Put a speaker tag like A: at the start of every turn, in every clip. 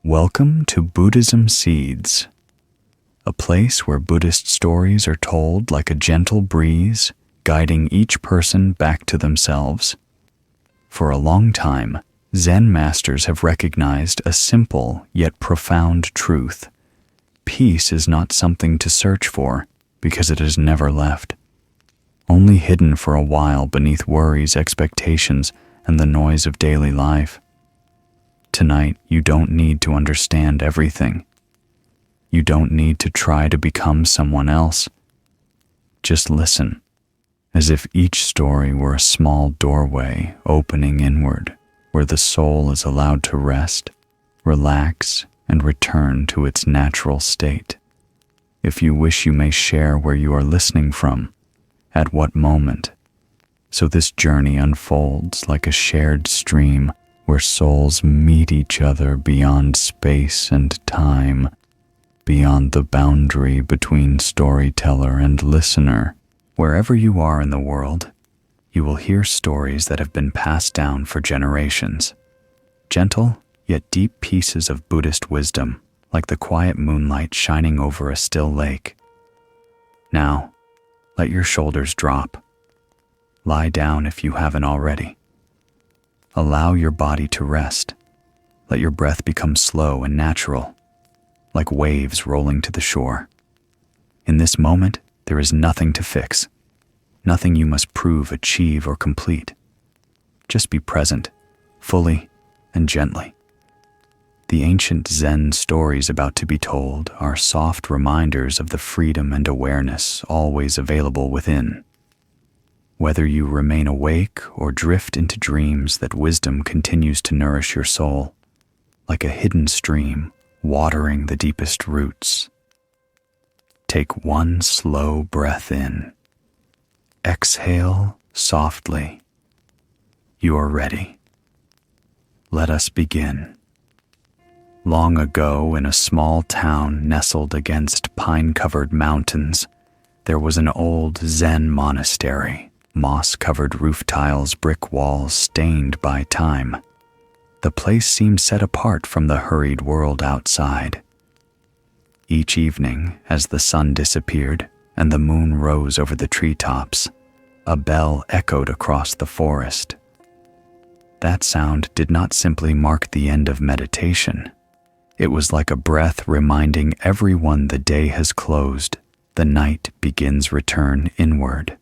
A: Welcome to Buddhism Seeds, a place where Buddhist stories are told like a gentle breeze, guiding each person back to themselves. For a long time, Zen masters have recognized a simple yet profound truth. Peace is not something to search for because it is never left, only hidden for a while beneath worries, expectations, and the noise of daily life. Tonight, you don't need to understand everything. You don't need to try to become someone else. Just listen, as if each story were a small doorway opening inward, where the soul is allowed to rest, relax, and return to its natural state. If you wish, you may share where you are listening from, at what moment, so this journey unfolds like a shared stream where souls meet each other beyond space and time, beyond the boundary between storyteller and listener. Wherever you are in the world, you will hear stories that have been passed down for generations. Gentle, yet deep pieces of Buddhist wisdom, like the quiet moonlight shining over a still lake. Now, let your shoulders drop. Lie down if you haven't already. Allow your body to rest. Let your breath become slow and natural, like waves rolling to the shore. In this moment, there is nothing to fix, nothing you must prove, achieve, or complete. Just be present, fully and gently. The ancient Zen stories about to be told are soft reminders of the freedom and awareness always available within. Whether you remain awake or drift into dreams, that wisdom continues to nourish your soul, like a hidden stream watering the deepest roots. Take one slow breath in. Exhale softly. You are ready. Let us begin. Long ago, in a small town nestled against pine-covered mountains, there was an old Zen monastery. Moss-covered roof tiles, brick walls stained by time. The place seemed set apart from the hurried world outside. Each evening, as the sun disappeared and the moon rose over the treetops, a bell echoed across the forest. That sound did not simply mark the end of meditation. It was like a breath reminding everyone the day has closed, the night begins return inward.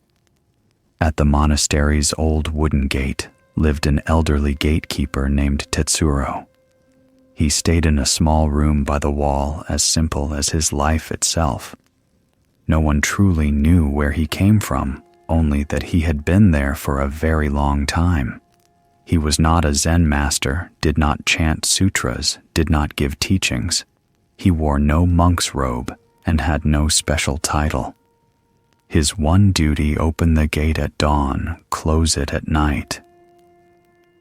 A: At the monastery's old wooden gate lived an elderly gatekeeper named Tetsuro. He stayed in a small room by the wall, as simple as his life itself. No one truly knew where he came from, only that he had been there for a very long time. He was not a Zen master, did not chant sutras, did not give teachings. He wore no monk's robe and had no special title. His one duty: open the gate at dawn, close it at night.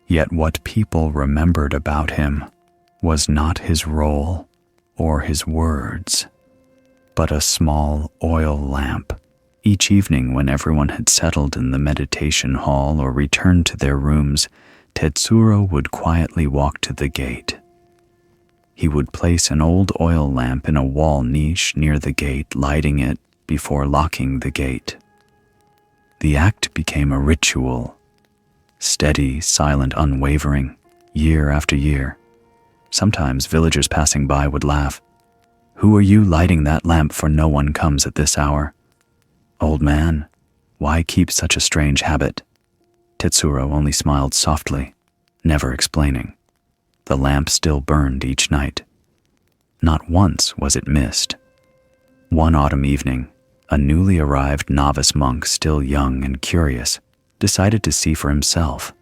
A: Yet what people remembered about him was not his role or his words, but a small oil lamp. Each evening, when everyone had settled in the meditation hall or returned to their rooms, Tetsuro would quietly walk to the gate. He would place an old oil lamp in a wall niche near the gate, lighting it before locking the gate. The act became a ritual, steady, silent, unwavering, year after year. Sometimes villagers passing by would laugh. "Who are you lighting that lamp for? No one comes at this hour." "Old man, why keep such a strange habit?" Tetsuro only smiled softly, never explaining. The lamp still burned each night. Not once was it missed. One autumn evening, a newly arrived novice monk, still young and curious, decided to see for himself.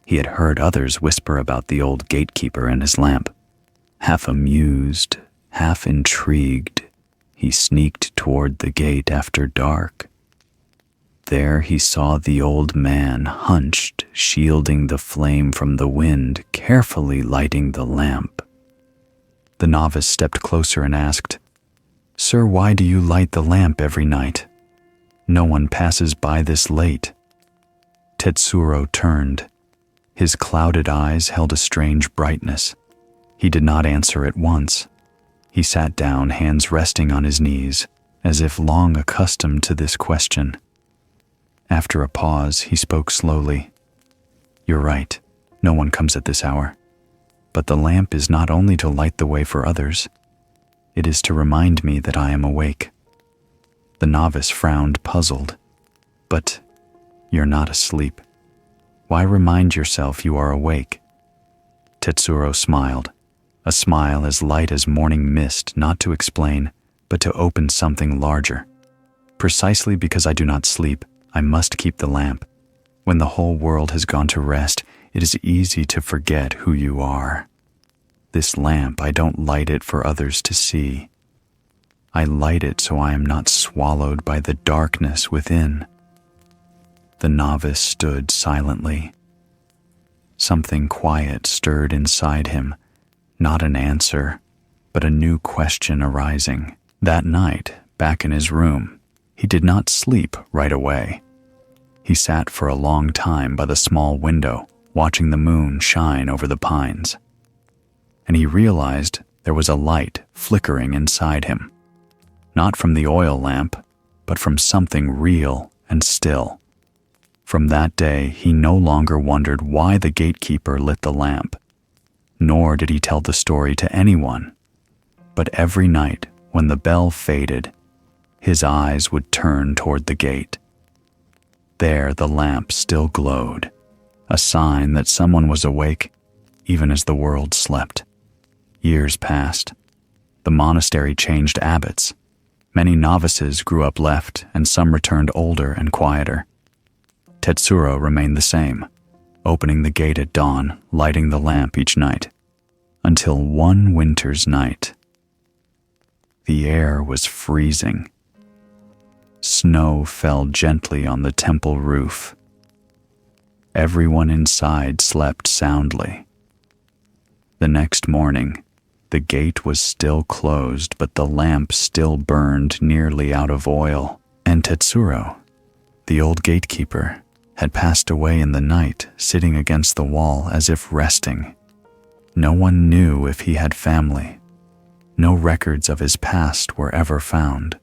A: He had heard others whisper about the old gatekeeper and his lamp. Half amused, half intrigued, he sneaked toward the gate after dark. There he saw the old man, hunched, shielding the flame from the wind, carefully lighting the lamp. The novice stepped closer and asked, "Sir, why do you light the lamp every night? No one passes by this late." Tetsuro turned. His clouded eyes held a strange brightness. He did not answer at once. He sat down, hands resting on his knees, as if long accustomed to this question. After a pause, he spoke slowly. "You're right. No one comes at this hour. But the lamp is not only to light the way for others. It is to remind me that I am awake." The novice frowned, puzzled. "But you're not asleep. Why remind yourself you are awake?" Tetsuro smiled, a smile as light as morning mist, not to explain, but to open something larger. "Precisely because I do not sleep, I must keep the lamp. When the whole world has gone to rest, it is easy to forget who you are. This lamp, I don't light it for others to see. I light it so I am not swallowed by the darkness within." The novice stood silently. Something quiet stirred inside him, not an answer, but a new question arising. That night, back in his room, he did not sleep right away. He sat for a long time by the small window, watching the moon shine over the pines. And he realized there was a light flickering inside him, not from the oil lamp, but from something real and still. From that day, he no longer wondered why the gatekeeper lit the lamp, nor did he tell the story to anyone. But every night, when the bell faded, his eyes would turn toward the gate. There the lamp still glowed, a sign that someone was awake, even as the world slept. Years passed. The monastery changed abbots. Many novices grew up left, and some returned older and quieter. Tetsuro remained the same, opening the gate at dawn, lighting the lamp each night, until one winter's night. The air was freezing. Snow fell gently on the temple roof. Everyone inside slept soundly. The next morning, the gate was still closed, but the lamp still burned nearly out of oil, and Tetsuro, the old gatekeeper, had passed away in the night, sitting against the wall as if resting. No one knew if he had family. No records of his past were ever found.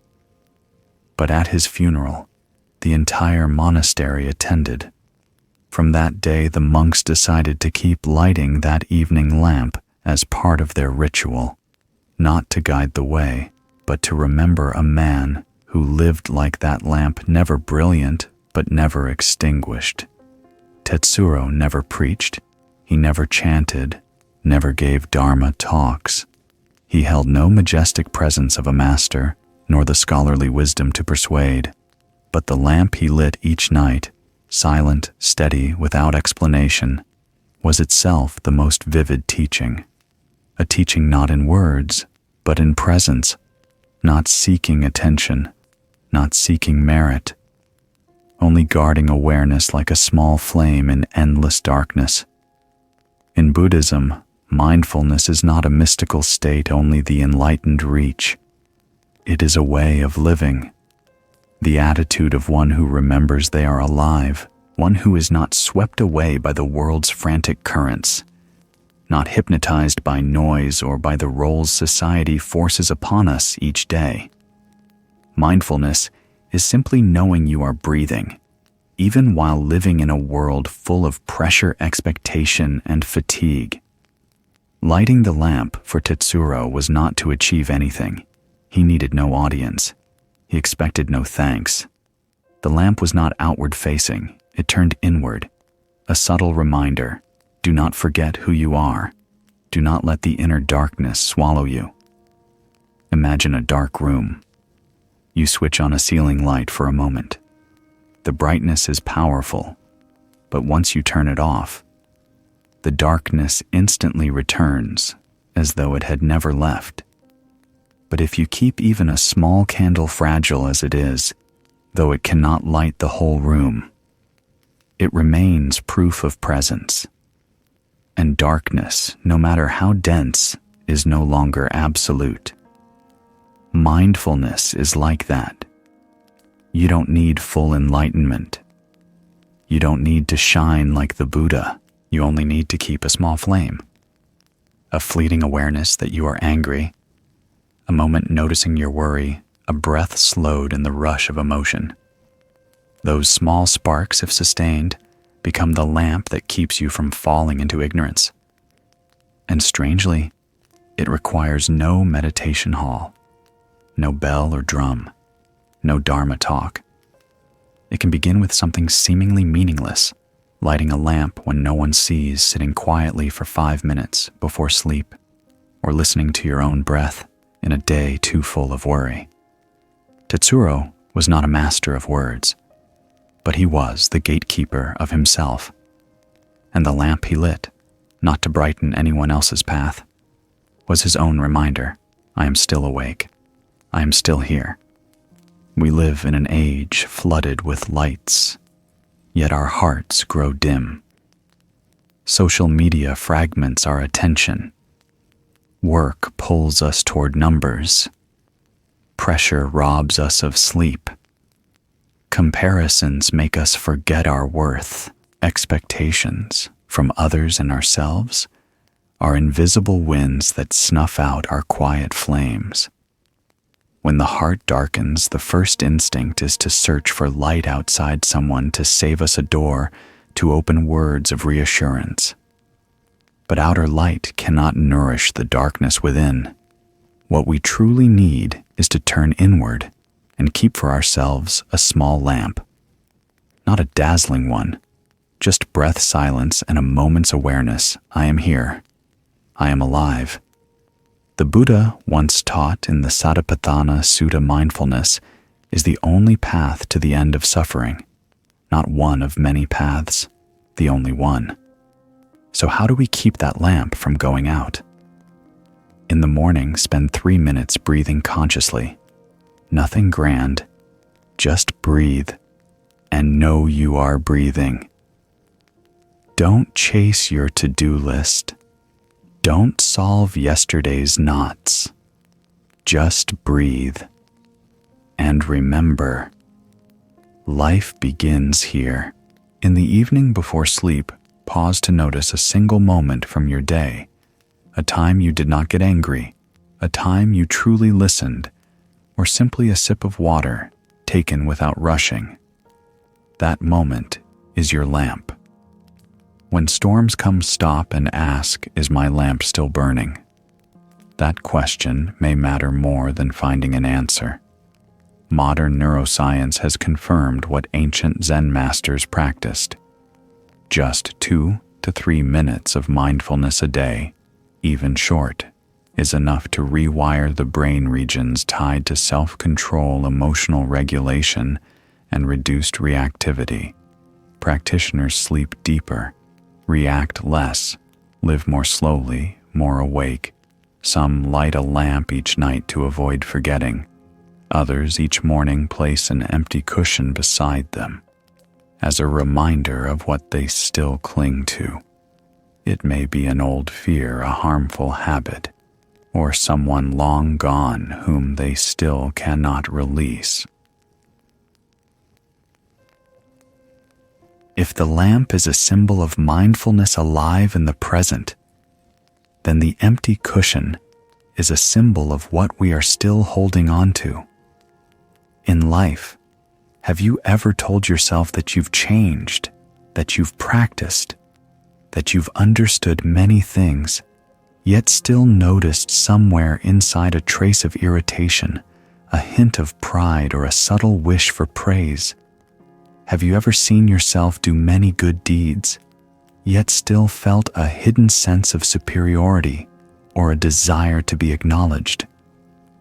A: But at his funeral, the entire monastery attended. From that day, the monks decided to keep lighting that evening lamp as part of their ritual, not to guide the way, but to remember a man who lived like that lamp, never brilliant, but never extinguished. Tetsuro never preached, he never chanted, never gave Dharma talks. He held no majestic presence of a master, nor the scholarly wisdom to persuade, but the lamp he lit each night, silent, steady, without explanation, was itself the most vivid teaching. A teaching not in words, but in presence, not seeking attention, not seeking merit, only guarding awareness like a small flame in endless darkness. In Buddhism, mindfulness is not a mystical state only the enlightened reach. It is a way of living, the attitude of one who remembers they are alive, one who is not swept away by the world's frantic currents, not hypnotized by noise or by the roles society forces upon us each day. Mindfulness is simply knowing you are breathing, even while living in a world full of pressure, expectation, and fatigue. Lighting the lamp for Tetsuro was not to achieve anything. He needed no audience. He expected no thanks. The lamp was not outward-facing. It turned inward, a subtle reminder. Do not forget who you are. Do not let the inner darkness swallow you. Imagine a dark room. You switch on a ceiling light for a moment. The brightness is powerful, but once you turn it off, the darkness instantly returns as though it had never left. But if you keep even a small candle, fragile as it is, though it cannot light the whole room, it remains proof of presence. And darkness, no matter how dense, is no longer absolute. Mindfulness is like that. You don't need full enlightenment. You don't need to shine like the Buddha. You only need to keep a small flame. a fleeting awareness that you are angry, a moment noticing your worry, a breath slowed in the rush of emotion. Those small sparks, if sustained, become the lamp that keeps you from falling into ignorance. And strangely, it requires no meditation hall, no bell or drum, no Dharma talk. It can begin with something seemingly meaningless, lighting a lamp when no one sees, sitting quietly for 5 minutes before sleep, or listening to your own breath in a day too full of worry. Tetsuro was not a master of words, but he was the gatekeeper of himself, and the lamp he lit, not to brighten anyone else's path, was his own reminder, I am still awake, I am still here. We live in an age flooded with lights, yet our hearts grow dim. Social media fragments our attention. Work pulls us toward numbers. Pressure robs us of sleep. Comparisons make us forget our worth. Expectations from others and ourselves are invisible winds that snuff out our quiet flames. When the heart darkens, the first instinct is to search for light outside someone to save us a door, to open words of reassurance. But outer light cannot nourish the darkness within. What we truly need is to turn inward and keep for ourselves a small lamp. Not a dazzling one, just breath silence and a moment's awareness. I am here. I am alive. The Buddha once taught in the Satipatthana Sutta mindfulness is the only path to the end of suffering, not one of many paths, the only one. So how do we keep that lamp from going out? In the morning, spend 3 minutes breathing consciously. Nothing grand, just breathe and know you are breathing. Don't chase your to-do list. Don't solve yesterday's knots. Just breathe. And remember, life begins here. In the evening before sleep, pause to notice a single moment from your day, a time you did not get angry, a time you truly listened, or simply a sip of water taken without rushing. That moment is your lamp. When storms come, stop and ask, is my lamp still burning? That question may matter more than finding an answer. Modern neuroscience has confirmed what ancient Zen masters practiced. Just 2 to 3 minutes of mindfulness a day, even short, is enough to rewire the brain regions tied to self-control, emotional regulation, and reduced reactivity. Practitioners sleep deeper, react less, live more slowly, more awake. Some light a lamp each night to avoid forgetting. Others each morning place an empty cushion beside them as a reminder of what they still cling to. It may be an old fear, a harmful habit, or someone long gone whom they still cannot release. If the lamp is a symbol of mindfulness alive in the present, then the empty cushion is a symbol of what we are still holding on to. In life, have you ever told yourself that you've changed, that you've practiced, that you've understood many things, yet still noticed somewhere inside a trace of irritation, a hint of pride, or a subtle wish for praise? Have you ever seen yourself do many good deeds, yet still felt a hidden sense of superiority or a desire to be acknowledged?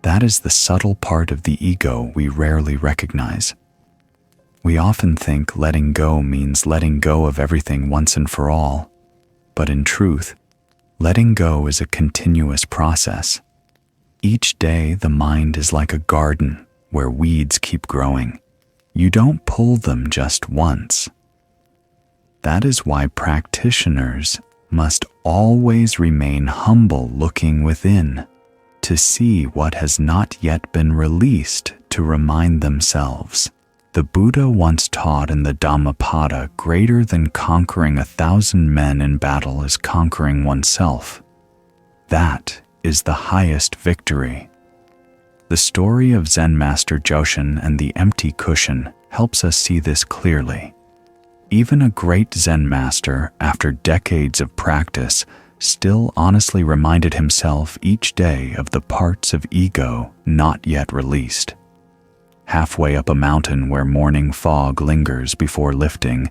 A: That is the subtle part of the ego we rarely recognize. We often think letting go means letting go of everything once and for all, but in truth, letting go is a continuous process. Each day, the mind is like a garden where weeds keep growing. You don't pull them just once. That is why practitioners must always remain humble, looking within to see what has not yet been released, to remind themselves. The Buddha once taught in the Dhammapada, greater than conquering 1,000 men in battle is conquering oneself. That is the highest victory. The story of Zen Master Joshin and the empty cushion helps us see this clearly. Even a great Zen master, after decades of practice, still honestly reminded himself each day of the parts of ego not yet released. Halfway up a mountain where morning fog lingers before lifting,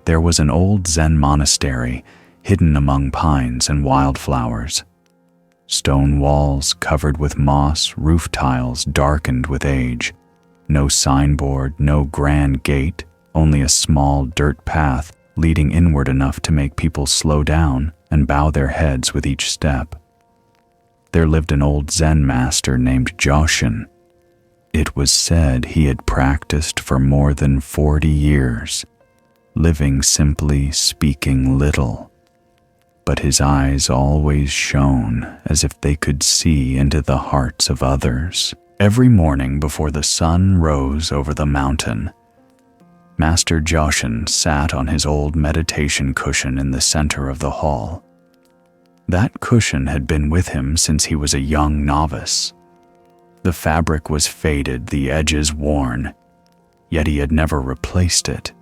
A: there was an old Zen monastery hidden among pines and wildflowers. Stone walls covered with moss, roof tiles darkened with age. No signboard, no grand gate, only a small dirt path leading inward enough to make people slow down and bow their heads with each step. There lived an old Zen master named Joshin. It was said he had practiced for more than 40 years, living simply, speaking little. But his eyes always shone as if they could see into the hearts of others. Every morning before the sun rose over the mountain, Master Joshin sat on his old meditation cushion in the center of the hall. That cushion had been with him since he was a young novice. The fabric was faded, the edges worn, yet he had never replaced it.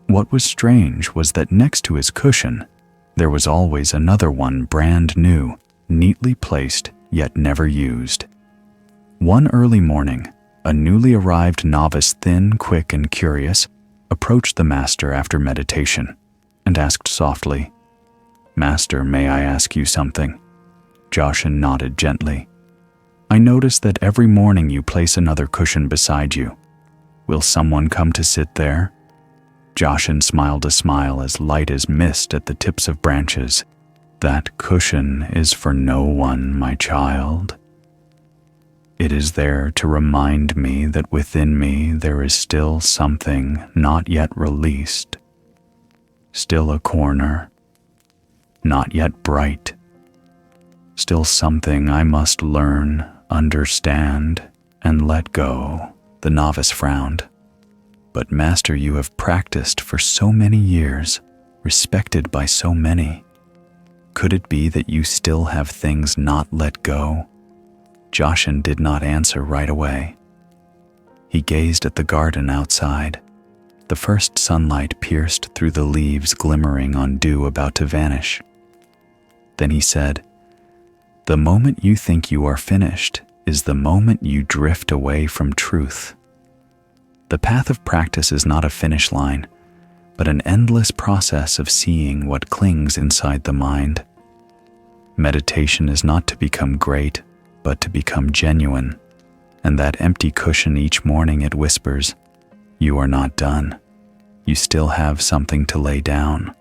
A: What was strange was that next to his cushion, there was always another one brand new, neatly placed, yet never used. One early morning, a newly arrived novice, thin, quick, and curious, approached the master after meditation and asked softly, "Master, may I ask you something?" Joshin nodded gently. "I notice that every morning you place another cushion beside you. Will someone come to sit there?" Joshin smiled a smile as light as mist at the tips of branches. "That cushion is for no one, my child. It is there to remind me that within me there is still something not yet released, still a corner, not yet bright, still something I must learn, understand, and let go." The novice frowned. "But Master, you have practiced for so many years, respected by so many. Could it be that you still have things not let go?" Joshin did not answer right away. He gazed at the garden outside. The first sunlight pierced through the leaves glimmering on dew about to vanish. Then he said, "The moment you think you are finished is the moment you drift away from truth. The path of practice is not a finish line, but an endless process of seeing what clings inside the mind. Meditation is not to become great, but to become genuine, and that empty cushion each morning it whispers, 'You are not done. You still have something to lay down.'"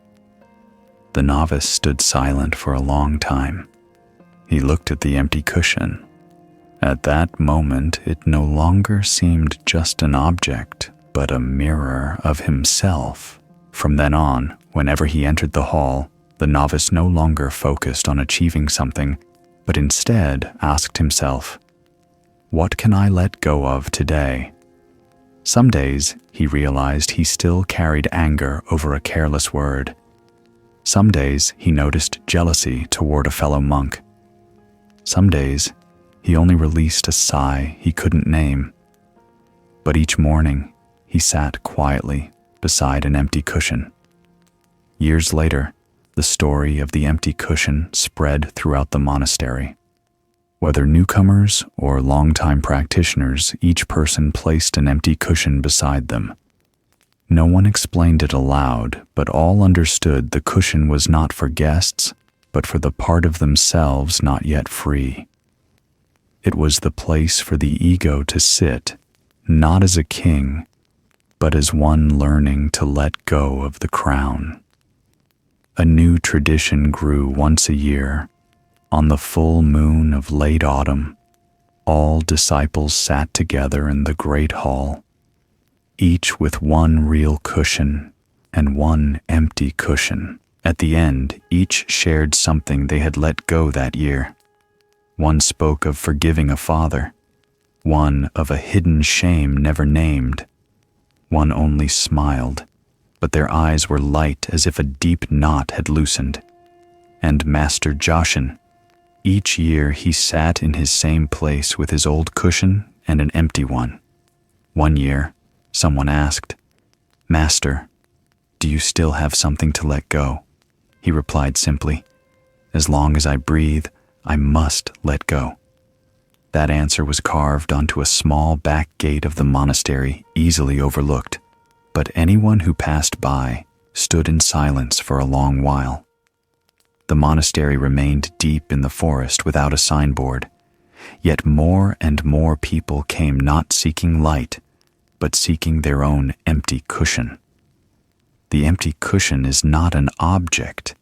A: The novice stood silent for a long time. He looked at the empty cushion. At that moment, it no longer seemed just an object, but a mirror of himself. From then on, whenever he entered the hall, the novice no longer focused on achieving something, but instead asked himself, "What can I let go of today?" Some days, he realized he still carried anger over a careless word. Some days, he noticed jealousy toward a fellow monk. Some days, he only released a sigh he couldn't name. But each morning, he sat quietly beside an empty cushion. Years later, the story of the empty cushion spread throughout the monastery. Whether newcomers or longtime practitioners, each person placed an empty cushion beside them. No one explained it aloud, but all understood the cushion was not for guests, but for the part of themselves not yet free. It was the place for the ego to sit, not as a king, but as one learning to let go of the crown. A new tradition grew once a year. On the full moon of late autumn, all disciples sat together in the great hall, each with one real cushion and one empty cushion. At the end, each shared something they had let go that year. One spoke of forgiving a father, one of a hidden shame never named. One only smiled, but their eyes were light as if a deep knot had loosened. And Master Joshin, Each year he sat in his same place with his old cushion and an empty one. One year, someone asked, "Master, do you still have something to let go?" He replied simply, "As long as I breathe, I must let go." That answer was carved onto a small back gate of the monastery, easily overlooked, but anyone who passed by stood in silence for a long while. The monastery remained deep in the forest without a signboard, yet more and more people came not seeking light, but seeking their own empty cushion. The empty cushion is not an object,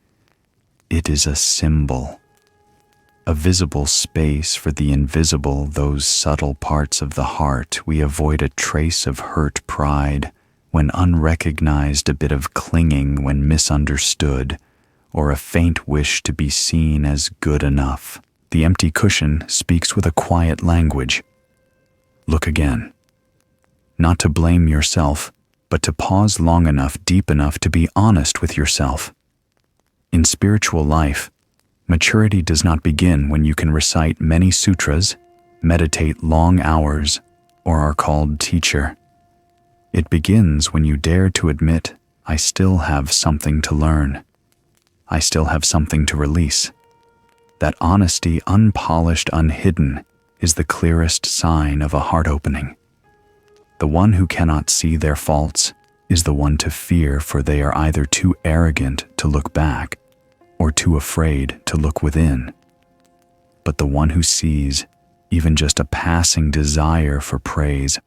A: it is a symbol. A visible space for the invisible, those subtle parts of the heart. We avoid a trace of hurt pride when unrecognized, a bit of clinging when misunderstood, or a faint wish to be seen as good enough. The empty cushion speaks with a quiet language. Look again. Not to blame yourself, but to pause long enough, deep enough to be honest with yourself. In spiritual life, maturity does not begin when you can recite many sutras, meditate long hours, or are called teacher. It begins when you dare to admit, I still have something to learn. I still have something to release. That honesty, unpolished, unhidden, is the clearest sign of a heart opening. The one who cannot see their faults is the one to fear, for they are either too arrogant to look back or too afraid to look within. But the one who sees even just a passing desire for praise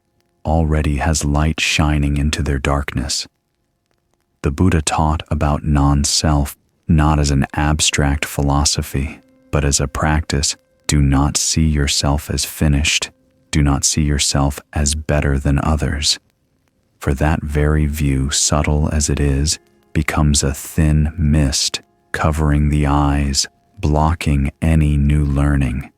A: already has light shining into their darkness. The Buddha taught about non-self, not as an abstract philosophy, but as a practice. Do not see yourself as finished. Do not see yourself as better than others. For that very view, subtle as it is, becomes a thin mist covering the eyes, blocking any new learning.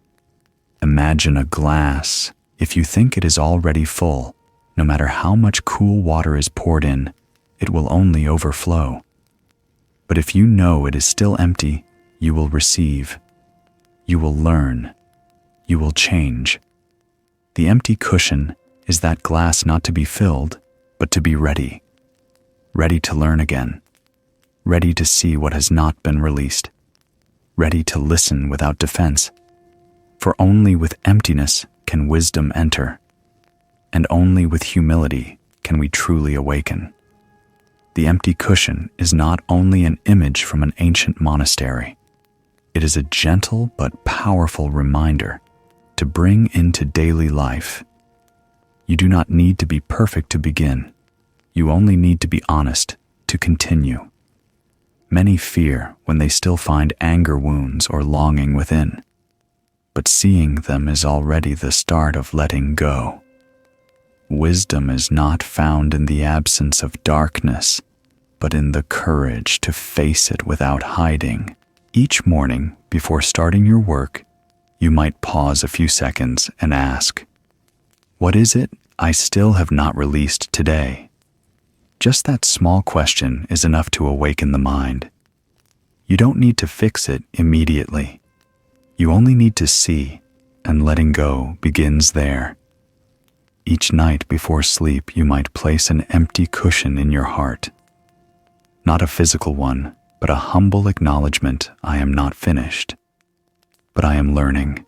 A: Imagine a glass. If you think it is already full, no matter how much cool water is poured in, it will only overflow. But if you know it is still empty, you will receive. You will learn. You will change. The empty cushion is that glass not to be filled, but to be ready. Ready to learn again. Ready to see what has not been released. Ready to listen without defense. For only with emptiness can wisdom enter, and only with humility can we truly awaken. The empty cushion is not only an image from an ancient monastery. It is a gentle but powerful reminder to bring into daily life. You do not need to be perfect to begin. You only need to be honest to continue. Many fear when they still find anger wounds or longing within, but seeing them is already the start of letting go. Wisdom is not found in the absence of darkness, but in the courage to face it without hiding. Each morning, before starting your work, you might pause a few seconds and ask, what is it I still have not released today? Just that small question is enough to awaken the mind. You don't need to fix it immediately. You only need to see, and letting go begins there. Each night before sleep, you might place an empty cushion in your heart. Not a physical one, but a humble acknowledgement, I am not finished, but I am learning.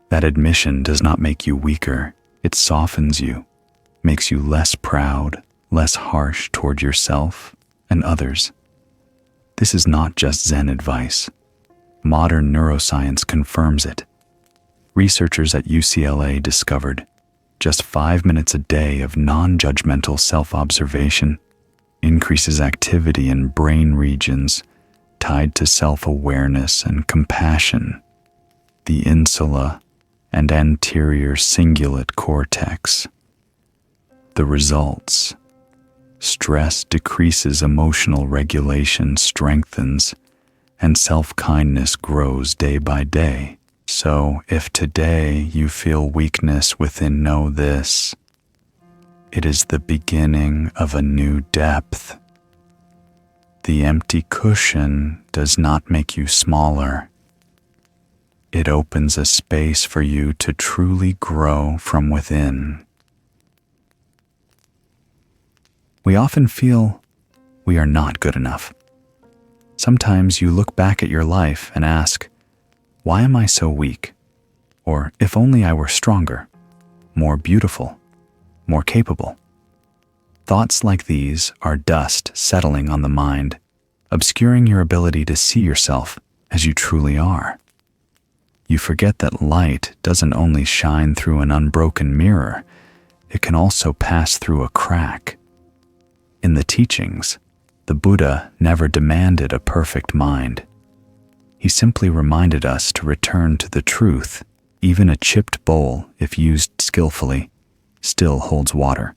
A: That admission does not make you weaker, it softens you, makes you less proud, less harsh toward yourself and others. This is not just Zen advice. Modern neuroscience confirms it. Researchers at UCLA discovered just 5 minutes a day of non-judgmental self-observation increases activity in brain regions tied to self-awareness and compassion, the insula and anterior cingulate cortex. The results: stress decreases, emotional regulation strengthens, and self-kindness grows day by day. So if today you feel weakness within, know this: it is the beginning of a new depth. The empty cushion does not make you smaller. It opens a space for you to truly grow from within. We often feel we are not good enough. Sometimes you look back at your life and ask, why am I so weak? Or if only I were stronger, more beautiful, more capable. Thoughts like these are dust settling on the mind, obscuring your ability to see yourself as you truly are. You forget that light doesn't only shine through an unbroken mirror, it can also pass through a crack. In the teachings, the Buddha never demanded a perfect mind. He simply reminded us to return to the truth. Even a chipped bowl, if used skillfully, still holds water.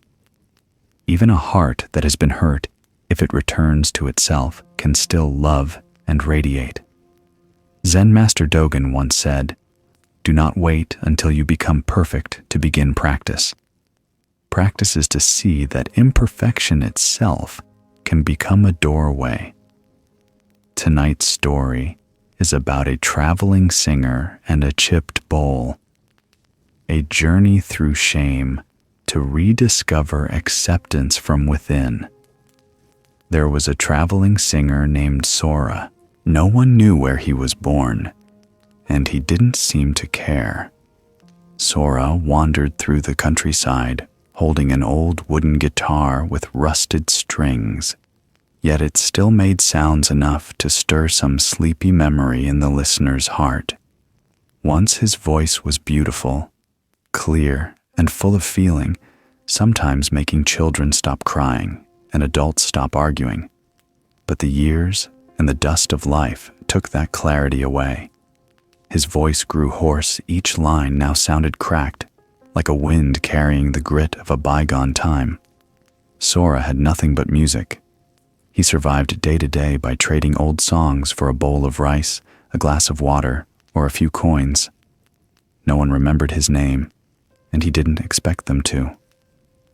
A: Even a heart that has been hurt, if it returns to itself, can still love and radiate. Zen Master Dogen once said, "Do not wait until you become perfect to begin practice. Practice is to see that imperfection itself can become a doorway." Tonight's story is about a traveling singer and a chipped bowl, a journey through shame to rediscover acceptance from within. There was a traveling singer named Sora. No one knew where he was born, and he didn't seem to care. Sora wandered through the countryside, holding an old wooden guitar with rusted strings. Yet it still made sounds enough to stir some sleepy memory in the listener's heart. Once his voice was beautiful, clear, and full of feeling, sometimes making children stop crying and adults stop arguing. But the years and the dust of life took that clarity away. His voice grew hoarse, each line now sounded cracked, like a wind carrying the grit of a bygone time. Sora had nothing but music. He survived day to day by trading old songs for a bowl of rice, a glass of water, or a few coins. No one remembered his name, and he didn't expect them to.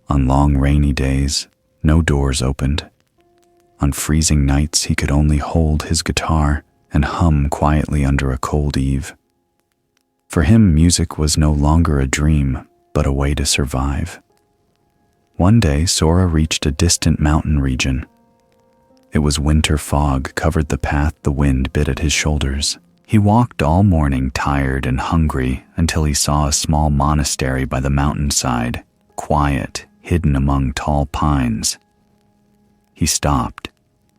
A: On long rainy days, no doors opened. On freezing nights, he could only hold his guitar and hum quietly under a cold eve. For him, music was no longer a dream, but a way to survive. One day, Sora reached a distant mountain region. It was winter fog covered the path the wind bit at his shoulders. He walked all morning tired and hungry until he saw a small monastery by the mountainside, quiet, hidden among tall pines. He stopped,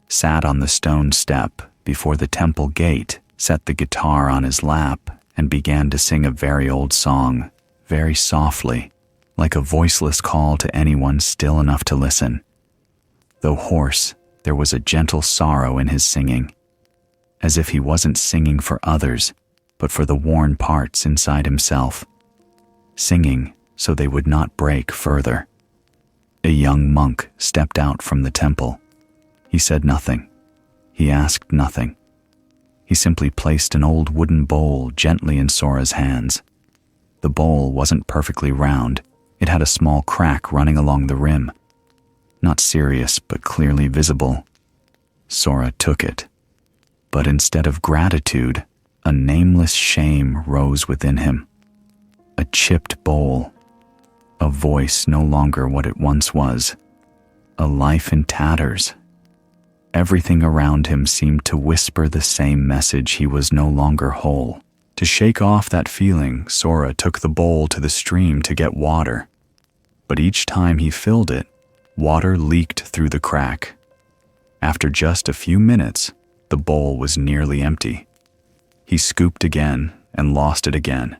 A: sat on the stone step before the temple gate, set the guitar on his lap, and began to sing a very old song, very softly, like a voiceless call to anyone still enough to listen. Though hoarse, there was a gentle sorrow in his singing, as if he wasn't singing for others, but for the worn parts inside himself, singing so they would not break further. A young monk stepped out from the temple. He said nothing. He asked nothing. He simply placed an old wooden bowl gently in Sora's hands. The bowl wasn't perfectly round. It had a small crack running along the rim. Not serious, but clearly visible. Sora took it. But instead of gratitude, a nameless shame rose within him. A chipped bowl. A voice no longer what it once was. A life in tatters. Everything around him seemed to whisper the same message: he was no longer whole. To shake off that feeling, Sora took the bowl to the stream to get water. But each time he filled it, water leaked through the crack. After just a few minutes, the bowl was nearly empty. He scooped again and lost it again.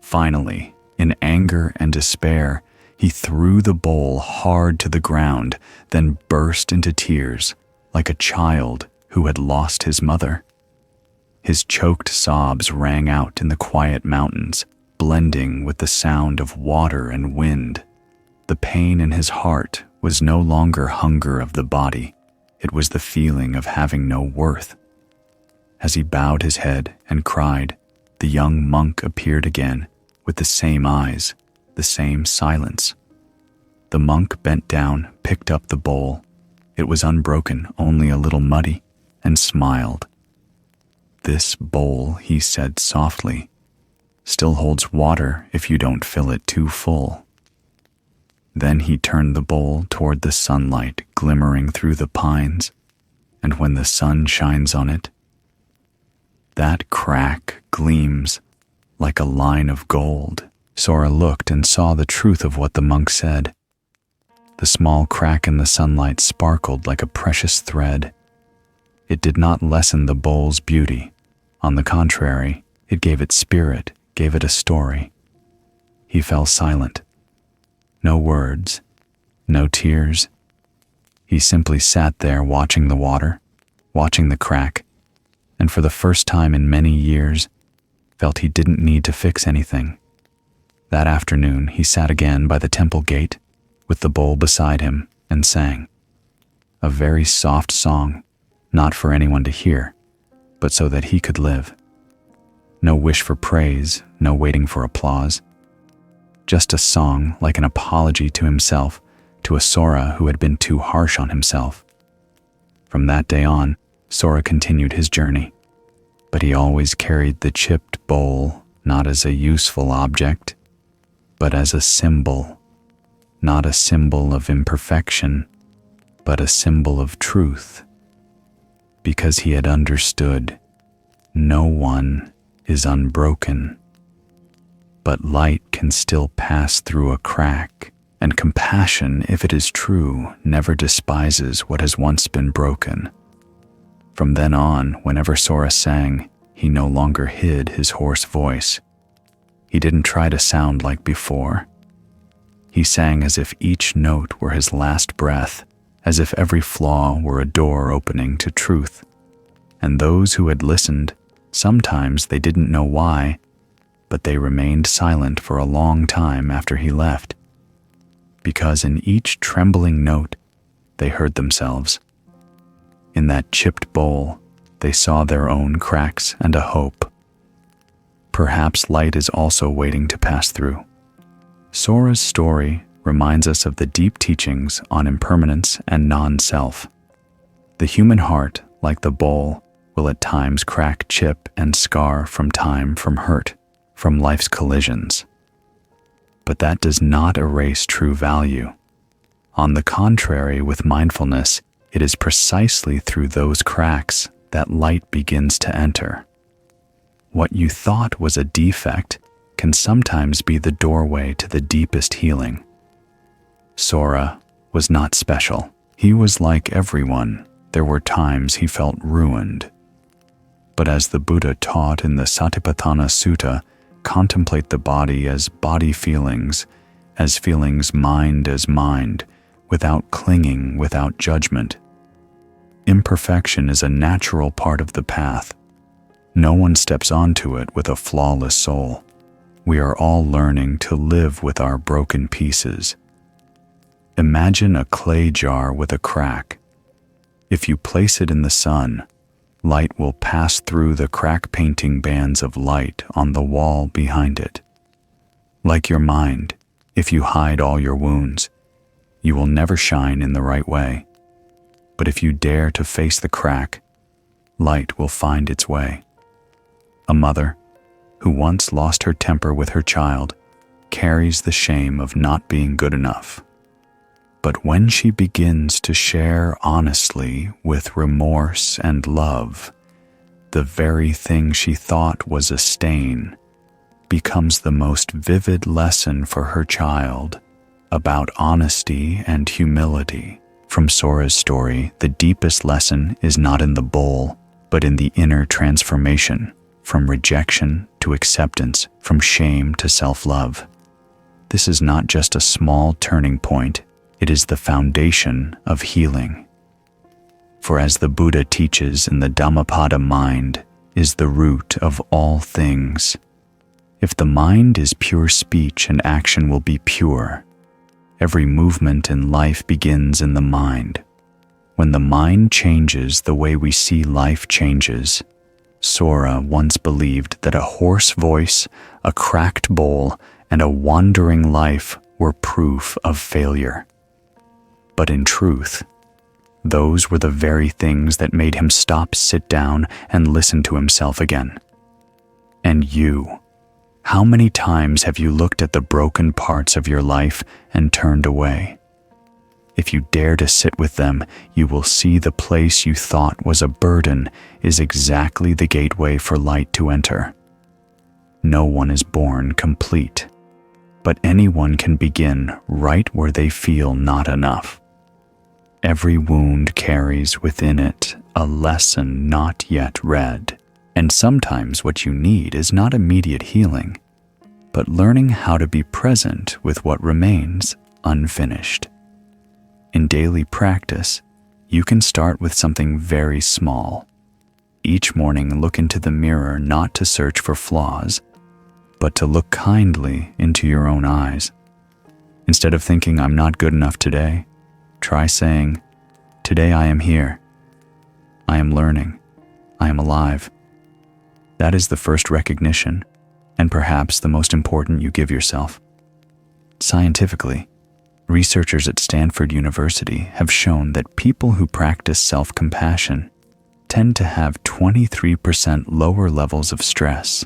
A: Finally, in anger and despair, he threw the bowl hard to the ground, then burst into tears, like a child who had lost his mother. His choked sobs rang out in the quiet mountains, blending with the sound of water and wind. The pain in his heart was no longer hunger of the body. It was the feeling of having no worth. As he bowed his head and cried, the young monk appeared again, with the same eyes, the same silence. The monk bent down, picked up the bowl. It was unbroken, only a little muddy, and smiled. "This bowl," he said softly, "still holds water if you don't fill it too full." Then he turned the bowl toward the sunlight glimmering through the pines, and when the sun shines on it, that crack gleams like a line of gold. Sora looked and saw the truth of what the monk said. The small crack in the sunlight sparkled like a precious thread. It did not lessen the bowl's beauty. On the contrary, it gave it spirit, gave it a story. He fell silent. No words, no tears. He simply sat there watching the water, watching the crack, and for the first time in many years, felt he didn't need to fix anything. That afternoon, he sat again by the temple gate, with the bowl beside him, and sang. A very soft song, not for anyone to hear, but so that he could live. No wish for praise, no waiting for applause. Just a song like an apology to himself, to a Sora who had been too harsh on himself. From that day on, Sora continued his journey, but he always carried the chipped bowl not as a useful object, but as a symbol, not a symbol of imperfection, but a symbol of truth, because he had understood no one is unbroken, but light can still pass through a crack, and compassion, if it is true, never despises what has once been broken. From then on, whenever Sora sang, he no longer hid his hoarse voice. He didn't try to sound like before. He sang as if each note were his last breath, as if every flaw were a door opening to truth. And those who had listened, sometimes they didn't know why, but they remained silent for a long time after he left, because in each trembling note they heard themselves. In that chipped bowl, they saw their own cracks and a hope. Perhaps light is also waiting to pass through. Sora's story reminds us of the deep teachings on impermanence and non-self. The human heart, like the bowl, will at times crack, chip, and scar from time, from hurt, from life's collisions. But that does not erase true value. On the contrary, with mindfulness, it is precisely through those cracks that light begins to enter. What you thought was a defect can sometimes be the doorway to the deepest healing. Sora was not special. He was like everyone. There were times he felt ruined. But as the Buddha taught in the Satipatthana Sutta, contemplate the body as body feelings, as feelings mind as mind, without clinging, without judgment. Imperfection is a natural part of the path. No one steps onto it with a flawless soul. We are all learning to live with our broken pieces. Imagine a clay jar with a crack. If you place it in the sun, light will pass through the crack, painting bands of light on the wall behind it. Like your mind, if you hide all your wounds, you will never shine in the right way. But if you dare to face the crack, light will find its way. A mother, who once lost her temper with her child, carries the shame of not being good enough. But when she begins to share honestly with remorse and love, the very thing she thought was a stain becomes the most vivid lesson for her child about honesty and humility. From Sora's story, the deepest lesson is not in the bowl, but in the inner transformation, from rejection to acceptance, from shame to self-love. This is not just a small turning point, it is the foundation of healing. For as the Buddha teaches in the Dhammapada, mind is the root of all things. If the mind is pure, speech and action will be pure. Every movement in life begins in the mind. When the mind changes, the way we see life changes. Sora once believed that a hoarse voice, a cracked bowl, and a wandering life were proof of failure. But in truth, Those were the very things that made him stop, sit down, and listen to himself again. And you, how many times have you looked at the broken parts of your life and turned away? If you dare to sit with them, you will see the place you thought was a burden is exactly the gateway for light to enter. No one is born complete, but anyone can begin right where they feel not enough. Every wound carries within it a lesson not yet read, and sometimes what you need is not immediate healing, but learning how to be present with what remains unfinished. In daily practice, you can start with something very small. Each morning, look into the mirror not to search for flaws, but to look kindly into your own eyes. Instead of thinking, "I'm not good enough today," try saying, "Today I am here. I am learning. I am alive." That is the first recognition, and perhaps the most important you give yourself. Scientifically, researchers at Stanford University have shown that people who practice self-compassion tend to have 23% lower levels of stress.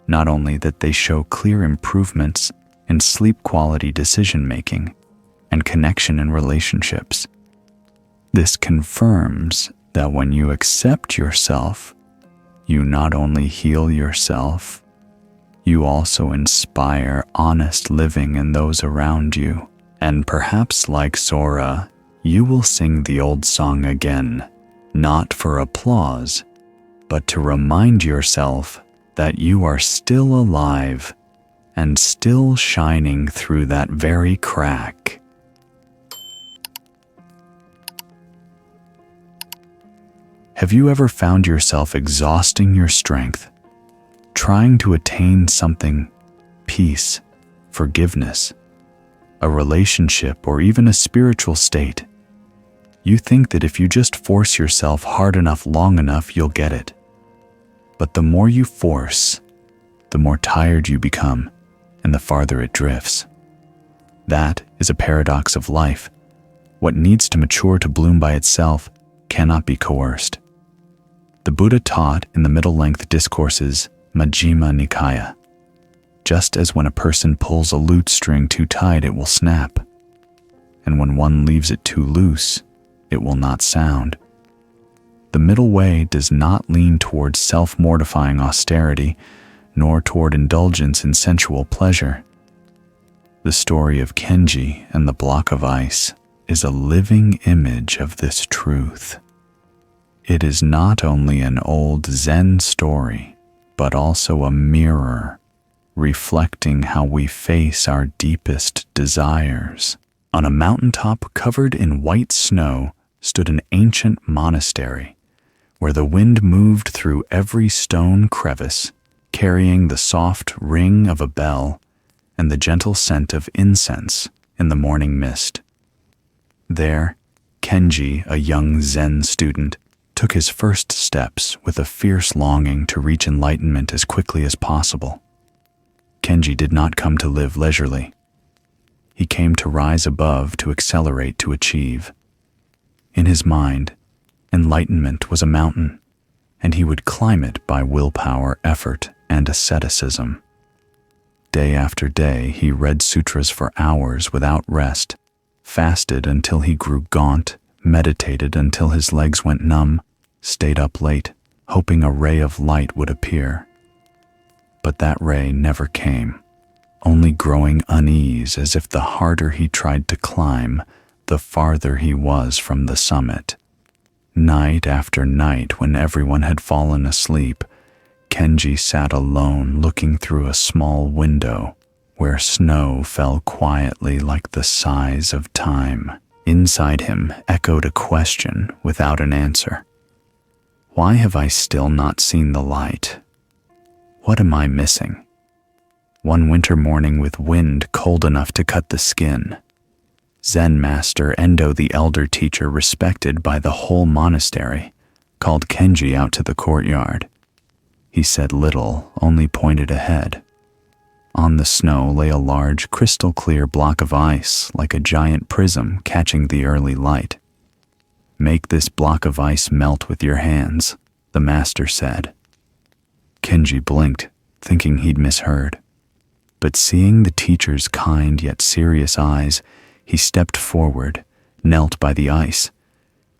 A: Not only that they show clear improvements in sleep quality decision-making and connection in relationships. This confirms that when you accept yourself, you not only heal yourself, you also inspire honest living in those around you. And perhaps like Sora, you will sing the old song again, not for applause, but to remind yourself that you are still alive and still shining through that very crack. Have you ever found yourself exhausting your strength, trying to attain something, peace, forgiveness, a relationship, or even a spiritual state? You think that if you just force yourself hard enough, long enough, you'll get it. But the more you force, the more tired you become, and the farther it drifts. That is a paradox of life. What needs to mature to bloom by itself cannot be coerced. The Buddha taught in the middle-length discourses Majjhima Nikaya, just as when a person pulls a lute string too tight, it will snap, and when one leaves it too loose, it will not sound. The middle way does not lean towards self-mortifying austerity, nor toward indulgence in sensual pleasure. The story of Kenji and the block of ice is a living image of this truth. It is not only an old Zen story, but also a mirror, reflecting how we face our deepest desires. On a mountaintop covered in white snow stood an ancient monastery, where the wind moved through every stone crevice, carrying the soft ring of a bell and the gentle scent of incense in the morning mist. There, Kenji, a young Zen student, took his first steps with a fierce longing to reach enlightenment as quickly as possible. Kenji did not come to live leisurely. He came to rise above, to accelerate, to achieve. In his mind, enlightenment was a mountain, and he would climb it by willpower, effort, and asceticism. Day after day, he read sutras for hours without rest, fasted until he grew gaunt, meditated until his legs went numb, stayed up late, hoping a ray of light would appear. But that ray never came, only growing unease as if the harder he tried to climb, the farther he was from the summit. Night after night, when everyone had fallen asleep, Kenji sat alone looking through a small window where snow fell quietly like the sighs of time. Inside him echoed a question without an answer. Why have I still not seen the light? What am I missing? One winter morning with wind cold enough to cut the skin, Zen master Endo, the elder teacher respected by the whole monastery, called Kenji out to the courtyard. He said little, only pointed ahead. On the snow lay a large, crystal-clear block of ice, like a giant prism catching the early light. Make this block of ice melt with your hands, the master said. Kenji blinked, thinking he'd misheard. But seeing the teacher's kind yet serious eyes, he stepped forward, knelt by the ice.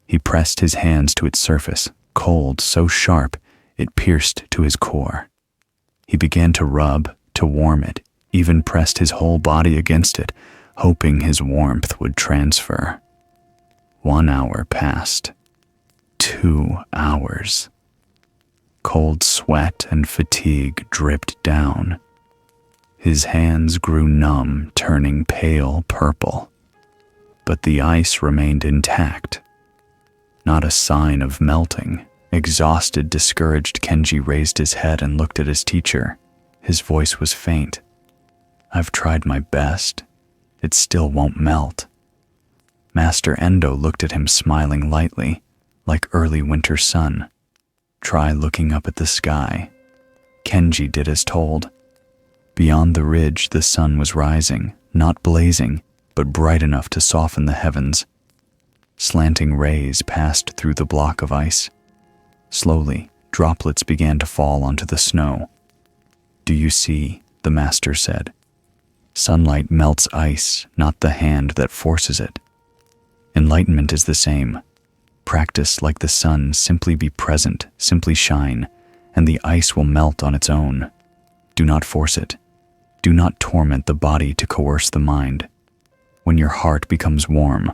A: He pressed his hands to its surface, cold, so sharp it pierced to his core. He began to rub, to warm it, even pressed his whole body against it, hoping his warmth would transfer. 1 hour passed. 2 hours. Cold sweat and fatigue dripped down. His hands grew numb, turning pale purple. But the ice remained intact. Not a sign of melting. Exhausted, discouraged, Kenji raised his head and looked at his teacher. His voice was faint. I've tried my best. It still won't melt. Master Endo looked at him, smiling lightly, like early winter sun. Try looking up at the sky. Kenji did as told. Beyond the ridge, the sun was rising, not blazing, but bright enough to soften the heavens. Slanting rays passed through the block of ice. Slowly, droplets began to fall onto the snow. Do you see? The master said. Sunlight melts ice, not the hand that forces it. Enlightenment is the same. Practice like the sun, simply be present, simply shine, and the ice will melt on its own. Do not force it. Do not torment the body to coerce the mind. When your heart becomes warm,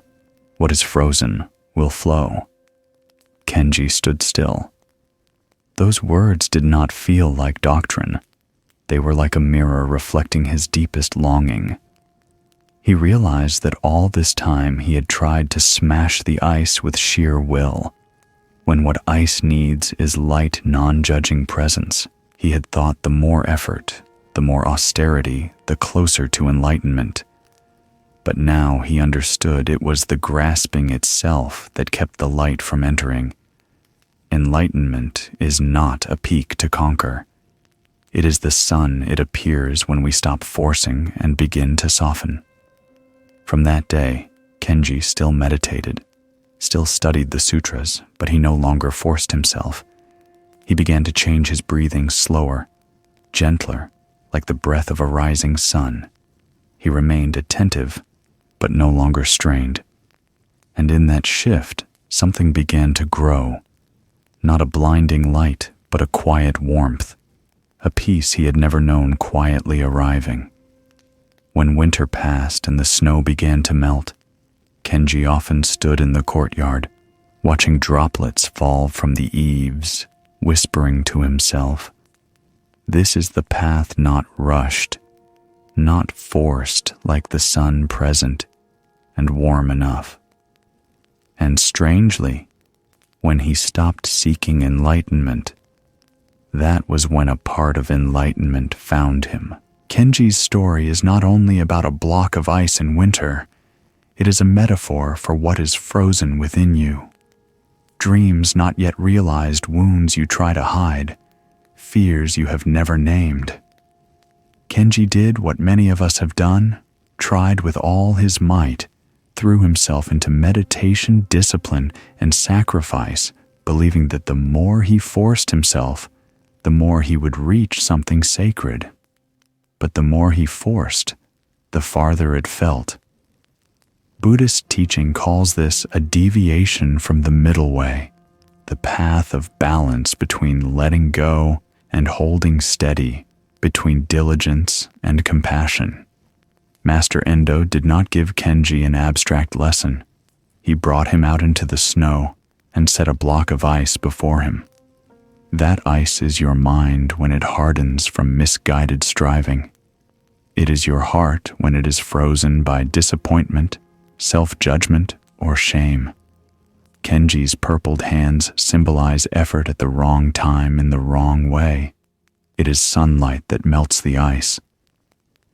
A: what is frozen will flow. Kenji stood still. Those words did not feel like doctrine. They were like a mirror reflecting his deepest longing. He realized that all this time he had tried to smash the ice with sheer will, when what ice needs is light, non-judging presence. He had thought the more effort, the more austerity, the closer to enlightenment. But now he understood it was the grasping itself that kept the light from entering. Enlightenment is not a peak to conquer. It is the sun it appears when we stop forcing and begin to soften. From that day, Kenji still meditated, still studied the sutras, but he no longer forced himself. He began to change his breathing slower, gentler, like the breath of a rising sun. He remained attentive, but no longer strained. And in that shift, something began to grow. Not a blinding light, but a quiet warmth, a peace he had never known quietly arriving. When winter passed and the snow began to melt, Kenji often stood in the courtyard, watching droplets fall from the eaves, whispering to himself, "This is the path not rushed, not forced like the sun present and warm enough." And strangely, when he stopped seeking enlightenment, that was when a part of enlightenment found him. Kenji's story is not only about a block of ice in winter, it is a metaphor for what is frozen within you. Dreams not yet realized, wounds you try to hide, fears you have never named. Kenji did what many of us have done, tried with all his might, threw himself into meditation, discipline, and sacrifice, believing that the more he forced himself, the more he would reach something sacred. But the more he forced, the farther it felt. Buddhist teaching calls this a deviation from the middle way, the path of balance between letting go and holding steady, between diligence and compassion. Master Endo did not give Kenji an abstract lesson. He brought him out into the snow and set a block of ice before him. That ice is your mind when it hardens from misguided striving. It is your heart when it is frozen by disappointment, self-judgment, or shame. Kenji's purpled hands symbolize effort at the wrong time in the wrong way. It is sunlight that melts the ice.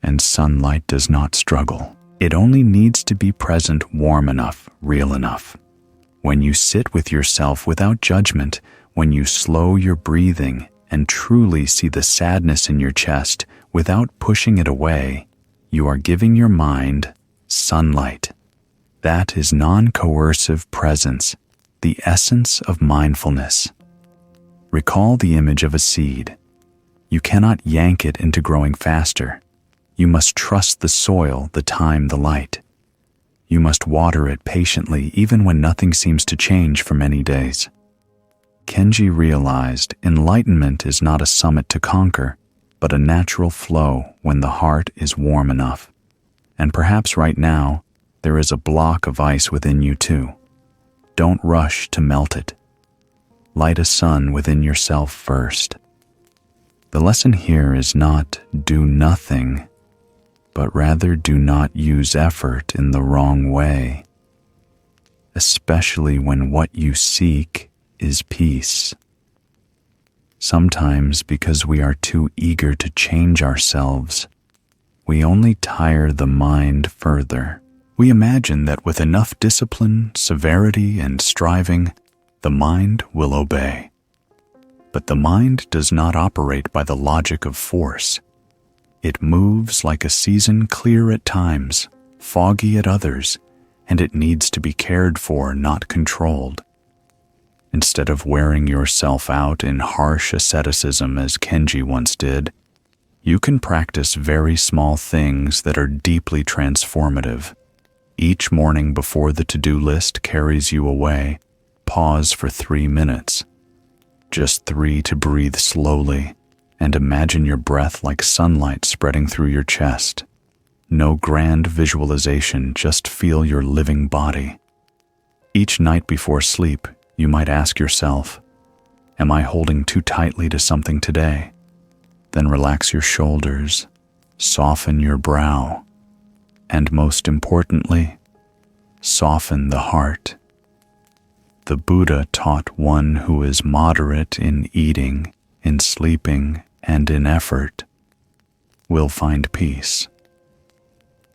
A: And sunlight does not struggle. It only needs to be present, warm enough, real enough. When you sit with yourself without judgment, when you slow your breathing and truly see the sadness in your chest without pushing it away, you are giving your mind sunlight. That is non-coercive presence. the essence of mindfulness. Recall the image of a seed. You cannot yank it into growing faster. You must trust the soil, the time, the light. You must water it patiently even when nothing seems to change for many days. Kenji realized enlightenment is not a summit to conquer, but a natural flow when the heart is warm enough. And perhaps right now, there is a block of ice within you too. Don't rush to melt it. Light a sun within yourself first. The lesson here is not do nothing, but rather do not use effort in the wrong way, especially when what you seek is peace. Sometimes, because we are too eager to change ourselves, we only tire the mind further. We imagine that with enough discipline, severity, and striving, the mind will obey. But the mind does not operate by the logic of force. It moves like a season, clear at times, foggy at others, and it needs to be cared for, not controlled. Instead of wearing yourself out in harsh asceticism as Kenji once did, you can practice very small things that are deeply transformative. Each morning before the to-do list carries you away, pause for 3 minutes. Just 3 to breathe slowly, and imagine your breath like sunlight spreading through your chest. No grand visualization, just feel your living body. Each night before sleep, you might ask yourself, am I holding too tightly to something today? Then relax your shoulders, soften your brow, and most importantly, soften the heart. The Buddha taught one who is moderate in eating, in sleeping, and in effort will find peace.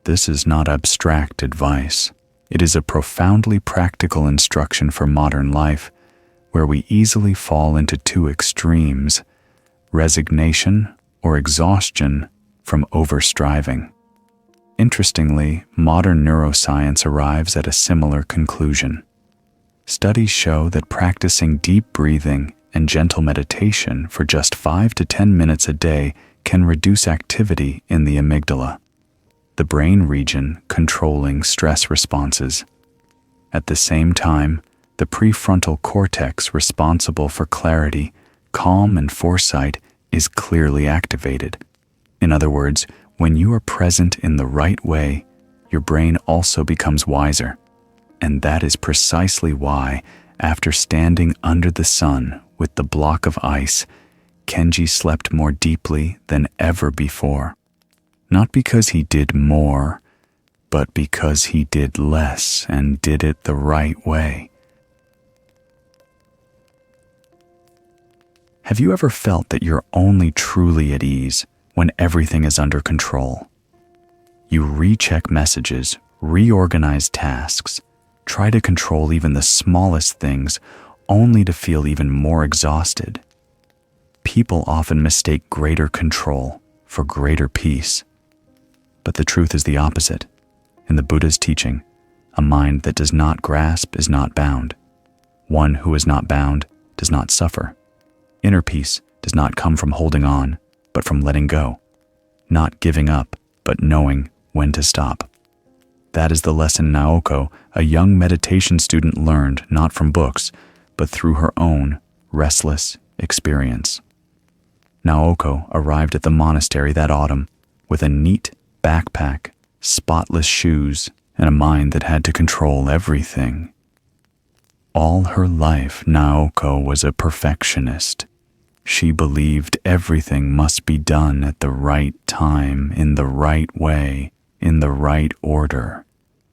A: This is not abstract advice. It is a profoundly practical instruction for modern life, where we easily fall into 2 extremes, resignation or exhaustion from overstriving. Interestingly, modern neuroscience arrives at a similar conclusion. Studies show that practicing deep breathing and gentle meditation for just 5 to 10 minutes a day can reduce activity in the amygdala, the brain region controlling stress responses. At the same time, the prefrontal cortex responsible for clarity, calm, and foresight is clearly activated. In other words, when you are present in the right way, your brain also becomes wiser. And that is precisely why, after standing under the sun with the block of ice, Kenji slept more deeply than ever before. Not because he did more, but because he did less and did it the right way. Have you ever felt that you're only truly at ease when everything is under control? You recheck messages, reorganize tasks, try to control even the smallest things, only to feel even more exhausted. People often mistake greater control for greater peace. But the truth is the opposite. In the Buddha's teaching, a mind that does not grasp is not bound. One who is not bound does not suffer. Inner peace does not come from holding on, but from letting go. Not giving up, but knowing when to stop. That is the lesson Naoko, a young meditation student, learned not from books, but through her own restless experience. Naoko arrived at the monastery that autumn with a neat backpack, spotless shoes, and a mind that had to control everything. All her life, Naoko was a perfectionist. She believed everything must be done at the right time, in the right way, in the right order,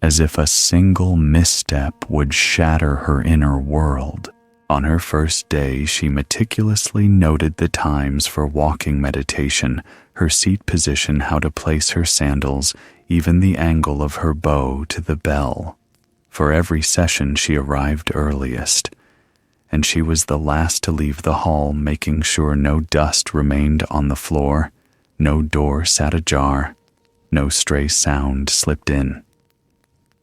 A: as if a single misstep would shatter her inner world. On her first day, she meticulously noted the times for walking meditation, her seat position, how to place her sandals, even the angle of her bow to the bell. For every session she arrived earliest, and she was the last to leave the hall, making sure no dust remained on the floor, no door sat ajar, no stray sound slipped in.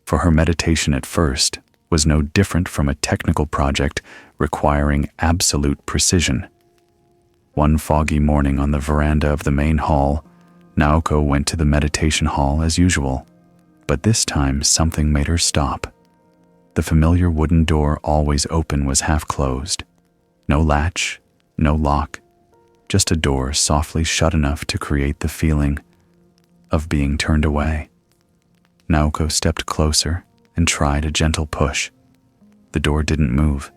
A: For her meditation at first was no different from a technical project requiring absolute precision. One foggy morning on the veranda of the main hall, Naoko went to the meditation hall as usual, but this time something made her stop. The familiar wooden door always open was half closed. No latch, no lock, just a door softly shut enough to create the feeling of being turned away. Naoko stepped closer and tried a gentle push. The door didn't move.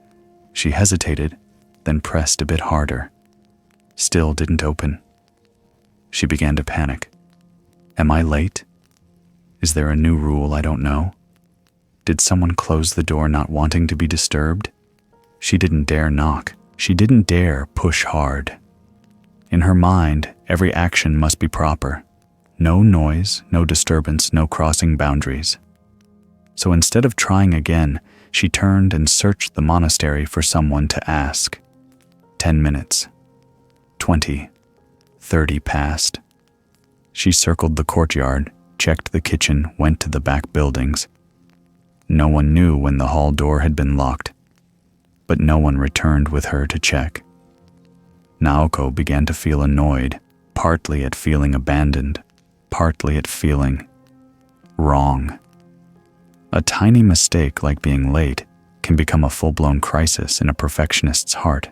A: She hesitated, then pressed a bit harder. Still didn't open. She began to panic. Am I late? Is there a new rule I don't know? Did someone close the door not wanting to be disturbed? She didn't dare knock. She didn't dare push hard. In her mind, every action must be proper. No noise, no disturbance, no crossing boundaries. So instead of trying again, she turned and searched the monastery for someone to ask. 10 minutes. 20. 30 passed. She circled the courtyard, checked the kitchen, went to the back buildings. No one knew when the hall door had been locked, but no one returned with her to check. Naoko began to feel annoyed, partly at feeling abandoned, partly at feeling wrong. A tiny mistake like being late can become a full-blown crisis in a perfectionist's heart.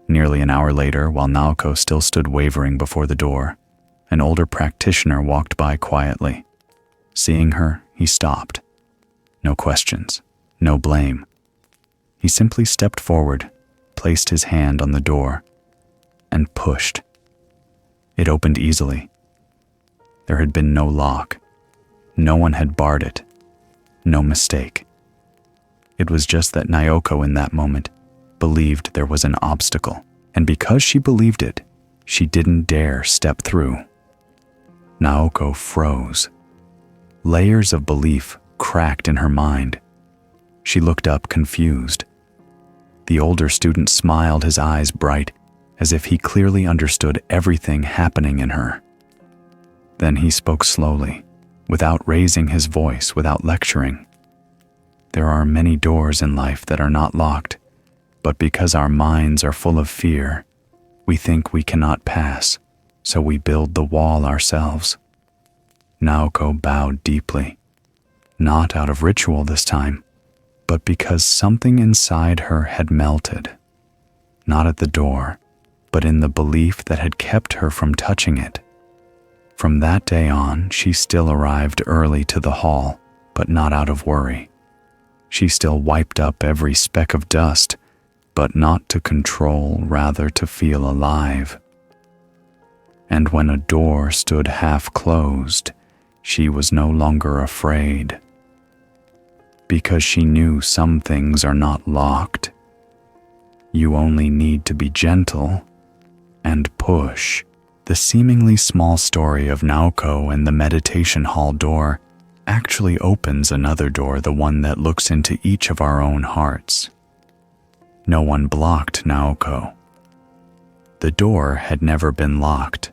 A: Nearly an hour later, while Naoko still stood wavering before the door, an older practitioner walked by quietly. Seeing her, he stopped. No questions, no blame. He simply stepped forward, placed his hand on the door, and pushed. It opened easily. There had been no lock. No one had barred it. No mistake. It was just that Naoko in that moment believed there was an obstacle, and because she believed it, she didn't dare step through. Naoko froze. Layers of belief cracked in her mind. She looked up confused. The older student smiled, his eyes bright, as if he clearly understood everything happening in her. Then he spoke slowly, without raising his voice, without lecturing. There are many doors in life that are not locked, but because our minds are full of fear, we think we cannot pass, so we build the wall ourselves. Naoko bowed deeply, not out of ritual this time, but because something inside her had melted, not at the door, but in the belief that had kept her from touching it. From that day on, she still arrived early to the hall, but not out of worry. She still wiped up every speck of dust, but not to control, rather to feel alive. And when a door stood half closed, she was no longer afraid. Because she knew some things are not locked. You only need to be gentle and push. The seemingly small story of Naoko and the meditation hall door actually opens another door, the one that looks into each of our own hearts. No one blocked Naoko. The door had never been locked.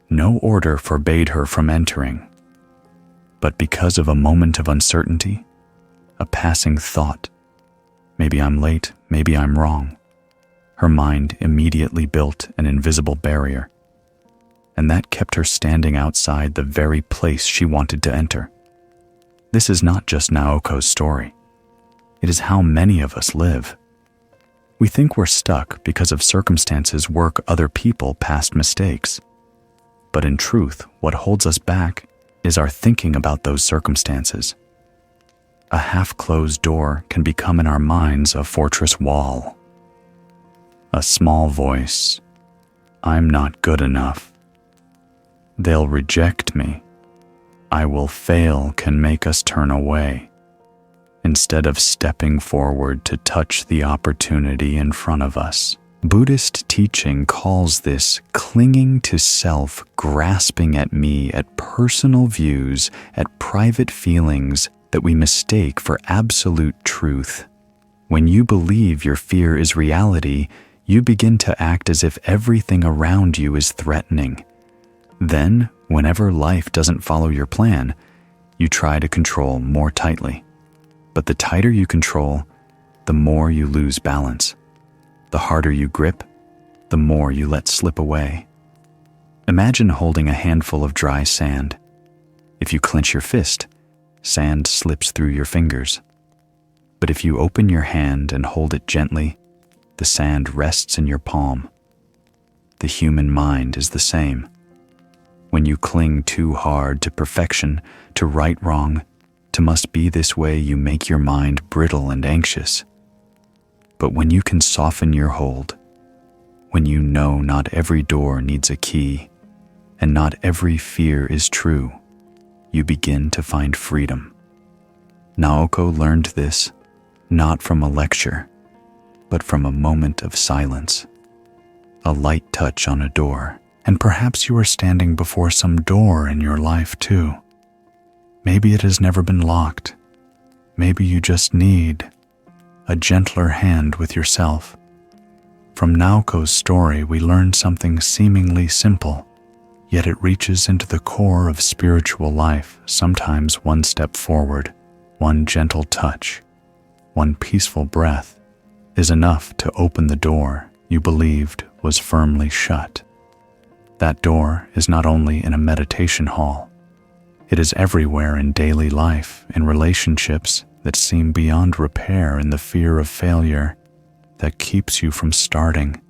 A: No order forbade her from entering. But because of a moment of uncertainty, a passing thought, maybe I'm late, maybe I'm wrong, her mind immediately built an invisible barrier, and that kept her standing outside the very place she wanted to enter. This is not just Naoko's story. It is how many of us live. We think we're stuck because of circumstances, work, other people, past mistakes. But in truth, what holds us back is our thinking about those circumstances. A half-closed door can become in our minds a fortress wall. A small voice, I'm not good enough. They'll reject me. I will fail, can make us turn away, instead of stepping forward to touch the opportunity in front of us. Buddhist teaching calls this clinging to self, grasping at me, at personal views, at private feelings that we mistake for absolute truth. When you believe your fear is reality, you begin to act as if everything around you is threatening. Then, whenever life doesn't follow your plan, you try to control more tightly. But the tighter you control, the more you lose balance. The harder you grip, the more you let slip away. Imagine holding a handful of dry sand. If you clench your fist, sand slips through your fingers. But if you open your hand and hold it gently, the sand rests in your palm. The human mind is the same. When you cling too hard to perfection, to right wrong, to must be this way, you make your mind brittle and anxious. But when you can soften your hold, when you know not every door needs a key, and not every fear is true, you begin to find freedom. Naoko learned this not from a lecture, but from a moment of silence, a light touch on a door. And perhaps you are standing before some door in your life too. Maybe it has never been locked. Maybe you just need a gentler hand with yourself. From Naoko's story, we learn something seemingly simple, yet it reaches into the core of spiritual life. Sometimes one step forward, one gentle touch, one peaceful breath is enough to open the door you believed was firmly shut. That door is not only in a meditation hall, it is everywhere in daily life, in relationships that seem beyond repair, in the fear of failure that keeps you from starting,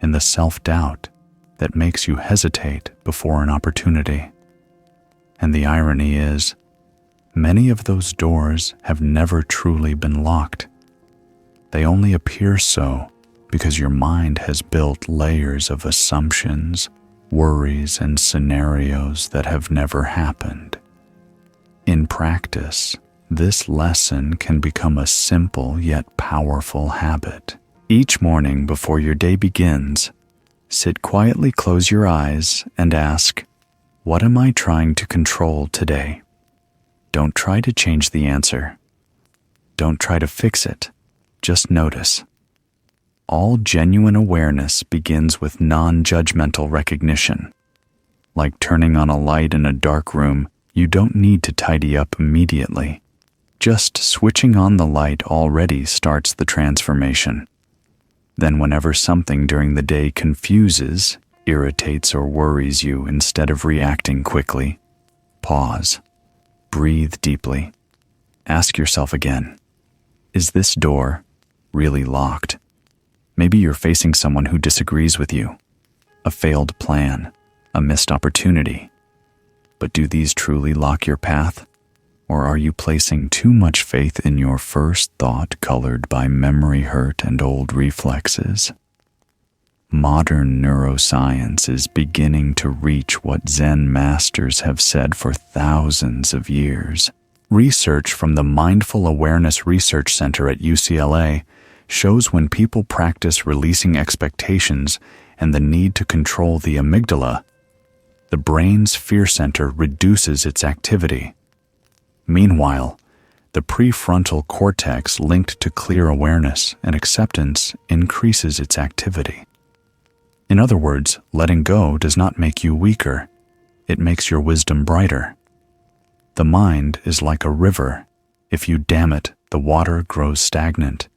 A: in the self-doubt that makes you hesitate before an opportunity. And the irony is, many of those doors have never truly been locked. They only appear so because your mind has built layers of assumptions, worries, and scenarios that have never happened. In practice, this lesson can become a simple yet powerful habit. Each morning before your day begins, sit quietly, close your eyes, and ask, "What am I trying to control today?" Don't try to change the answer. Don't try to fix it. Just notice. All genuine awareness begins with non-judgmental recognition. Like turning on a light in a dark room, you don't need to tidy up immediately. Just switching on the light already starts the transformation. Then whenever something during the day confuses, irritates, or worries you, instead of reacting quickly, pause, breathe deeply. Ask yourself again, is this door really locked? Maybe you're facing someone who disagrees with you, a failed plan, a missed opportunity. But do these truly lock your path? Or are you placing too much faith in your first thought colored by memory hurt and old reflexes? Modern neuroscience is beginning to reach what Zen masters have said for thousands of years. Research from the Mindful Awareness Research Center at UCLA shows when people practice releasing expectations and the need to control the amygdala, the brain's fear center reduces its activity. Meanwhile, the prefrontal cortex linked to clear awareness and acceptance increases its activity. In other words, letting go does not make you weaker, it makes your wisdom brighter. The mind is like a river. If you dam it, the water grows stagnant.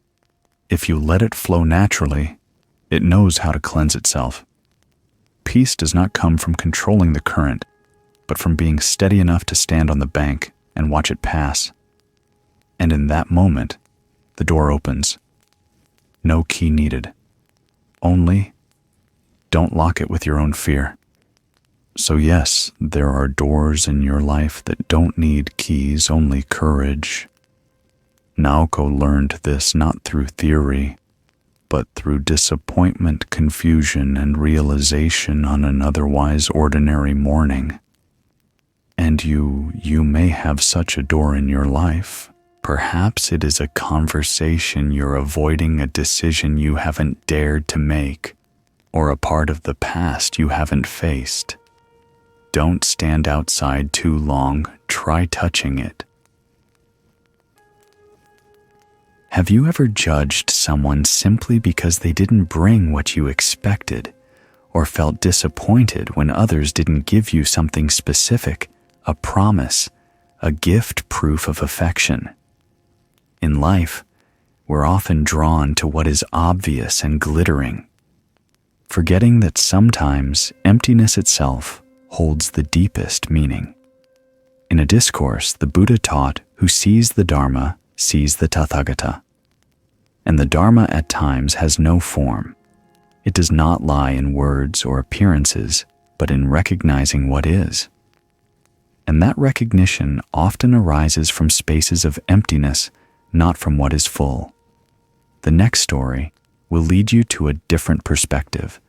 A: If you let it flow naturally, it knows how to cleanse itself. Peace does not come from controlling the current, but from being steady enough to stand on the bank and watch it pass. And in that moment, the door opens. No key needed. Only, don't lock it with your own fear. So yes, there are doors in your life that don't need keys, only courage. Naoko learned this not through theory, but through disappointment, confusion, and realization on an otherwise ordinary morning. And you may have such a door in your life. Perhaps it is a conversation you're avoiding, a decision you haven't dared to make, or a part of the past you haven't faced. Don't stand outside too long, try touching it. Have you ever judged someone simply because they didn't bring what you expected, or felt disappointed when others didn't give you something specific, a promise, a gift, proof of affection? In life, we're often drawn to what is obvious and glittering, forgetting that sometimes emptiness itself holds the deepest meaning. In a discourse, the Buddha taught, "Who sees the Dharma sees the Tathagata." And the Dharma at times has no form. It does not lie in words or appearances, but in recognizing what is. And that recognition often arises from spaces of emptiness, not from what is full. The next story will lead you to a different perspective,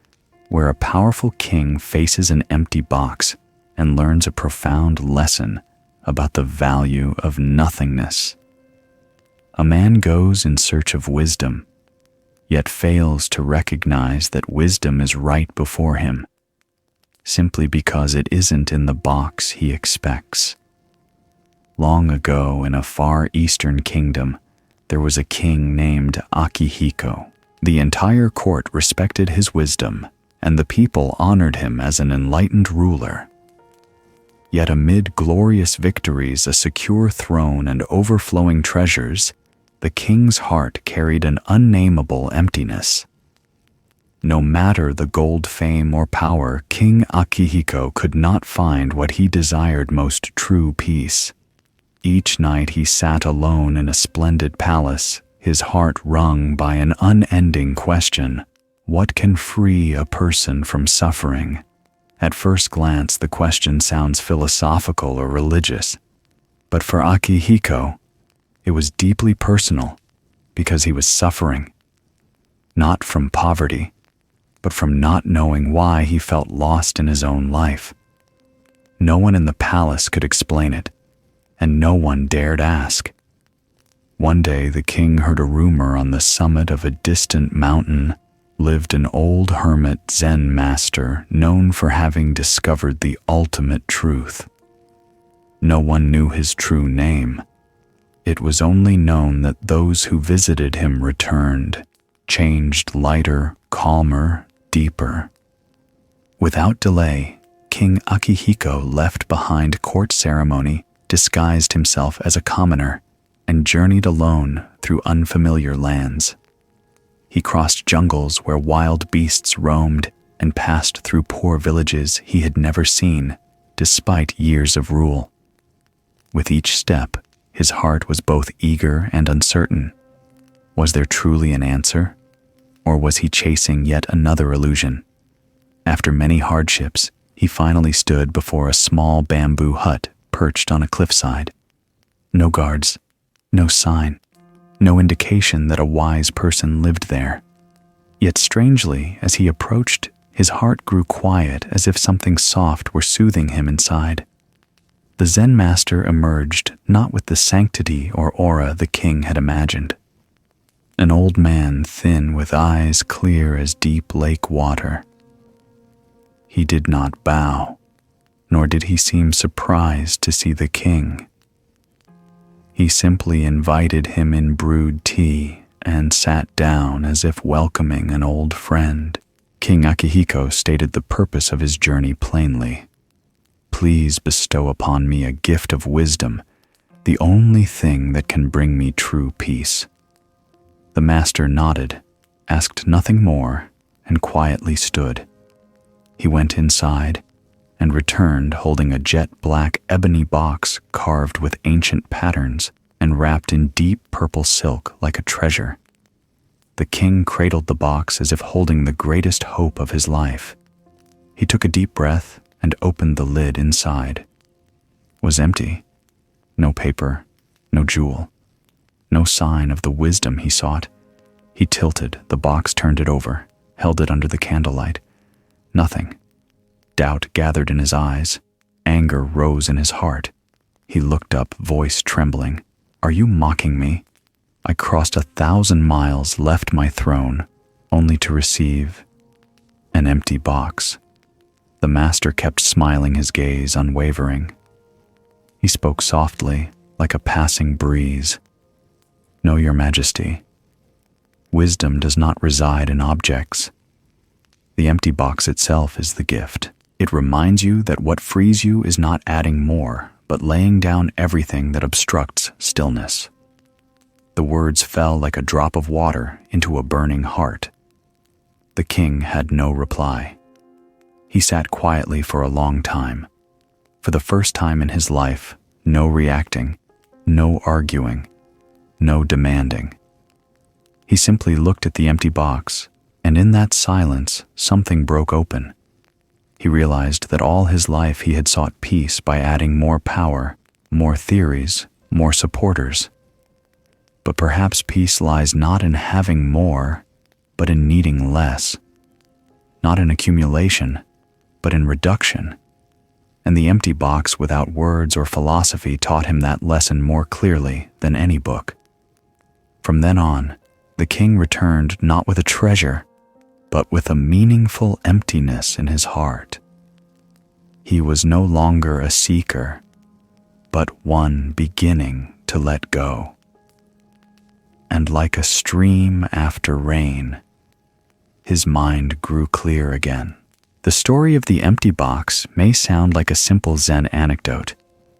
A: where a powerful king faces an empty box and learns a profound lesson about the value of nothingness. A man goes in search of wisdom, yet fails to recognize that wisdom is right before him, simply because it isn't in the box he expects. Long ago, in a far eastern kingdom, there was a king named Akihiko. The entire court respected his wisdom, and the people honored him as an enlightened ruler. Yet amid glorious victories, a secure throne, and overflowing treasures, the king's heart carried an unnameable emptiness. No matter the gold, fame, or power, King Akihiko could not find what he desired most: true peace. Each night he sat alone in a splendid palace, his heart wrung by an unending question: what can free a person from suffering? At first glance, the question sounds philosophical or religious, but for Akihiko, it was deeply personal, because he was suffering, not from poverty, but from not knowing why he felt lost in his own life. No one in the palace could explain it, and no one dared ask. One day the king heard a rumor on the summit of a distant mountain lived an old hermit Zen master known for having discovered the ultimate truth. No one knew his true name. It was only known that those who visited him returned, changed, lighter, calmer, deeper. Without delay, King Akihiko left behind court ceremony, disguised himself as a commoner, and journeyed alone through unfamiliar lands. He crossed jungles where wild beasts roamed and passed through poor villages he had never seen, despite years of rule. With each step, his heart was both eager and uncertain. Was there truly an answer, or was he chasing yet another illusion? After many hardships, he finally stood before a small bamboo hut perched on a cliffside. No guards, no sign, no indication that a wise person lived there. Yet strangely, as he approached, his heart grew quiet, as if something soft were soothing him inside. The Zen master emerged, not with the sanctity or aura the king had imagined. An old man, thin, with eyes clear as deep lake water. He did not bow, nor did he seem surprised to see the king. He simply invited him in brewed tea and sat down as if welcoming an old friend. King Akihiko stated the purpose of his journey plainly. "Please bestow upon me a gift of wisdom, the only thing that can bring me true peace." The master nodded, asked nothing more, and quietly stood. He went inside and returned holding a jet-black ebony box carved with ancient patterns and wrapped in deep purple silk like a treasure. The king cradled the box as if holding the greatest hope of his life. He took a deep breath and opened the lid inside. It was empty. No paper, no jewel, no sign of the wisdom he sought. He tilted the box, turned it over, held it under the candlelight. Nothing. Doubt gathered in his eyes. Anger rose in his heart. He looked up, voice trembling. "Are you mocking me? I crossed 1,000 miles, left my throne, only to receive an empty box." The master kept smiling, his gaze unwavering. He spoke softly, like a passing breeze. "Know your majesty. Wisdom does not reside in objects. The empty box itself is the gift. It reminds you that what frees you is not adding more, but laying down everything that obstructs stillness." The words fell like a drop of water into a burning heart. The king had no reply. He sat quietly for a long time. For the first time in his life, no reacting, no arguing, no demanding. He simply looked at the empty box, and in that silence, something broke open. He realized that all his life he had sought peace by adding more power, more theories, more supporters. But perhaps peace lies not in having more, but in needing less. Not in accumulation, but in reduction. And the empty box without words or philosophy taught him that lesson more clearly than any book. From then on, the king returned not with a treasure, but with a meaningful emptiness in his heart. He was no longer a seeker, but one beginning to let go. And like a stream after rain, his mind grew clear again. The story of the empty box may sound like a simple Zen anecdote,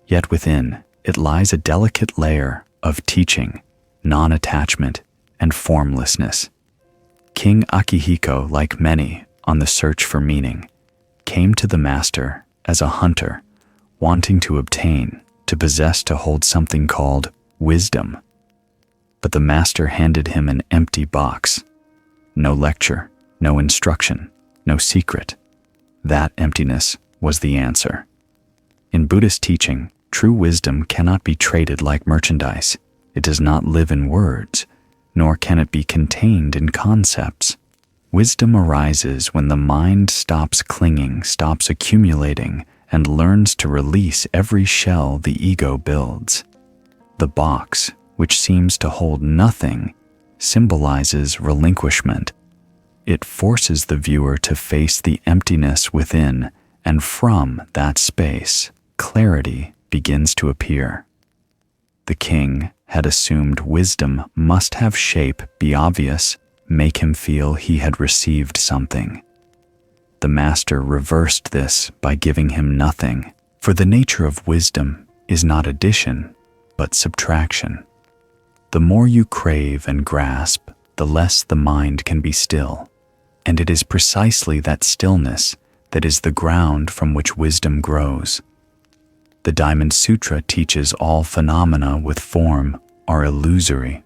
A: yet within it lies a delicate layer of teaching, non-attachment, and formlessness. King Akihiko, like many on the search for meaning, came to the master as a hunter, wanting to obtain, to possess, to hold something called wisdom. But the master handed him an empty box. No lecture, no instruction, no secret. That emptiness was the answer. In Buddhist teaching, true wisdom cannot be traded like merchandise. It does not live in words, nor can it be contained in concepts. Wisdom arises when the mind stops clinging, stops accumulating, and learns to release every shell the ego builds. The box, which seems to hold nothing, symbolizes relinquishment. It forces the viewer to face the emptiness within, and from that space, clarity begins to appear. The king had assumed wisdom must have shape, be obvious, make him feel he had received something. The master reversed this by giving him nothing, for the nature of wisdom is not addition, but subtraction. The more you crave and grasp, the less the mind can be still. And it is precisely that stillness that is the ground from which wisdom grows. The Diamond Sutra teaches all phenomena with form are illusory.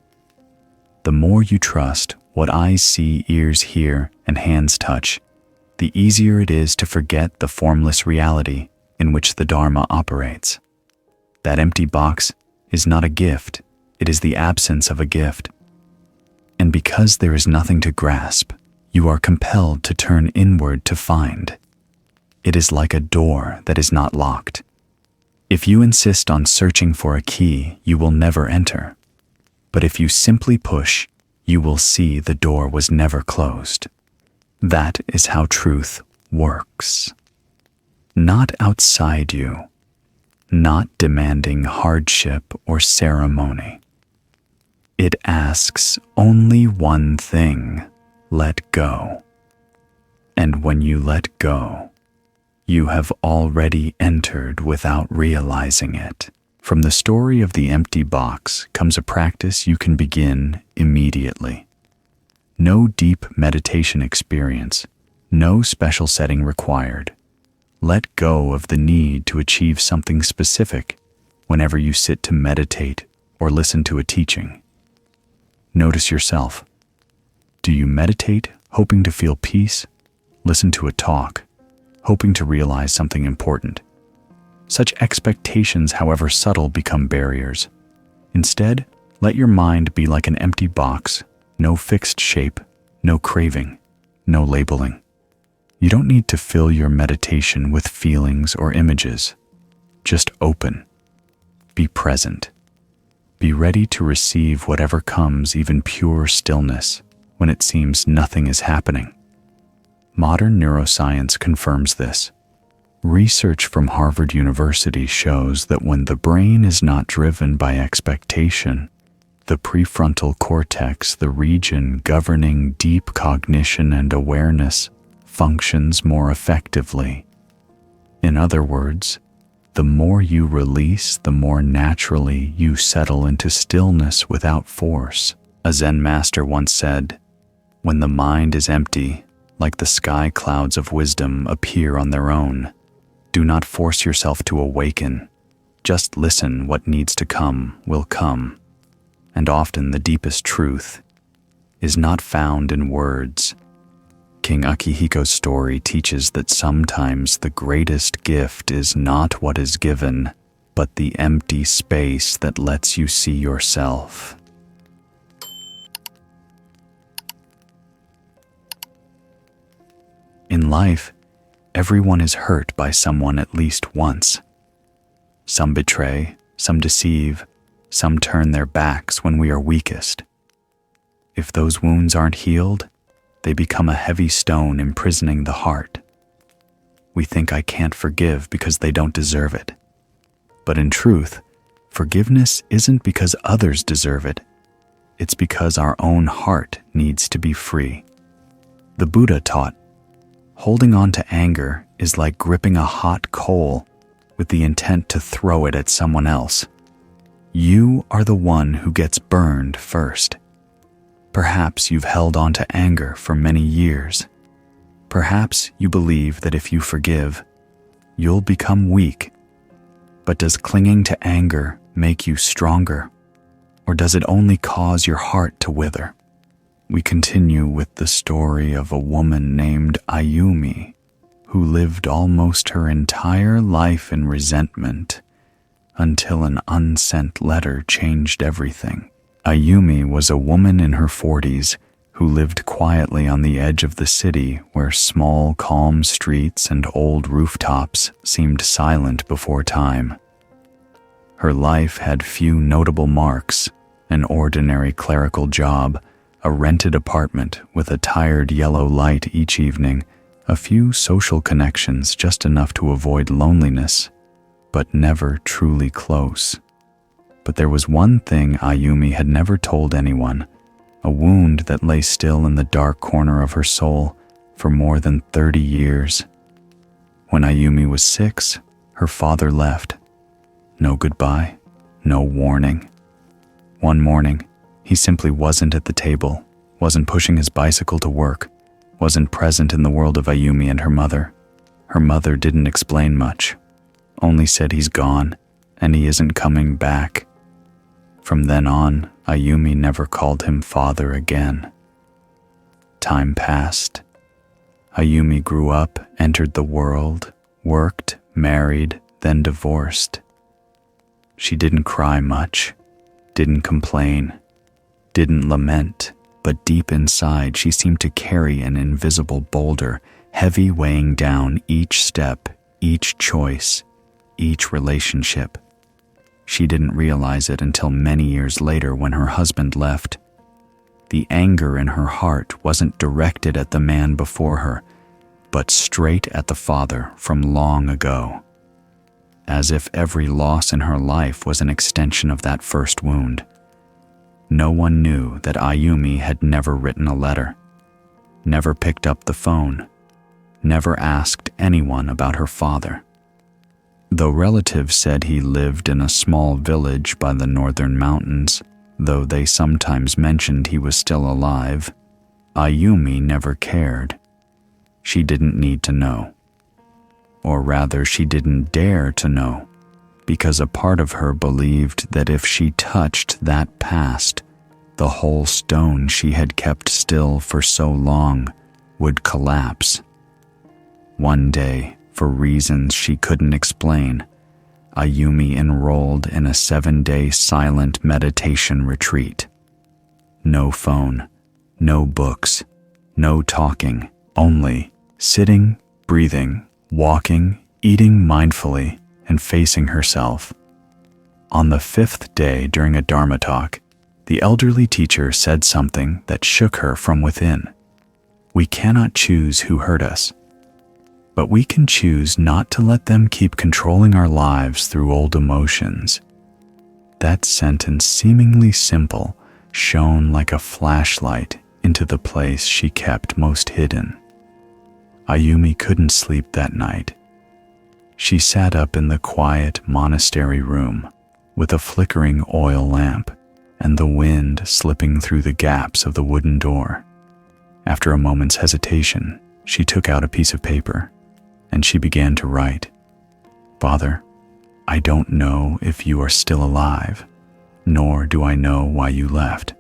A: The more you trust what eyes see, ears hear, and hands touch, the easier it is to forget the formless reality in which the Dharma operates. That empty box is not a gift, it is the absence of a gift. And because there is nothing to grasp, you are compelled to turn inward to find. It is like a door that is not locked. If you insist on searching for a key, you will never enter. But if you simply push, you will see the door was never closed. That is how truth works. Not outside you, not demanding hardship or ceremony. It asks only one thing: let go. And when you let go, you have already entered without realizing it. From the story of the empty box comes a practice you can begin immediately. No deep meditation experience, no special setting required. Let go of the need to achieve something specific whenever you sit to meditate or listen to a teaching. Notice yourself. Do you meditate hoping to feel peace? Listen to a talk, hoping to realize something important. Such expectations, however subtle, become barriers. Instead, let your mind be like an empty box, no fixed shape, no craving, no labeling. You don't need to fill your meditation with feelings or images. Just open. Be present. Be ready to receive whatever comes, even pure stillness, when it seems nothing is happening. Modern neuroscience confirms this. Research from Harvard University shows that when the brain is not driven by expectation, the prefrontal cortex, the region governing deep cognition and awareness, functions more effectively. In other words, The more you release, the more naturally you settle into stillness without force. A Zen master once said, "When the mind is empty, like the sky clouds of wisdom appear on their own. Do not force yourself to awaken. Just listen, what needs to come will come." And often the deepest truth is not found in words. King Akihiko's story teaches that sometimes the greatest gift is not what is given, but the empty space that lets you see yourself. In life, everyone is hurt by someone at least once. Some betray, some deceive, some turn their backs when we are weakest. If those wounds aren't healed, they become a heavy stone imprisoning the heart. We think, "I can't forgive because they don't deserve it." But in truth, forgiveness isn't because others deserve it. It's because our own heart needs to be free. The Buddha taught, holding on to anger is like gripping a hot coal with the intent to throw it at someone else. You are the one who gets burned first. Perhaps you've held on to anger for many years. Perhaps you believe that if you forgive, you'll become weak. But does clinging to anger make you stronger? Or does it only cause your heart to wither? We continue with the story of a woman named Ayumi, who lived almost her entire life in resentment until an unsent letter changed everything. Ayumi was a woman in her 40s who lived quietly on the edge of the city where small, calm streets and old rooftops seemed silent before time. Her life had few notable marks: an ordinary clerical job, a rented apartment with a tired yellow light each evening, a few social connections just enough to avoid loneliness, but never truly close. But there was one thing Ayumi had never told anyone, a wound that lay still in the dark corner of her soul for more than 30 years. When Ayumi was 6, her father left. No goodbye, no warning. One morning, he simply wasn't at the table, wasn't pushing his bicycle to work, wasn't present in the world of Ayumi and her mother. Her mother didn't explain much, only said he's gone and he isn't coming back. From then on, Ayumi never called him father again. Time passed. Ayumi grew up, entered the world, worked, married, then divorced. She didn't cry much, didn't complain, didn't lament, but deep inside she seemed to carry an invisible boulder, heavy, weighing down each step, each choice, each relationship. She didn't realize it until many years later when her husband left. The anger in her heart wasn't directed at the man before her, but straight at the father from long ago, as if every loss in her life was an extension of that first wound. No one knew that Ayumi had never written a letter, never picked up the phone, never asked anyone about her father. Though relatives said he lived in a small village by the northern mountains, though they sometimes mentioned he was still alive, Ayumi never cared. She didn't need to know. Or rather, she didn't dare to know, because a part of her believed that if she touched that past, the whole stone she had kept still for so long would collapse. One day, for reasons she couldn't explain, Ayumi enrolled in a 7-day silent meditation retreat. No phone, no books, no talking, only sitting, breathing, walking, eating mindfully, and facing herself. On the 5th day during a Dharma talk, the elderly teacher said something that shook her from within. We cannot choose who hurt us, but we can choose not to let them keep controlling our lives through old emotions. That sentence, seemingly simple, shone like a flashlight into the place she kept most hidden. Ayumi couldn't sleep that night. She sat up in the quiet monastery room with a flickering oil lamp and the wind slipping through the gaps of the wooden door. After a moment's hesitation, she took out a piece of paper and she began to write, "Father, I don't know if you are still alive, nor do I know why you left.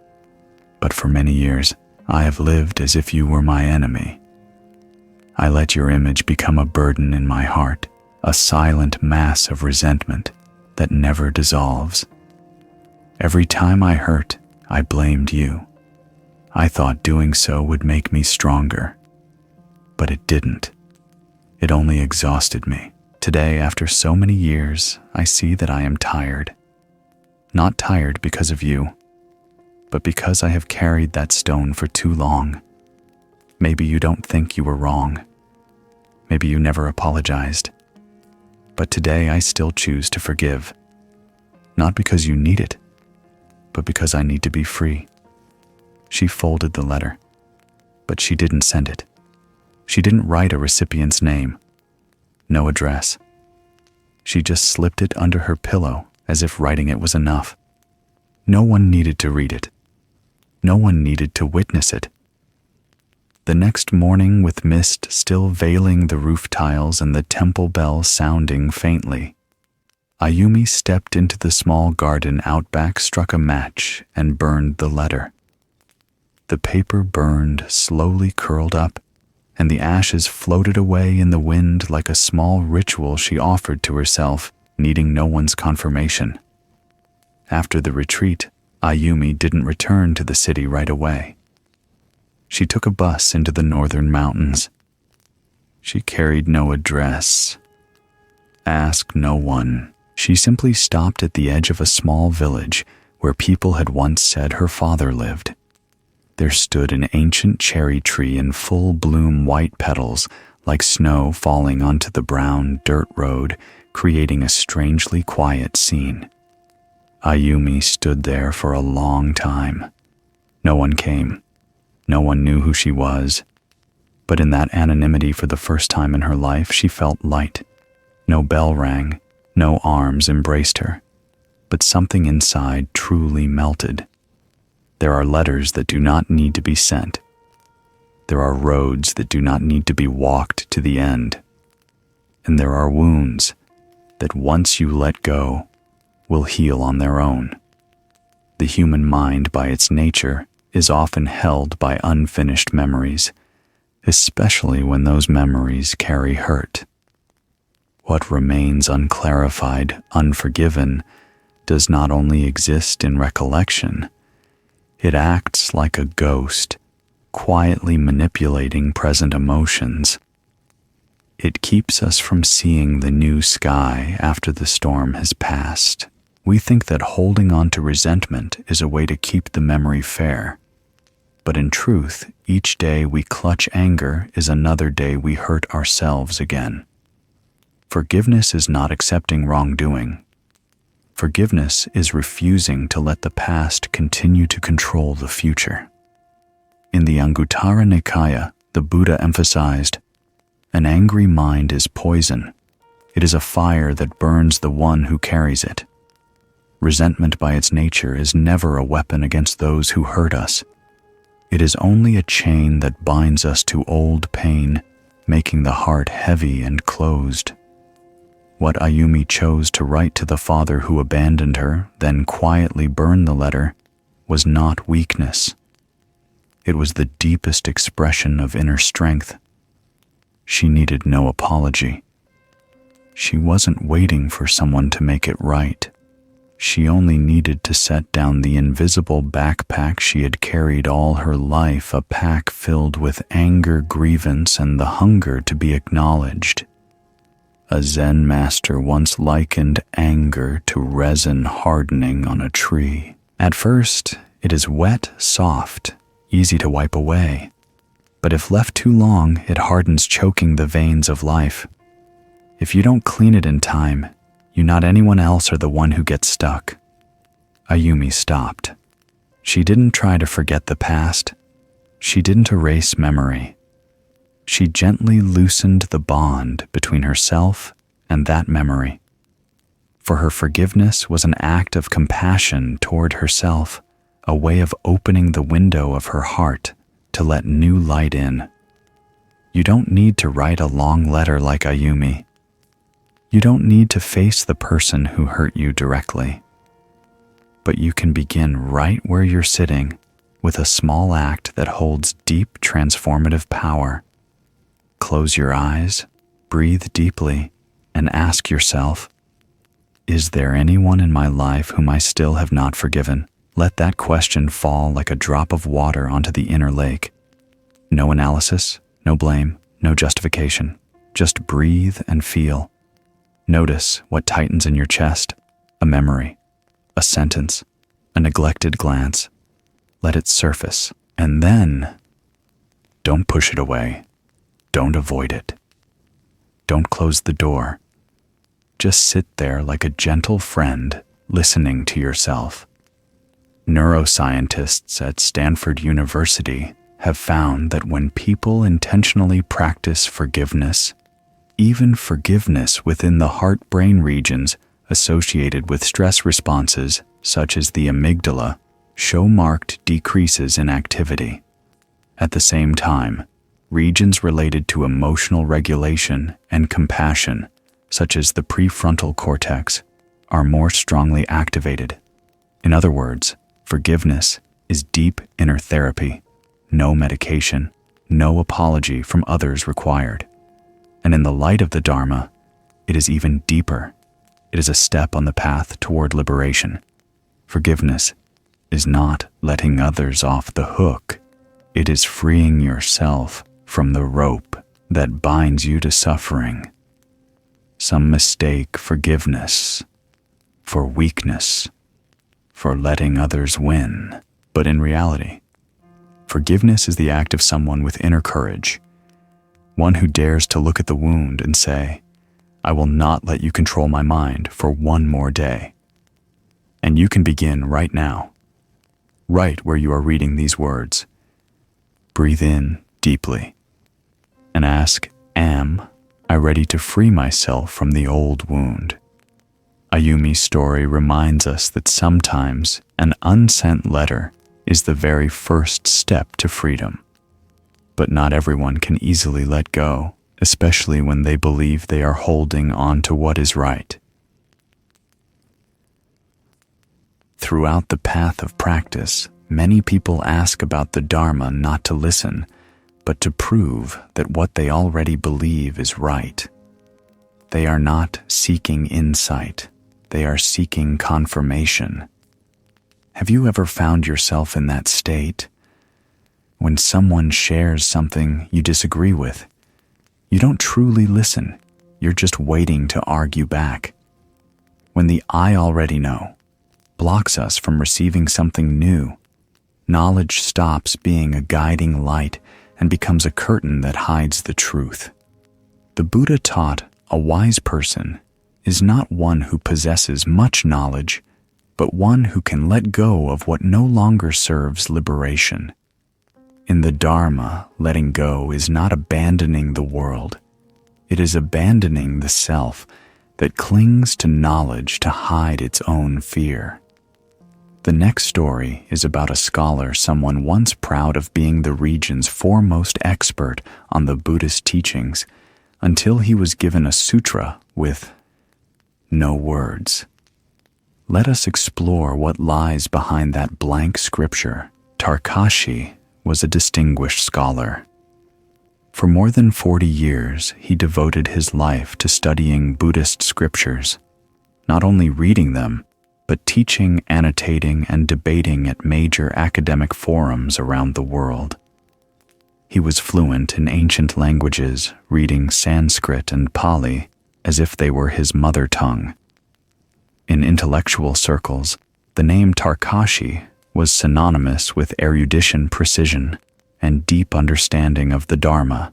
A: But for many years, I have lived as if you were my enemy. I let your image become a burden in my heart, a silent mass of resentment that never dissolves. Every time I hurt, I blamed you. I thought doing so would make me stronger. But it didn't. It only exhausted me. Today, after so many years, I see that I am tired. Not tired because of you, but because I have carried that stone for too long. Maybe you don't think you were wrong. Maybe you never apologized. But today I still choose to forgive. Not because you need it, but because I need to be free." She folded the letter, but she didn't send it. She didn't write a recipient's name. No address. She just slipped it under her pillow as if writing it was enough. No one needed to read it. No one needed to witness it. The next morning, with mist still veiling the roof tiles and the temple bell sounding faintly, Ayumi stepped into the small garden out back, struck a match, and burned the letter. The paper burned, slowly curled up, and the ashes floated away in the wind like a small ritual she offered to herself, needing no one's confirmation. After the retreat, Ayumi didn't return to the city right away. She took a bus into the northern mountains. She carried no address. Asked no one. She simply stopped at the edge of a small village where people had once said her father lived. There stood an ancient cherry tree in full bloom, white petals like snow falling onto the brown dirt road, creating a strangely quiet scene. Ayumi stood there for a long time. No one came. No one knew who she was. But in that anonymity, for the first time in her life, she felt light. No bell rang. No arms embraced her. But something inside truly melted. There are letters that do not need to be sent. There are roads that do not need to be walked to the end. And there are wounds that once you let go, will heal on their own. The human mind, by its nature, is often held by unfinished memories, especially when those memories carry hurt. What remains unclarified, unforgiven, does not only exist in recollection, it acts like a ghost, quietly manipulating present emotions. It keeps us from seeing the new sky after the storm has passed. We think that holding on to resentment is a way to keep the memory fair. But in truth, each day we clutch anger is another day we hurt ourselves again. Forgiveness is not accepting wrongdoing. Forgiveness is refusing to let the past continue to control the future. In the Anguttara Nikaya, the Buddha emphasized, "An angry mind is poison. It is a fire that burns the one who carries it." Resentment by its nature is never a weapon against those who hurt us. It is only a chain that binds us to old pain, making the heart heavy and closed. What Ayumi chose to write to the father who abandoned her, then quietly burn the letter, was not weakness. It was the deepest expression of inner strength. She needed no apology. She wasn't waiting for someone to make it right. She only needed to set down the invisible backpack she had carried all her life, a pack filled with anger, grievance, and the hunger to be acknowledged. A Zen master once likened anger to resin hardening on a tree. At first, it is wet, soft, easy to wipe away. But if left too long, it hardens, choking the veins of life. If you don't clean it in time, you, not anyone else, are the one who gets stuck. Ayumi stopped. She didn't try to forget the past. She didn't erase memory. She gently loosened the bond between herself and that memory. For her, forgiveness was an act of compassion toward herself, a way of opening the window of her heart to let new light in. You don't need to write a long letter like Ayumi. You don't need to face the person who hurt you directly. But you can begin right where you're sitting with a small act that holds deep transformative power. Close your eyes, breathe deeply, and ask yourself, is there anyone in my life whom I still have not forgiven? Let that question fall like a drop of water onto the inner lake. No analysis, no blame, no justification. Just breathe and feel. Notice what tightens in your chest, a memory, a sentence, a neglected glance. Let it surface, and then don't push it away. Don't avoid it. Don't close the door. Just sit there like a gentle friend, listening to yourself. Neuroscientists at Stanford University have found that when people intentionally practice forgiveness, even forgiveness within the heart-brain regions associated with stress responses, such as the amygdala, show marked decreases in activity. At the same time, regions related to emotional regulation and compassion, such as the prefrontal cortex, are more strongly activated. In other words, forgiveness is deep inner therapy, no medication, no apology from others required. And in the light of the Dharma, it is even deeper. It is a step on the path toward liberation. Forgiveness is not letting others off the hook. It is freeing yourself from the rope that binds you to suffering. Some mistake forgiveness for weakness, for letting others win. But in reality, forgiveness is the act of someone with inner courage, one who dares to look at the wound and say, I will not let you control my mind for one more day. And you can begin right now, right where you are reading these words. Breathe in deeply and ask, am I ready to free myself from the old wound? Ayumi's story reminds us that sometimes an unsent letter is the very first step to freedom. But not everyone can easily let go, especially when they believe they are holding on to what is right. Throughout the path of practice, many people ask about the Dharma not to listen, but to prove that what they already believe is right. They are not seeking insight, they are seeking confirmation. Have you ever found yourself in that state? When someone shares something you disagree with, you don't truly listen, you're just waiting to argue back. When the I already know blocks us from receiving something new, knowledge stops being a guiding light and becomes a curtain that hides the truth. The Buddha taught a wise person is not one who possesses much knowledge, but one who can let go of what no longer serves liberation. In the Dharma, letting go is not abandoning the world. It is abandoning the self that clings to knowledge to hide its own fear. The next story is about a scholar, someone once proud of being the region's foremost expert on the Buddhist teachings, until he was given a sutra with no words. Let us explore what lies behind that blank scripture. Tarkashi was a distinguished scholar. For more than 40 years, he devoted his life to studying Buddhist scriptures, not only reading them, but teaching, annotating, and debating at major academic forums around the world. He was fluent in ancient languages, reading Sanskrit and Pali as if they were his mother tongue. In intellectual circles, the name Tarkashi was synonymous with erudition, precision, and deep understanding of the Dharma.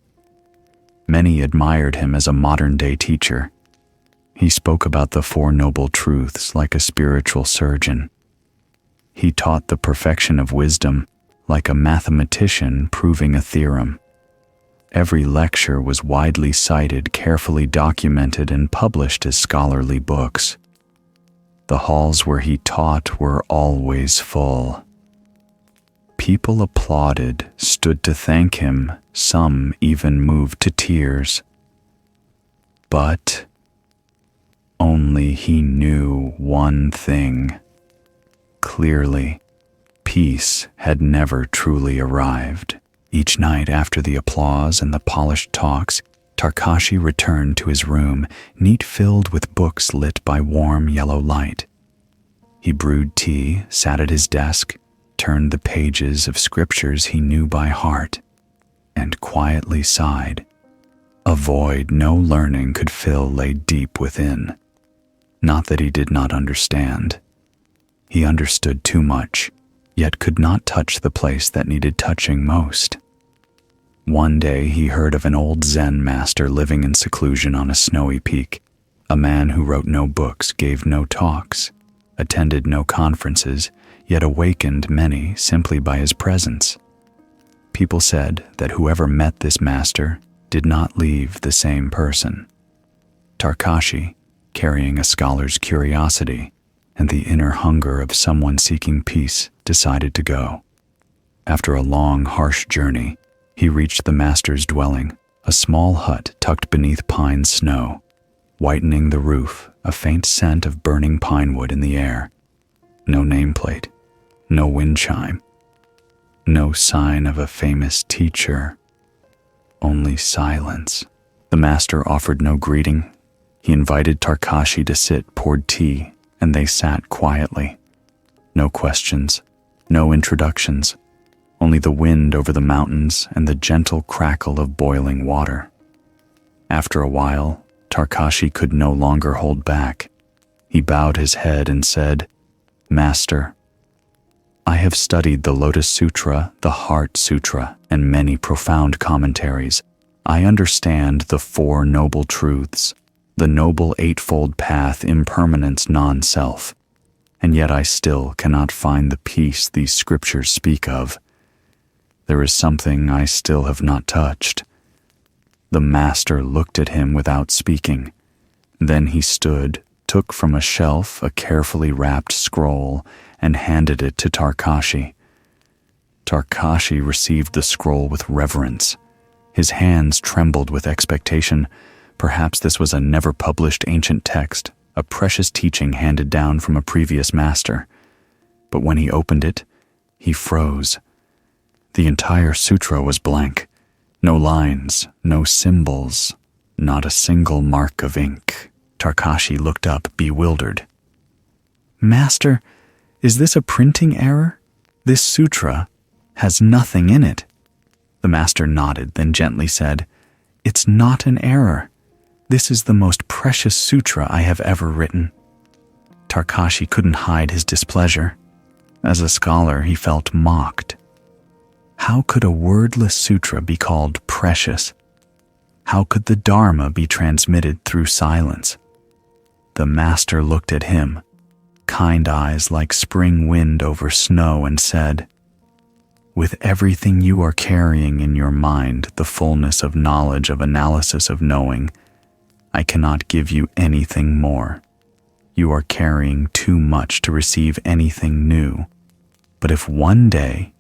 A: Many admired him as a modern-day teacher. He spoke about the Four Noble Truths like a spiritual surgeon. He taught the perfection of wisdom like a mathematician proving a theorem. Every lecture was widely cited, carefully documented, and published as scholarly books. The halls where he taught were always full. People applauded, stood to thank him, some even moved to tears. But only he knew one thing. Clearly, peace had never truly arrived. Each night after the applause and the polished talks, Takashi returned to his room, neat filled with books lit by warm yellow light. He brewed tea, sat at his desk, turned the pages of scriptures he knew by heart, and quietly sighed. A void no learning could fill lay deep within. Not that he did not understand. He understood too much, yet could not touch the place that needed touching most. One day he heard of an old Zen master living in seclusion on a snowy peak, a man who wrote no books, gave no talks, attended no conferences, yet awakened many simply by his presence. People said that whoever met this master did not leave the same person. Takashi, carrying a scholar's curiosity and the inner hunger of someone seeking peace, decided to go. After a long, harsh journey, he reached the master's dwelling, a small hut tucked beneath pine snow, whitening the roof, a faint scent of burning pine wood in the air. No nameplate, no wind chime, no sign of a famous teacher, only silence. The master offered no greeting. He invited Takashi to sit, poured tea, and they sat quietly. No questions, no introductions, only the wind over the mountains and the gentle crackle of boiling water. After a while, Takashi could no longer hold back. He bowed his head and said, "Master, I have studied the Lotus Sutra, the Heart Sutra, and many profound commentaries. I understand the Four Noble Truths, the Noble Eightfold Path, impermanence, non-self, and yet I still cannot find the peace these scriptures speak of. There is something I still have not touched." The master looked at him without speaking. Then he stood, took from a shelf a carefully wrapped scroll, and handed it to Takashi. Takashi received the scroll with reverence. His hands trembled with expectation. Perhaps this was a never-published ancient text, a precious teaching handed down from a previous master. But when he opened it, he froze. The entire sutra was blank. No lines, no symbols, not a single mark of ink. Takashi looked up, bewildered. "Master, is this a printing error? This sutra has nothing in it." The master nodded, then gently said, "It's not an error. This is the most precious sutra I have ever written." Takashi couldn't hide his displeasure. As a scholar, he felt mocked. How could a wordless sutra be called precious? How could the Dharma be transmitted through silence? The master looked at him, kind eyes like spring wind over snow, and said, "With everything you are carrying in your mind, the fullness of knowledge, of analysis, of knowing, I cannot give you anything more. You are carrying too much to receive anything new. But if one day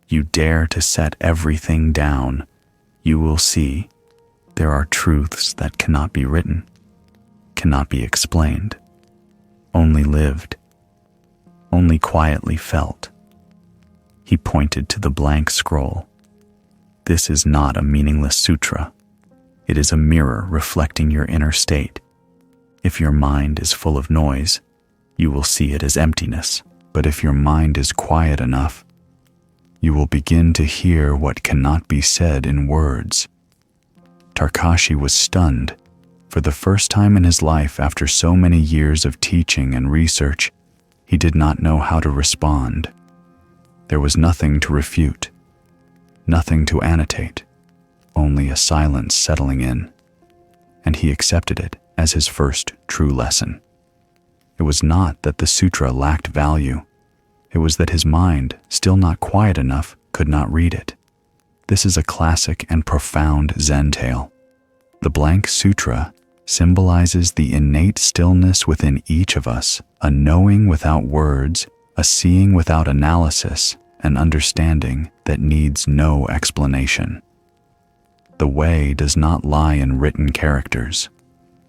A: you dare to set everything down, you will see there are truths that cannot be written, cannot be explained, only lived, only quietly felt." He pointed to the blank scroll. "This is not a meaningless sutra. It is a mirror reflecting your inner state. If your mind is full of noise, you will see it as emptiness. But if your mind is quiet enough, you will begin to hear what cannot be said in words." Takashi was stunned. For the first time in his life, after so many years of teaching and research, he did not know how to respond. There was nothing to refute, nothing to annotate, only a silence settling in, and he accepted it as his first true lesson. It was not that the sutra lacked value. It was that his mind, still not quiet enough, could not read it. This is a classic and profound Zen tale. The blank sutra symbolizes the innate stillness within each of us, a knowing without words, a seeing without analysis, an understanding that needs no explanation. The way does not lie in written characters.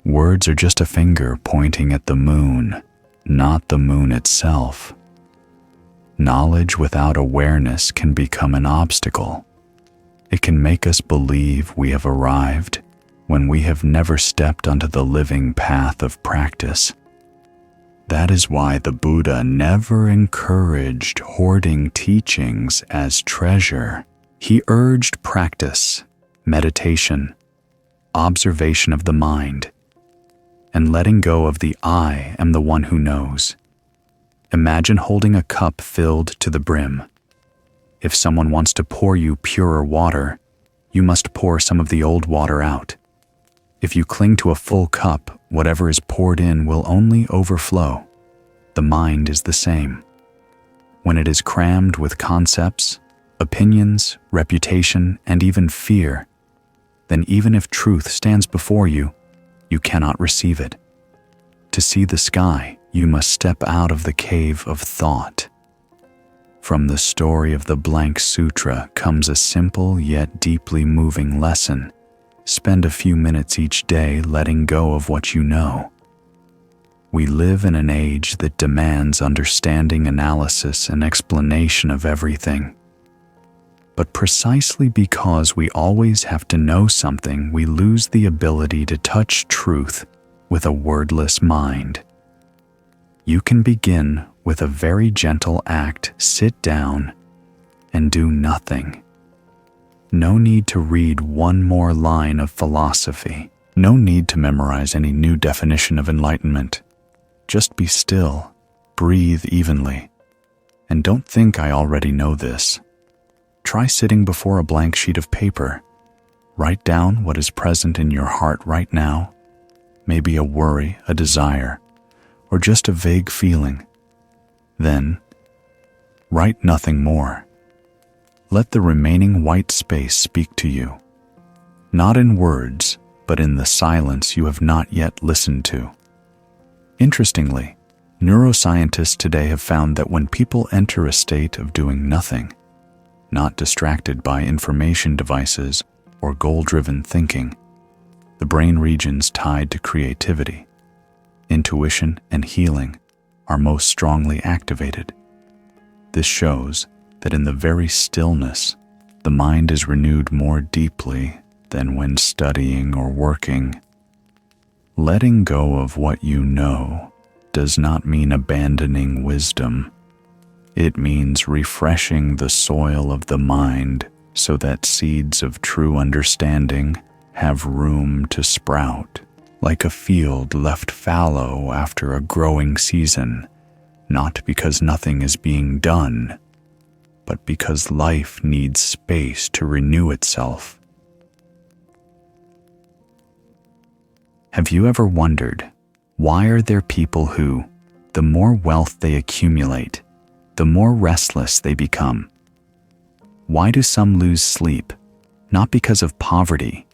A: Words are just a finger pointing at the moon, not the moon itself. Knowledge without awareness can become an obstacle. It can make us believe we have arrived when we have never stepped onto the living path of practice. That is why the Buddha never encouraged hoarding teachings as treasure. He urged practice, meditation, observation of the mind, and letting go of the I am the one who knows. Imagine holding a cup filled to the brim. If someone wants to pour you purer water, you must pour some of the old water out. If you cling to a full cup, whatever is poured in will only overflow. The mind is the same. When it is crammed with concepts, opinions, reputation, and even fear, then even if truth stands before you, you cannot receive it. To see the sky, you must step out of the cave of thought. From the story of the blank sutra comes a simple yet deeply moving lesson. Spend a few minutes each day letting go of what you know. We live in an age that demands understanding, analysis, and explanation of everything. But precisely because we always have to know something, we lose the ability to touch truth with a wordless mind. You can begin with a very gentle act. Sit down and do nothing. No need to read one more line of philosophy. No need to memorize any new definition of enlightenment. Just be still, breathe evenly, and don't think I already know this. Try sitting before a blank sheet of paper. Write down what is present in your heart right now, maybe a worry, a desire, or just a vague feeling. Then, write nothing more. Let the remaining white space speak to you, not in words, but in the silence you have not yet listened to. Interestingly, neuroscientists today have found that when people enter a state of doing nothing, not distracted by information devices or goal-driven thinking, the brain regions tied to creativity, intuition, and healing are most strongly activated. This shows that in the very stillness, the mind is renewed more deeply than when studying or working. Letting go of what you know does not mean abandoning wisdom. It means refreshing the soil of the mind so that seeds of true understanding have room to sprout, like a field left fallow after a growing season, not because nothing is being done, but because life needs space to renew itself. Have you ever wondered, why are there people who, the more wealth they accumulate, the more restless they become? Why do some lose sleep, not because of poverty,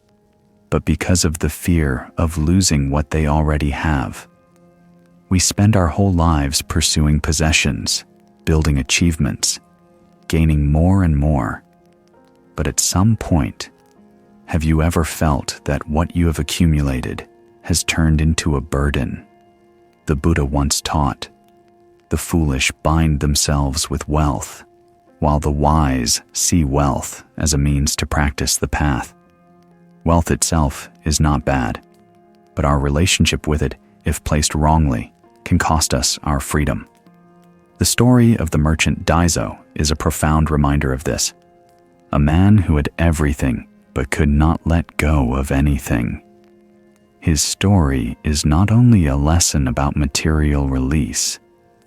A: but because of the fear of losing what they already have? We spend our whole lives pursuing possessions, building achievements, gaining more and more. But at some point, have you ever felt that what you have accumulated has turned into a burden? The Buddha once taught, the foolish bind themselves with wealth, while the wise see wealth as a means to practice the path. Wealth itself is not bad, but our relationship with it, if placed wrongly, can cost us our freedom. The story of the merchant Daiso is a profound reminder of this. A man who had everything but could not let go of anything. His story is not only a lesson about material release,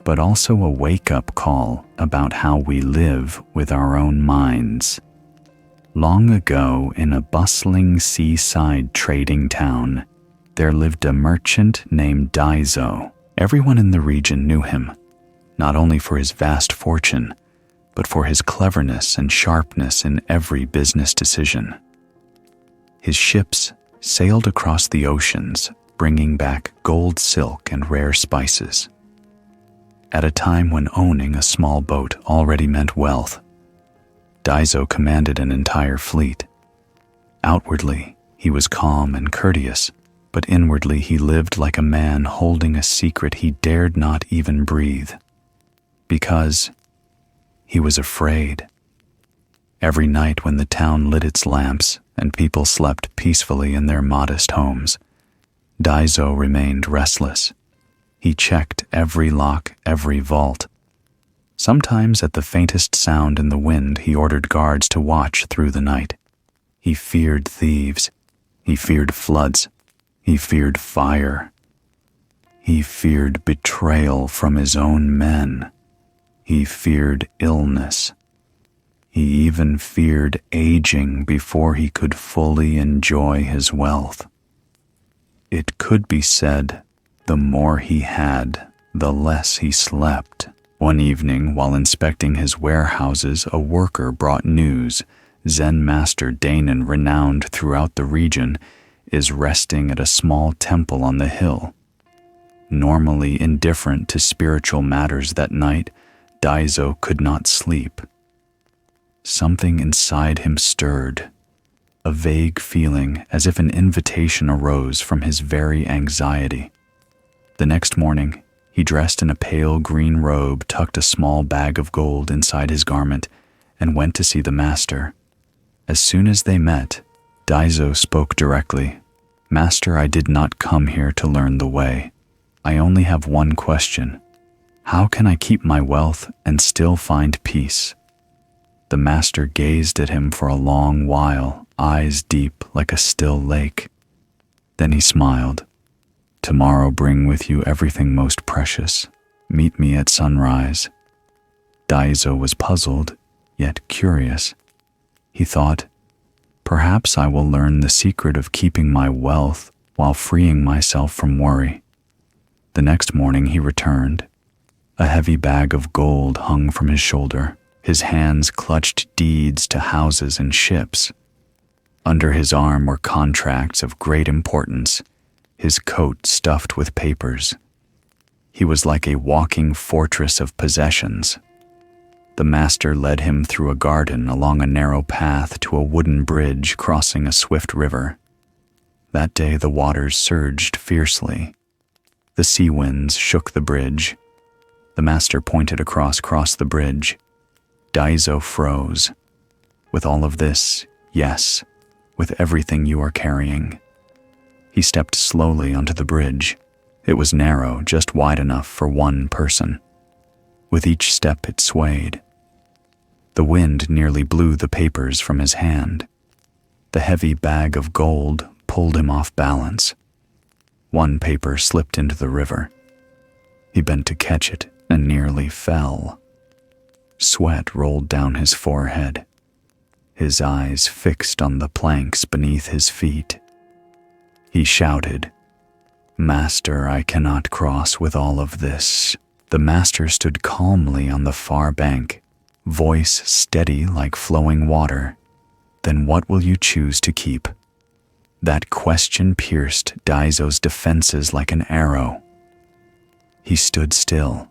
A: but also a wake-up call about how we live with our own minds. Long ago, in a bustling seaside trading town, there lived a merchant named Daiso. Everyone in the region knew him, not only for his vast fortune, but for his cleverness and sharpness in every business decision. His ships sailed across the oceans, bringing back gold silk and rare spices. At a time when owning a small boat already meant wealth, Daiso commanded an entire fleet. Outwardly, he was calm and courteous, but inwardly he lived like a man holding a secret he dared not even breathe, because he was afraid. Every night when the town lit its lamps and people slept peacefully in their modest homes, Daiso remained restless. He checked every lock, every vault. Sometimes at the faintest sound in the wind, he ordered guards to watch through the night. He feared thieves. He feared floods. He feared fire. He feared betrayal from his own men. He feared illness. He even feared aging before he could fully enjoy his wealth. It could be said, the more he had, the less he slept. One evening, while inspecting his warehouses, a worker brought news. Zen master Dainen, renowned throughout the region, is resting at a small temple on the hill. Normally indifferent to spiritual matters that night, Daiso could not sleep. Something inside him stirred, a vague feeling as if an invitation arose from his very anxiety. The next morning, he dressed in a pale green robe, tucked a small bag of gold inside his garment, and went to see the master. As soon as they met, Daiso spoke directly. "Master, I did not come here to learn the way. I only have one question. How can I keep my wealth and still find peace?" The master gazed at him for a long while, eyes deep like a still lake. Then he smiled. "Tomorrow bring with you everything most precious. Meet me at sunrise." Daiso was puzzled, yet curious. He thought, perhaps I will learn the secret of keeping my wealth while freeing myself from worry. The next morning he returned. A heavy bag of gold hung from his shoulder. His hands clutched deeds to houses and ships. Under his arm were contracts of great importance, his coat stuffed with papers. He was like a walking fortress of possessions. The master led him through a garden along a narrow path to a wooden bridge crossing a swift river. That day the waters surged fiercely. The sea winds shook the bridge. The master pointed across the bridge. Daiso froze. "With all of this, yes, with everything you are carrying." He stepped slowly onto the bridge. It was narrow, just wide enough for one person. With each step it swayed. The wind nearly blew the papers from his hand. The heavy bag of gold pulled him off balance. One paper slipped into the river. He bent to catch it and nearly fell. Sweat rolled down his forehead. His eyes fixed on the planks beneath his feet. He shouted, "Master, I cannot cross with all of this." The master stood calmly on the far bank, voice steady like flowing water. "Then what will you choose to keep?" That question pierced Daiso's defenses like an arrow. He stood still,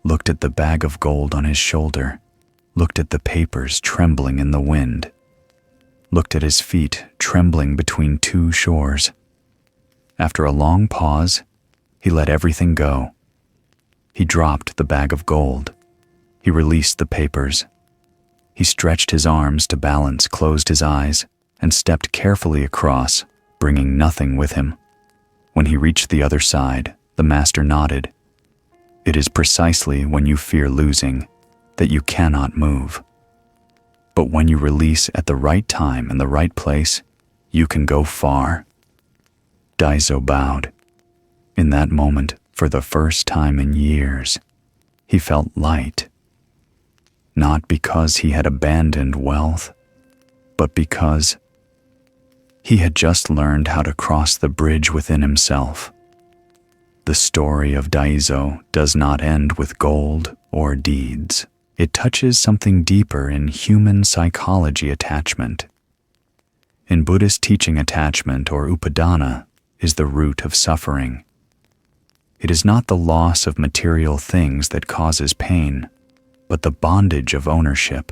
A: looked at the bag of gold on his shoulder, looked at the papers trembling in the wind, looked at his feet trembling between two shores. After a long pause, he let everything go. He dropped the bag of gold. He released the papers. He stretched his arms to balance, closed his eyes, and stepped carefully across, bringing nothing with him. When he reached the other side, the master nodded. "It is precisely when you fear losing that you cannot move. But when you release at the right time and the right place, you can go far." Daiso bowed. In that moment, for the first time in years, he felt light. Not because he had abandoned wealth, but because he had just learned how to cross the bridge within himself. The story of Daiso does not end with gold or deeds. It touches something deeper in human psychology attachment. In Buddhist teaching, attachment, or upadana, is the root of suffering. It is not the loss of material things that causes pain, but the bondage of ownership.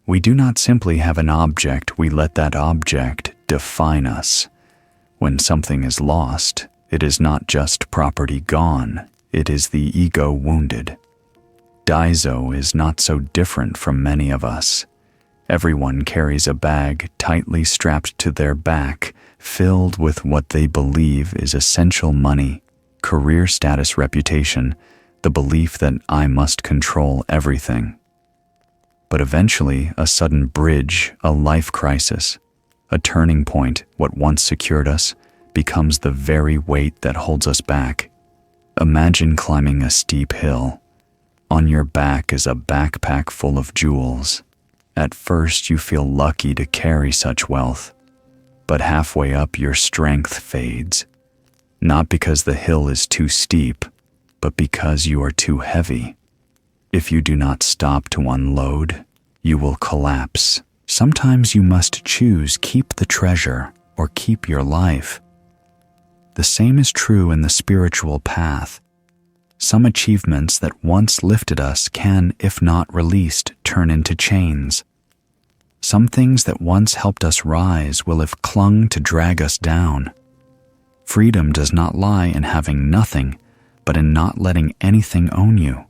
A: We do not simply have an object, we let that object define us. When something is lost, it is not just property gone, it is the ego wounded. Daiso is not so different from many of us. Everyone carries a bag tightly strapped to their back, filled with what they believe is essential money, career status, reputation, the belief that I must control everything. But eventually, a sudden bridge, a life crisis, a turning point, what once secured us, becomes the very weight that holds us back. Imagine climbing a steep hill. On your back is a backpack full of jewels. At first, you feel lucky to carry such wealth, but halfway up, your strength fades. Not because the hill is too steep, but because you are too heavy. If you do not stop to unload, you will collapse. Sometimes you must choose keep the treasure or keep your life. The same is true in the spiritual path. Some achievements that once lifted us can, if not released, turn into chains. Some things that once helped us rise will have clung to drag us down. Freedom does not lie in having nothing, but in not letting anything own you.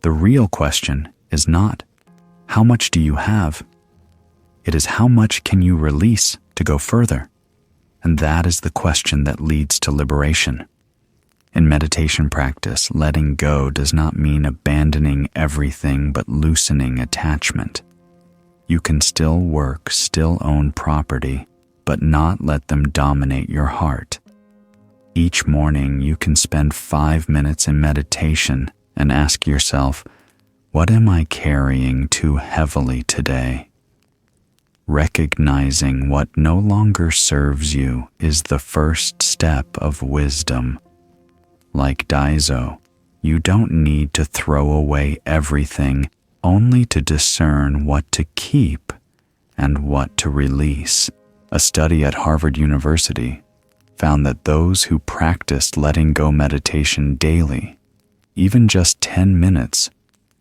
A: The real question is not, how much do you have? It is how much can you release to go further? And that is the question that leads to liberation. In meditation practice, letting go does not mean abandoning everything but loosening attachment. You can still work, still own property, but not let them dominate your heart. Each morning you can spend 5 minutes in meditation and ask yourself, what am I carrying too heavily today? Recognizing what no longer serves you is the first step of wisdom. Like Daiso, you don't need to throw away everything, only to discern what to keep and what to release. A study at Harvard University found that those who practiced letting go meditation daily, even just 10 minutes,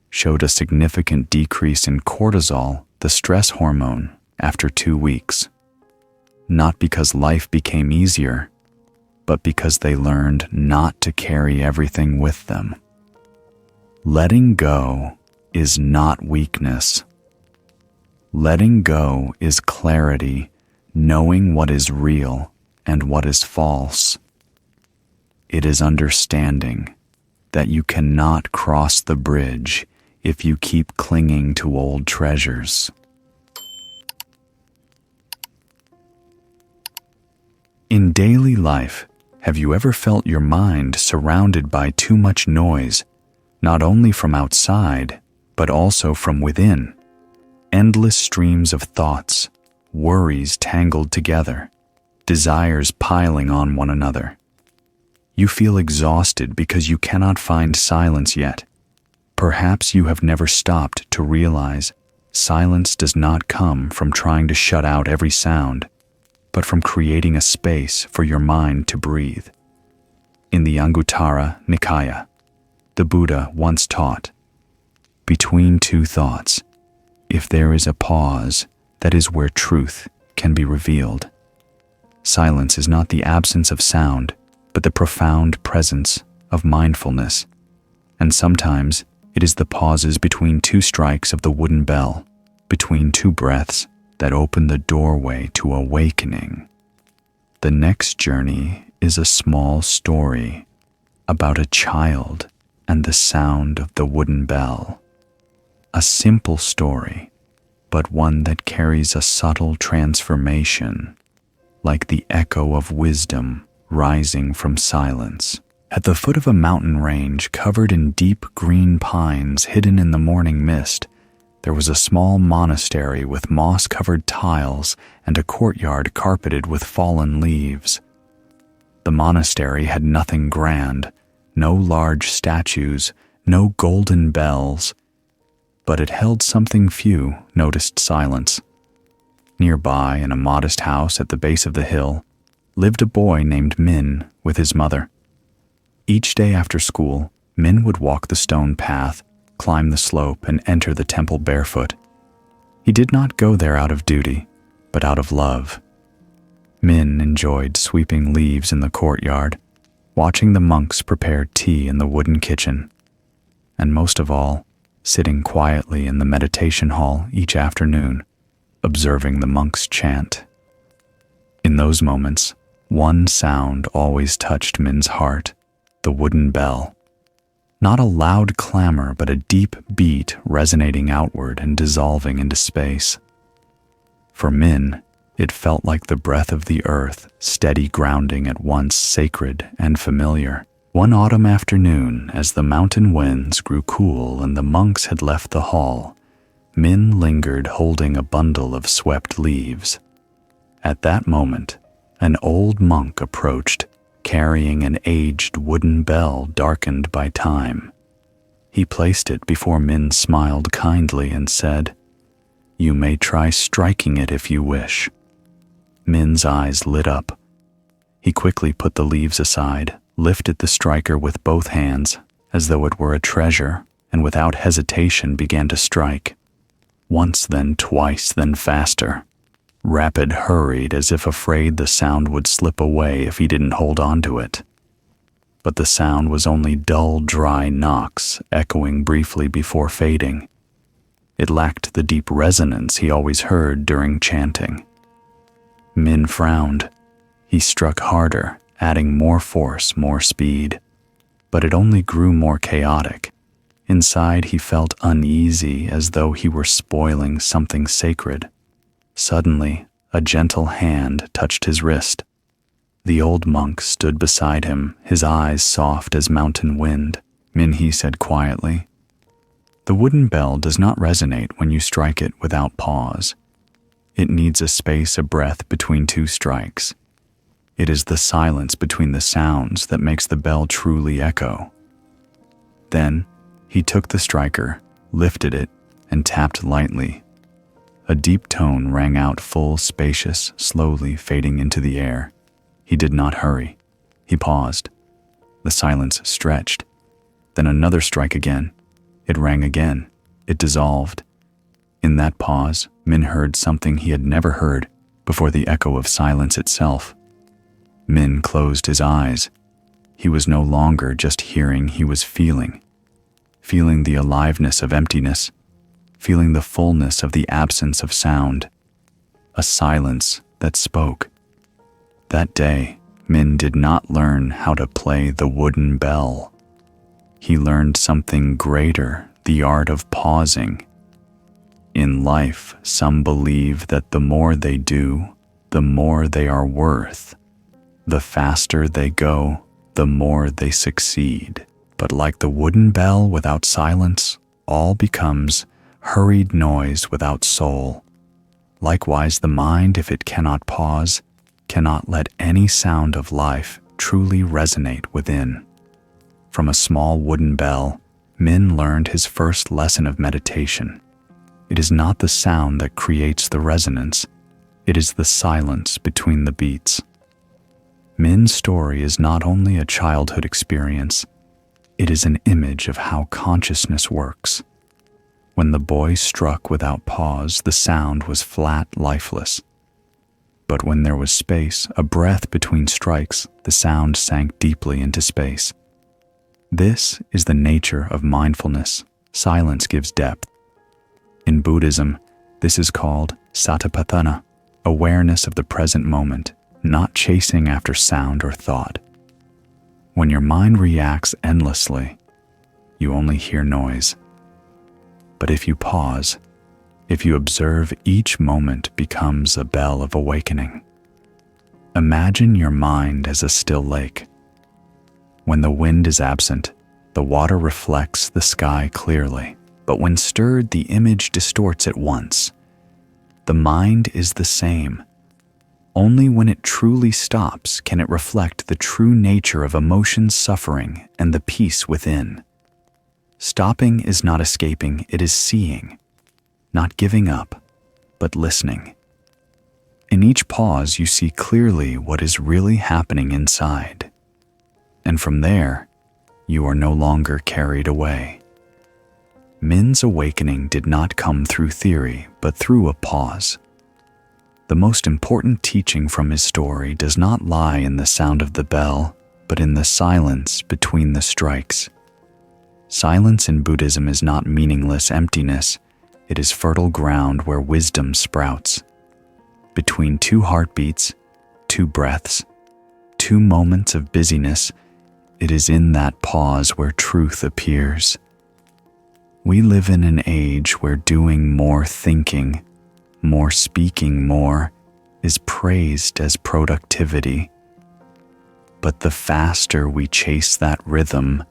A: showed a significant decrease in cortisol, the stress hormone, after 2 weeks. Not because life became easier, but because they learned not to carry everything with them. Letting go is not weakness. Letting go is clarity, knowing what is real and what is false. It is understanding that you cannot cross the bridge if you keep clinging to old treasures. In daily life, have you ever felt your mind surrounded by too much noise, not only from outside, but also from within? Endless streams of thoughts, worries tangled together, desires piling on one another. You feel exhausted because you cannot find silence yet. Perhaps you have never stopped to realize silence does not come from trying to shut out every sound, but from creating a space for your mind to breathe. In the Anguttara Nikaya, the Buddha once taught, between two thoughts, if there is a pause, that is where truth can be revealed. Silence is not the absence of sound, but the profound presence of mindfulness. And sometimes it is the pauses between two strikes of the wooden bell, between two breaths, that open the doorway to awakening. The next journey is a small story about a child and the sound of the wooden bell. A simple story, but one that carries a subtle transformation, like the echo of wisdom rising from silence. At the foot of a mountain range covered in deep green pines hidden in the morning mist, there was a small monastery with moss-covered tiles and a courtyard carpeted with fallen leaves. The monastery had nothing grand, no large statues, no golden bells, but it held something few noticed: silence. Nearby, in a modest house at the base of the hill, lived a boy named Min with his mother. Each day after school, Min would walk the stone path, climb the slope, and enter the temple barefoot. He did not go there out of duty, but out of love. Min enjoyed sweeping leaves in the courtyard, watching the monks prepare tea in the wooden kitchen, and most of all, sitting quietly in the meditation hall each afternoon, observing the monks chant. In those moments, one sound always touched Min's heart: the wooden bell. Not a loud clamor, but a deep beat resonating outward and dissolving into space. For Min, it felt like the breath of the earth, steady grounding at once sacred and familiar. One autumn afternoon, as the mountain winds grew cool and the monks had left the hall, Min lingered holding a bundle of swept leaves. At that moment, an old monk approached, carrying an aged wooden bell darkened by time. He placed it before Min, smiled kindly, and said, "You may try striking it if you wish." Min's eyes lit up. He quickly put the leaves aside, lifted the striker with both hands, as though it were a treasure, and without hesitation began to strike. Once, then twice, then faster. Rapid, hurried, as if afraid the sound would slip away if he didn't hold on to it. But the sound was only dull, dry knocks, echoing briefly before fading. It lacked the deep resonance he always heard during chanting. Min frowned. He struck harder, adding more force, more speed. But it only grew more chaotic. Inside he felt uneasy, as though he were spoiling something sacred. Suddenly, a gentle hand touched his wrist. The old monk stood beside him, his eyes soft as mountain wind. "Min," said quietly, "the wooden bell does not resonate when you strike it without pause. It needs a space, a breath between two strikes. It is the silence between the sounds that makes the bell truly echo." Then he took the striker, lifted it, and tapped lightly. A deep tone rang out, full, spacious, slowly fading into the air. He did not hurry. He paused. The silence stretched. Then another strike again. It rang again. It dissolved. In that pause, Min heard something he had never heard before: the echo of silence itself. Min closed his eyes. He was no longer just hearing, he was feeling. Feeling the aliveness of emptiness, feeling the fullness of the absence of sound. A silence that spoke. That day, Min did not learn how to play the wooden bell. He learned something greater: the art of pausing. In life, some believe that the more they do, the more they are worth. The faster they go, the more they succeed. But like the wooden bell without silence, all becomes hurried noise without soul. Likewise, the mind, if it cannot pause, cannot let any sound of life truly resonate within. From a small wooden bell, Min learned his first lesson of meditation. It is not the sound that creates the resonance. It is the silence between the beats. Min's story is not only a childhood experience, it is an image of how consciousness works. When the boy struck without pause, the sound was flat, lifeless. But when there was space, a breath between strikes, the sound sank deeply into space. This is the nature of mindfulness. Silence gives depth. In Buddhism, this is called satipatthana, awareness of the present moment, not chasing after sound or thought. When your mind reacts endlessly, you only hear noise. But if you pause, if you observe, each moment becomes a bell of awakening. Imagine your mind as a still lake. When the wind is absent, the water reflects the sky clearly, but when stirred, the image distorts at once. The mind is the same. Only when it truly stops can it reflect the true nature of emotions, suffering, and the peace within. Stopping is not escaping, it is seeing. Not giving up, but listening. In each pause, you see clearly what is really happening inside. And from there, you are no longer carried away. Min's awakening did not come through theory, but through a pause. The most important teaching from his story does not lie in the sound of the bell, but in the silence between the strikes. Silence in Buddhism is not meaningless emptiness, it is fertile ground where wisdom sprouts. Between two heartbeats, two breaths, two moments of busyness, it is in that pause where truth appears. We live in an age where doing more thinking, more speaking more, is praised as productivity. But the faster we chase that rhythm,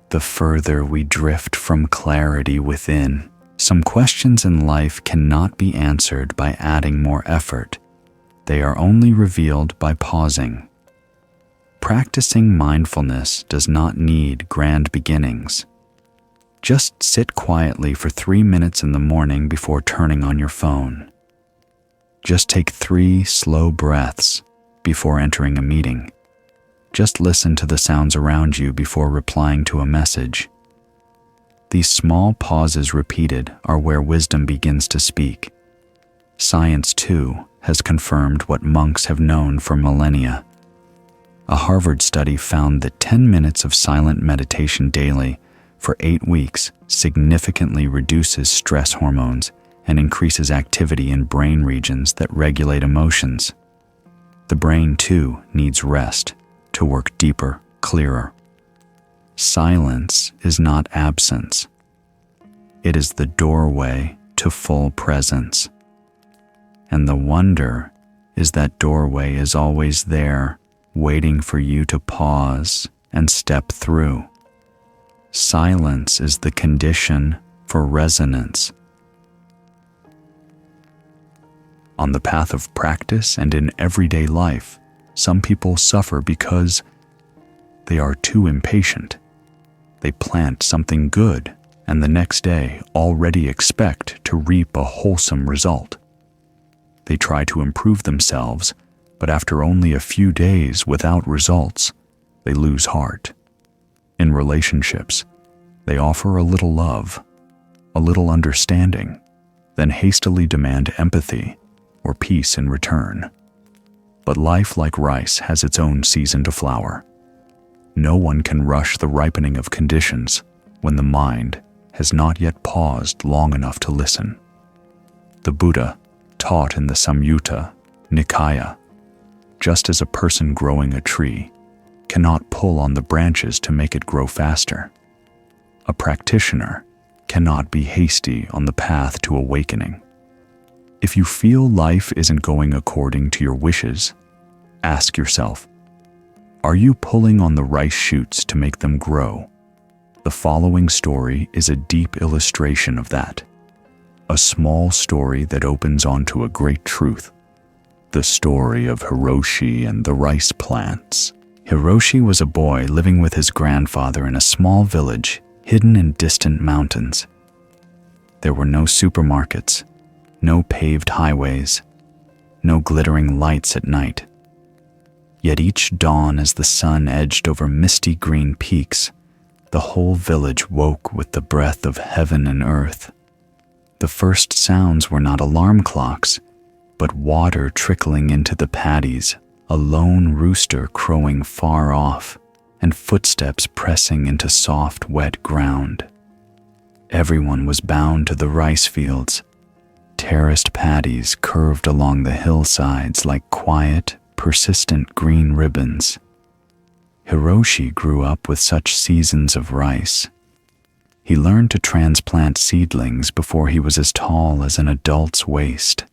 A: the further we drift from clarity within. Some questions in life cannot be answered by adding more effort. They are only revealed by pausing. Practicing mindfulness does not need grand beginnings. Just sit quietly for 3 minutes in the morning before turning on your phone. Just take 3 slow breaths before entering a meeting. Just listen to the sounds around you before replying to a message. These small pauses repeated are where wisdom begins to speak. Science, too, has confirmed what monks have known for millennia. A Harvard study found that 10 minutes of silent meditation daily for 8 weeks significantly reduces stress hormones and increases activity in brain regions that regulate emotions. The brain, too, needs rest to work deeper, clearer. Silence is not absence. It is the doorway to full presence. And the wonder is that doorway is always there, waiting for you to pause and step through. Silence is the condition for resonance. On the path of practice and in everyday life, some people suffer because they are too impatient. They plant something good and the next day already expect to reap a wholesome result. They try to improve themselves, but after only a few days without results, they lose heart. In relationships, they offer a little love, a little understanding, then hastily demand empathy or peace in return. But life, like rice, has its own season to flower. No one can rush the ripening of conditions when the mind has not yet paused long enough to listen. The Buddha taught in the Samyutta Nikaya, just as a person growing a tree cannot pull on the branches to make it grow faster, a practitioner cannot be hasty on the path to awakening. If you feel life isn't going according to your wishes, ask yourself, are you pulling on the rice shoots to make them grow? The following story is a deep illustration of that. A small story that opens onto a great truth. The story of Hiroshi and the rice plants. Hiroshi was a boy living with his grandfather in a small village hidden in distant mountains. There were no supermarkets, no paved highways, no glittering lights at night. Yet each dawn as the sun edged over misty green peaks, the whole village woke with the breath of heaven and earth. The first sounds were not alarm clocks, but water trickling into the paddies, a lone rooster crowing far off, and footsteps pressing into soft, wet ground. Everyone was bound to the rice fields. Terraced paddies curved along the hillsides like quiet, persistent green ribbons. Hiroshi grew up with such seasons of rice. He learned to transplant seedlings before he was as tall as an adult's waist.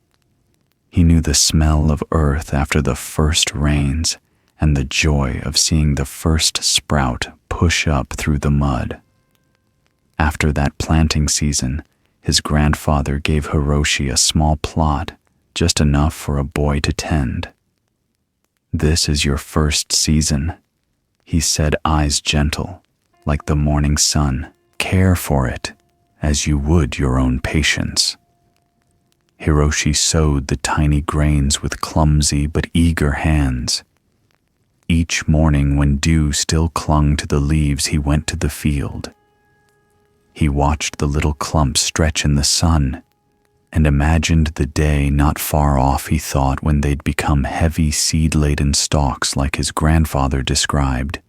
A: He knew the smell of earth after the first rains and the joy of seeing the first sprout push up through the mud. After that planting season, his grandfather gave Hiroshi a small plot, just enough for a boy to tend. "This is your first season," he said, eyes gentle, like the morning sun. care for it as you would your own patience. Hiroshi sowed the tiny grains with clumsy but eager hands. Each morning when dew still clung to the leaves, he went to the field. He watched the little clumps stretch in the sun and imagined the day not far off, he thought, when they'd become heavy seed-laden stalks like his grandfather described.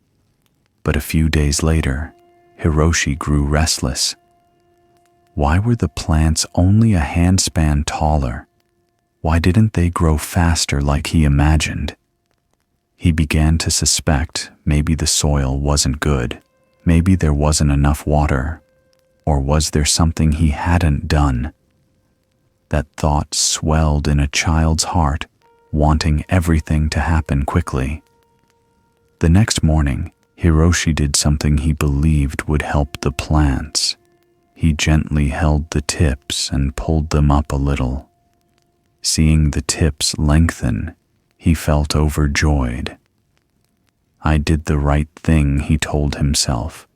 A: But a few days later, Hiroshi grew restless. Why were the plants only a handspan taller? Why didn't they grow faster like he imagined? He began to suspect maybe the soil wasn't good, maybe there wasn't enough water, or was there something he hadn't done? That thought swelled in a child's heart, wanting everything to happen quickly. The next morning, Hiroshi did something he believed would help the plants. He gently held the tips and pulled them up a little. Seeing the tips lengthen, he felt overjoyed. I did the right thing, he told himself.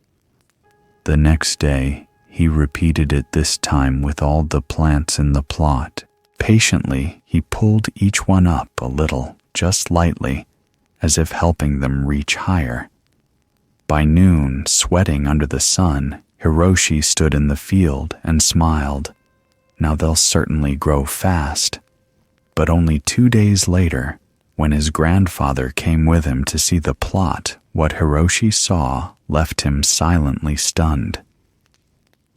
A: The next day, he repeated it, this time with all the plants in the plot. Patiently, he pulled each one up a little, just lightly, as if helping them reach higher. By noon, sweating under the sun, Hiroshi stood in the field and smiled. Now they'll certainly grow fast. But only 2 days later, when his grandfather came with him to see the plot, what Hiroshi saw left him silently stunned.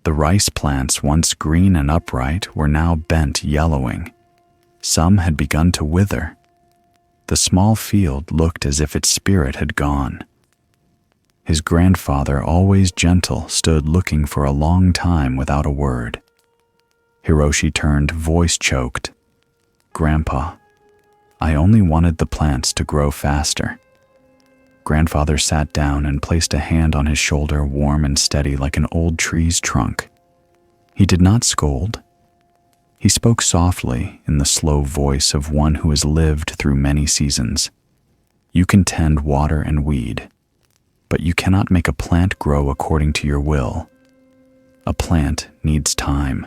A: The rice plants, once green and upright, were now bent yellowing. Some had begun to wither. The small field looked as if its spirit had gone. His grandfather, always gentle, stood looking for a long time without a word. Hiroshi turned, voice choked. "Grandpa, I only wanted the plants to grow faster." Grandfather sat down and placed a hand on his shoulder, warm and steady like an old tree's trunk. He did not scold. He spoke softly in the slow voice of one who has lived through many seasons. "You can tend, water, and weed, but you cannot make a plant grow according to your will. A plant needs time.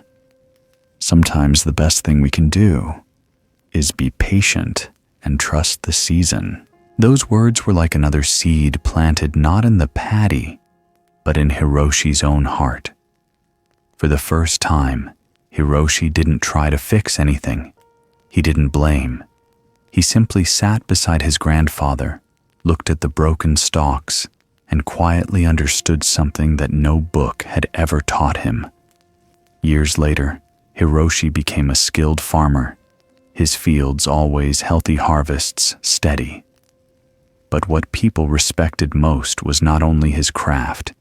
A: Sometimes the best thing we can do is be patient and trust the season." Those words were like another seed planted not in the paddy, but in Hiroshi's own heart. For the first time, Hiroshi didn't try to fix anything. He didn't blame. He simply sat beside his grandfather, looked at the broken stalks, and quietly understood something that no book had ever taught him. Years later, Hiroshi became a skilled farmer, his fields always healthy harvests, steady. But what people respected most was not only his craft,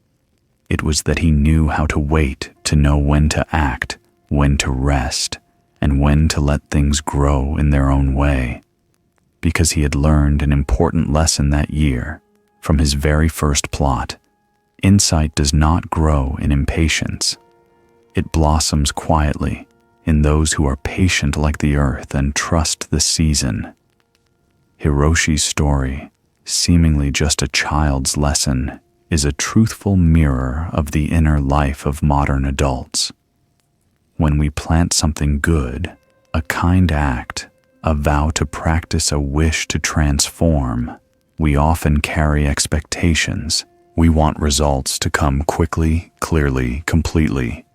A: it was that he knew how to wait, to know when to act, when to rest, and when to let things grow in their own way. Because he had learned an important lesson that year, from his very first plot. Insight does not grow in impatience. It blossoms quietly in those who are patient like the earth and trust the season. Hiroshi's story, seemingly just a child's lesson, is a truthful mirror of the inner life of modern adults. When we plant something good, a kind act, a vow to practice, a wish to transform, we often carry expectations. We want results to come quickly, clearly, completely.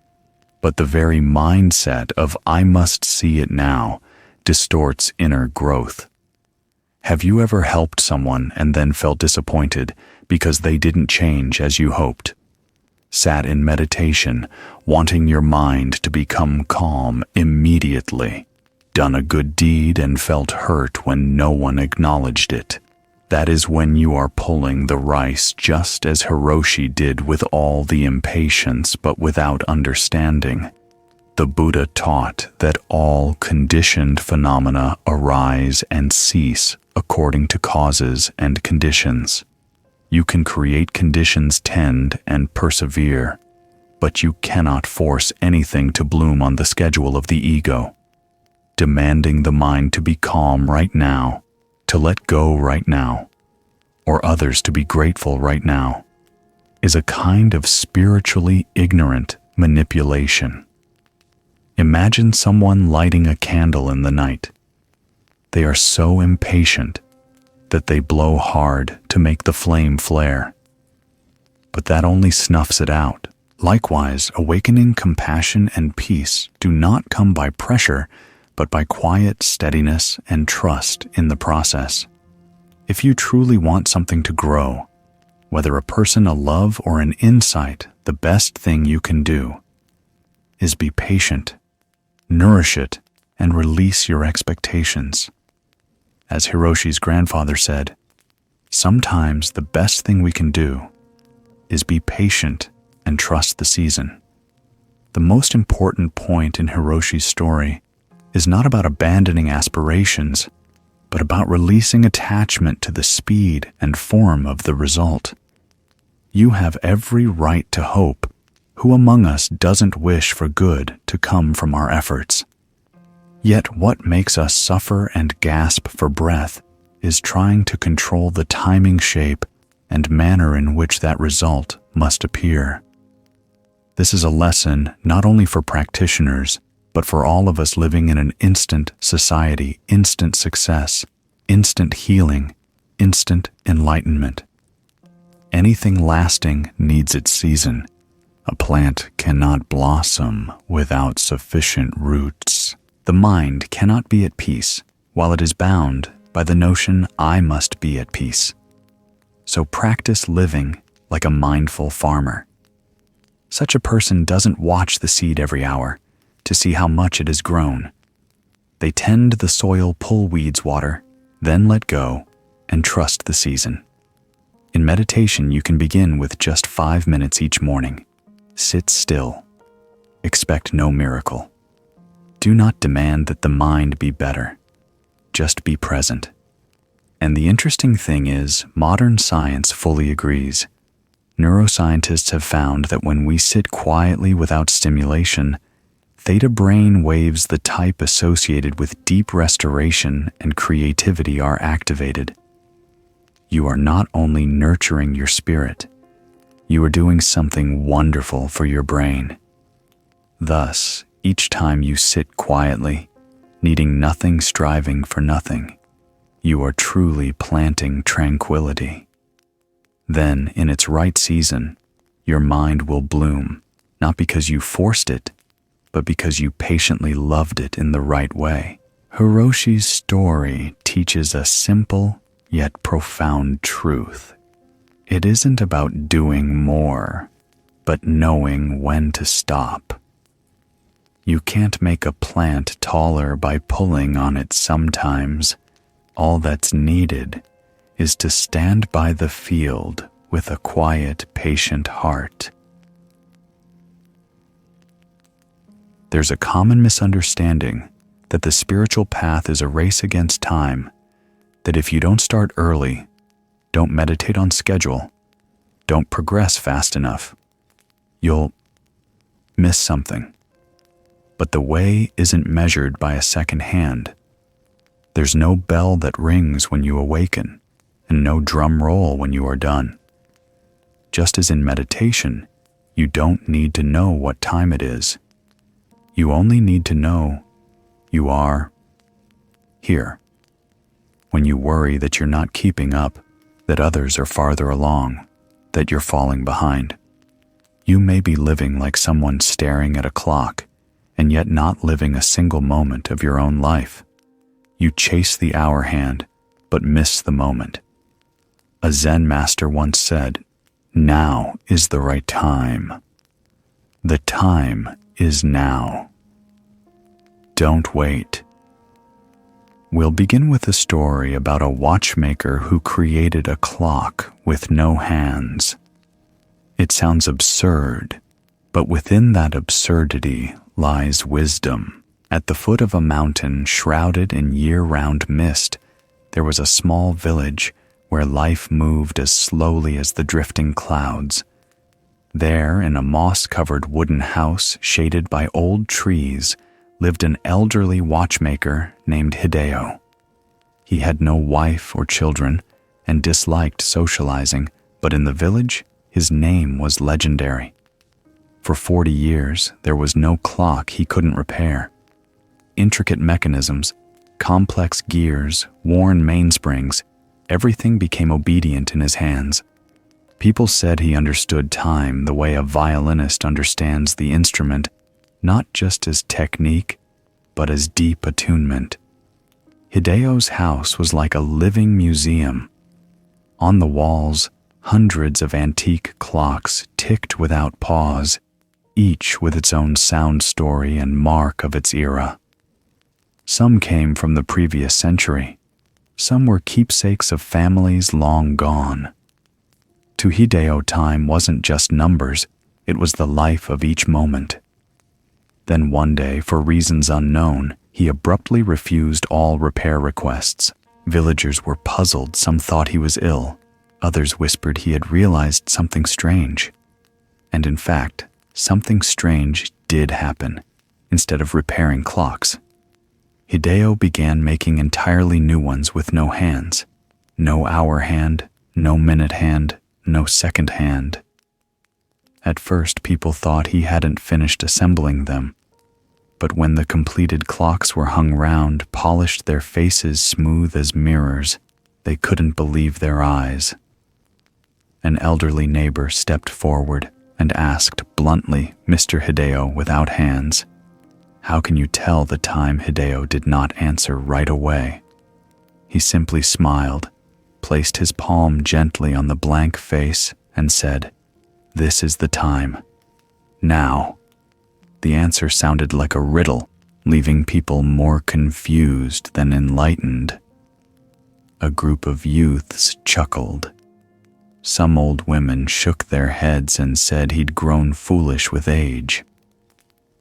A: But the very mindset of "I must see it now" distorts inner growth. Have you ever helped someone and then felt disappointed because they didn't change as you hoped? Sat in meditation, wanting your mind to become calm immediately? Done a good deed and felt hurt when no one acknowledged it? That is when you are pulling the rice, just as Hiroshi did, with all the impatience but without understanding. The Buddha taught that all conditioned phenomena arise and cease according to causes and conditions. You can create conditions, tend, and persevere, but you cannot force anything to bloom on the schedule of the ego. Demanding the mind to be calm right now, to let go right now, or others to be grateful right now, is a kind of spiritually ignorant manipulation. Imagine someone lighting a candle in the night. They are so impatient that they blow hard to make the flame flare. But that only snuffs it out. Likewise, awakening compassion and peace do not come by pressure, but by quiet steadiness and trust in the process. If you truly want something to grow, whether a person, a love, or an insight, the best thing you can do is be patient, nourish it, and release your expectations. As Hiroshi's grandfather said, sometimes the best thing we can do is be patient and trust the season. The most important point in Hiroshi's story is not about abandoning aspirations, but about releasing attachment to the speed and form of the result. You have every right to hope. Who among us doesn't wish for good to come from our efforts? Yet what makes us suffer and gasp for breath is trying to control the timing, shape, and manner in which that result must appear. This is a lesson not only for practitioners, but for all of us living in an instant society, instant success, instant healing, instant enlightenment. Anything lasting needs its season. A plant cannot blossom without sufficient roots. The mind cannot be at peace while it is bound by the notion I must be at peace. So practice living like a mindful farmer. Such a person doesn't watch the seed every hour to see how much it has grown. They tend the soil, pull weeds, water, then let go and trust the season. In meditation, you can begin with just 5 minutes each morning. Sit still. Expect no miracle. Do not demand that the mind be better. Just be present. And the interesting thing is, modern science fully agrees. Neuroscientists have found that when we sit quietly without stimulation, theta brain waves, the type associated with deep restoration and creativity, are activated. You are not only nurturing your spirit, you are doing something wonderful for your brain. Thus, each time you sit quietly, needing nothing, striving for nothing, you are truly planting tranquility. Then, in its right season, your mind will bloom, not because you forced it, but because you patiently loved it in the right way. Hiroshi's story teaches a simple yet profound truth. It isn't about doing more, but knowing when to stop. You can't make a plant taller by pulling on it sometimes. All that's needed is to stand by the field with a quiet, patient heart. There's a common misunderstanding that the spiritual path is a race against time, that if you don't start early, don't meditate on schedule, don't progress fast enough, you'll miss something. But the way isn't measured by a second hand. There's no bell that rings when you awaken, and no drum roll when you are done. Just as in meditation, you don't need to know what time it is. You only need to know you are here. When you worry that you're not keeping up, that others are farther along, that you're falling behind, you may be living like someone staring at a clock and yet not living a single moment of your own life. You chase the hour hand, but miss the moment. A Zen master once said, "Now is the right time. The time is now. Don't wait." We'll begin with a story about a watchmaker who created a clock with no hands. It sounds absurd, but within that absurdity lies wisdom. At the foot of a mountain shrouded in year-round mist, there was a small village where life moved as slowly as the drifting clouds. There, in a moss-covered wooden house shaded by old trees, lived an elderly watchmaker named Hideo. He had no wife or children and disliked socializing, but in the village, His name was legendary. For 40 years, there was no clock he couldn't repair. Intricate mechanisms, complex gears, worn mainsprings, everything became obedient in his hands. People said he understood time the way a violinist understands the instrument, not just as technique, but as deep attunement. Hideyo's house was like a living museum. On the walls, hundreds of antique clocks ticked without pause, each with its own sound story and mark of its era. Some came from the previous century. Some were keepsakes of families long gone. To Hideo, time wasn't just numbers, it was the life of each moment. Then one day, for reasons unknown, he abruptly refused all repair requests. Villagers were puzzled, some thought he was ill. Others whispered he had realized something strange. And in fact, something strange did happen. Instead of repairing clocks, Hideo began making entirely new ones with no hands. No hour hand, no minute hand, no second hand. At first, people thought he hadn't finished assembling them. But when the completed clocks were hung round, polished, their faces smooth as mirrors, they couldn't believe their eyes. An elderly neighbor stepped forward and asked bluntly, "Mr. Hideo without hands, how can you tell the time?" Hideo did not answer right away. He simply smiled, placed his palm gently on the blank face, and said, "This is the time. Now." The answer sounded like a riddle, leaving people more confused than enlightened. A group of youths chuckled. Some old women shook their heads and said he'd grown foolish with age.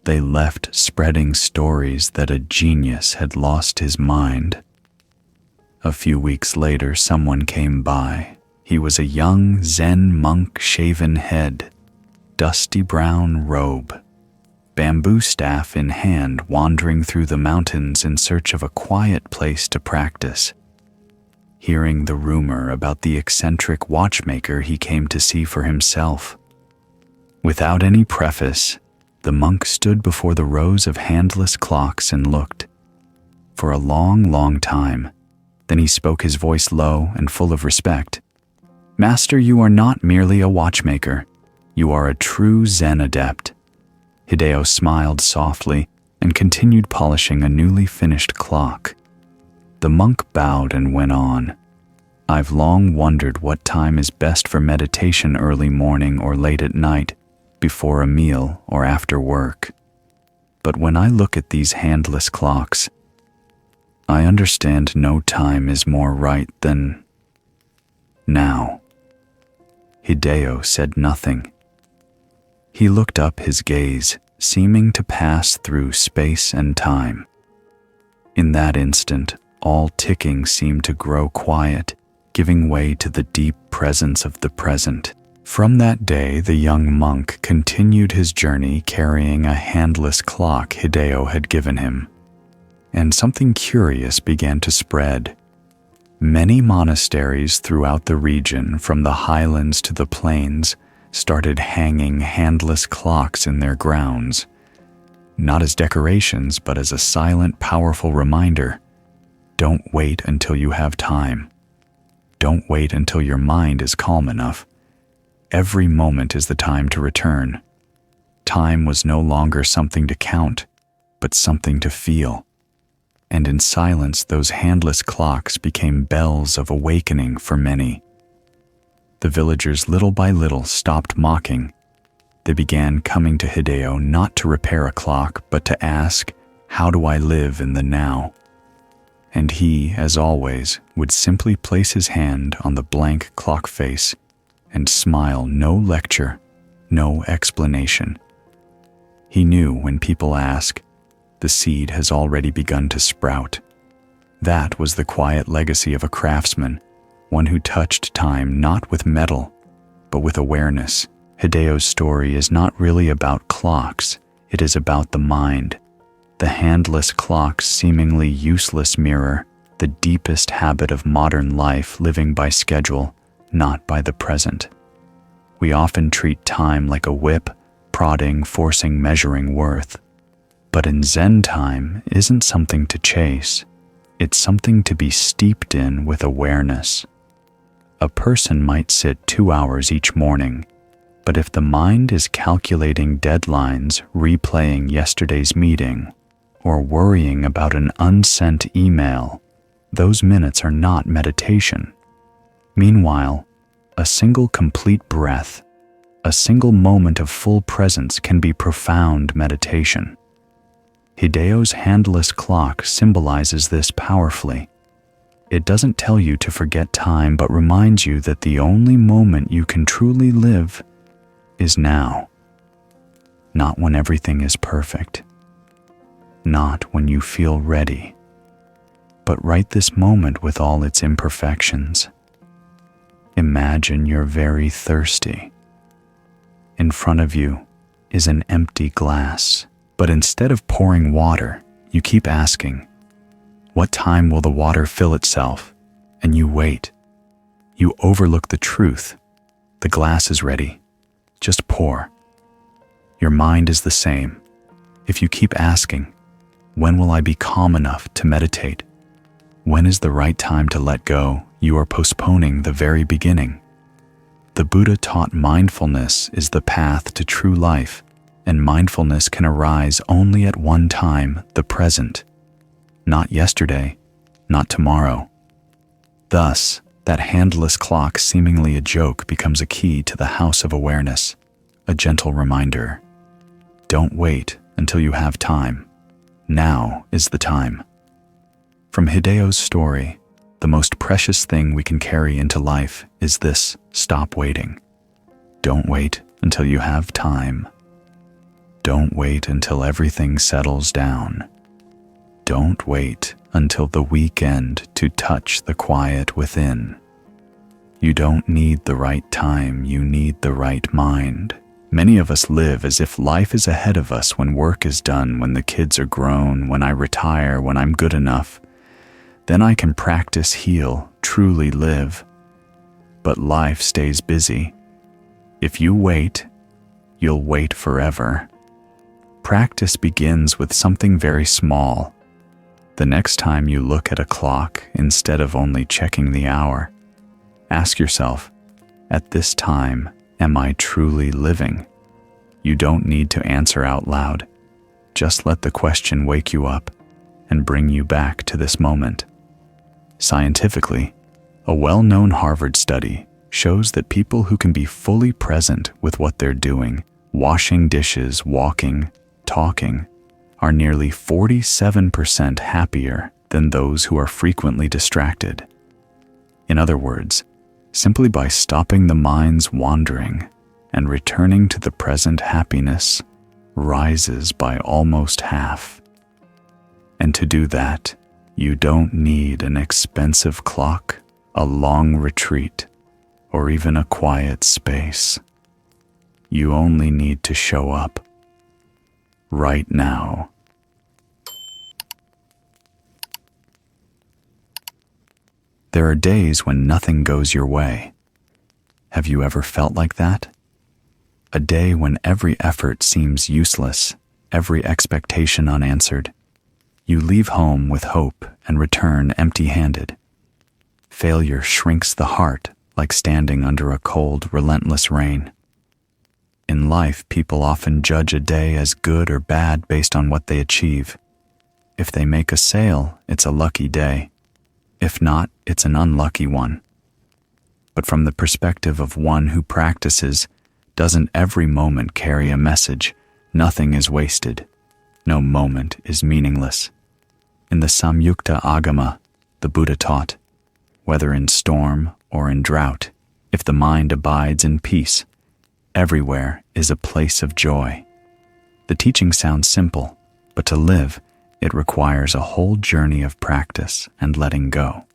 A: They left spreading stories that a genius had lost his mind. A few weeks later, someone came by. He was a young Zen monk, shaven head, dusty brown robe, bamboo staff in hand, wandering through the mountains in search of a quiet place to practice. Hearing the rumor about the eccentric watchmaker, he came to see for himself. Without any preface, the monk stood before the rows of handless clocks and looked. For a long, long time, then he spoke, his voice low and full of respect. "Master, you are not merely a watchmaker. You are a true Zen adept." Hideo smiled softly and continued polishing a newly finished clock. The monk bowed and went on. "I've long wondered what time is best for meditation, early morning or late at night, before a meal or after work. But when I look at these handless clocks, I understand no time is more right than now." Hideo said nothing. He looked up, his gaze seeming to pass through space and time. In that instant, all ticking seemed to grow quiet, giving way to the deep presence of the present. From that day, the young monk continued his journey carrying a handless clock Hideo had given him. And something curious began to spread. Many monasteries throughout the region, from the highlands to the plains, started hanging handless clocks in their grounds, not as decorations, but as a silent, powerful reminder. Don't wait until you have time. Don't wait until your mind is calm enough. Every moment is the time to return. Time was no longer something to count, but something to feel. And in silence, those handless clocks became bells of awakening for many. The villagers, little by little, stopped mocking. They began coming to Hideo not to repair a clock, but to ask, "How do I live in the now?" And he, as always, would simply place his hand on the blank clock face and smile. No lecture, no explanation. He knew when people ask, the seed has already begun to sprout. That was the quiet legacy of a craftsman, one who touched time not with metal, but with awareness. Hideo's story is not really about clocks, it is about the mind. The handless clock's seemingly useless mirror, the deepest habit of modern life, living by schedule, not by the present. We often treat time like a whip, prodding, forcing, measuring worth. But in Zen, time isn't something to chase. It's something to be steeped in with awareness. A person might sit 2 hours each morning, but if the mind is calculating deadlines, replaying yesterday's meeting, or worrying about an unsent email, those minutes are not meditation. Meanwhile, a single complete breath, a single moment of full presence can be profound meditation. Hideo's handless clock symbolizes this powerfully. It doesn't tell you to forget time, but reminds you that the only moment you can truly live is now. Not when everything is perfect. Not when you feel ready. But right this moment with all its imperfections. Imagine you're very thirsty. In front of you is an empty glass, but instead of pouring water, you keep asking, what time will the water fill itself? And you wait. You overlook the truth. The glass is ready. Just pour. Your mind is the same. If you keep asking, when will I be calm enough to meditate? When is the right time to let go? You are postponing the very beginning. The Buddha taught mindfulness is the path to true life, and mindfulness can arise only at one time, the present. Not yesterday, not tomorrow. Thus, that handless clock, seemingly a joke, becomes a key to the house of awareness, a gentle reminder. Don't wait until you have time. Now is the time. From Hideo's story, the most precious thing we can carry into life is this: stop waiting. Don't wait until you have time. Don't wait until everything settles down. Don't wait until the weekend to touch the quiet within. You don't need the right time, you need the right mind. Many of us live as if life is ahead of us when work is done, when the kids are grown, when I retire, when I'm good enough. Then I can practice, heal, truly live. But life stays busy. If you wait, you'll wait forever. Practice begins with something very small. The next time you look at a clock, instead of only checking the hour, ask yourself, at this time, am I truly living? You don't need to answer out loud. Just let the question wake you up and bring you back to this moment. Scientifically, a well-known Harvard study shows that people who can be fully present with what they're doing, washing dishes, walking, talking, are nearly 47% happier than those who are frequently distracted. In other words, simply by stopping the mind's wandering and returning to the present, happiness rises by almost half. And to do that, you don't need an expensive clock, a long retreat, or even a quiet space. You only need to show up right now. There are days when nothing goes your way. Have you ever felt like that? A day when every effort seems useless, every expectation unanswered. You leave home with hope and return empty-handed. Failure shrinks the heart like standing under a cold, relentless rain. In life, people often judge a day as good or bad based on what they achieve. If they make a sale, it's a lucky day. If not, it's an unlucky one. But from the perspective of one who practices, doesn't every moment carry a message? Nothing is wasted. No moment is meaningless. In the Samyukta Agama, the Buddha taught, whether in storm or in drought, if the mind abides in peace, everywhere is a place of joy. The teaching sounds simple, but to live, it requires a whole journey of practice and letting go.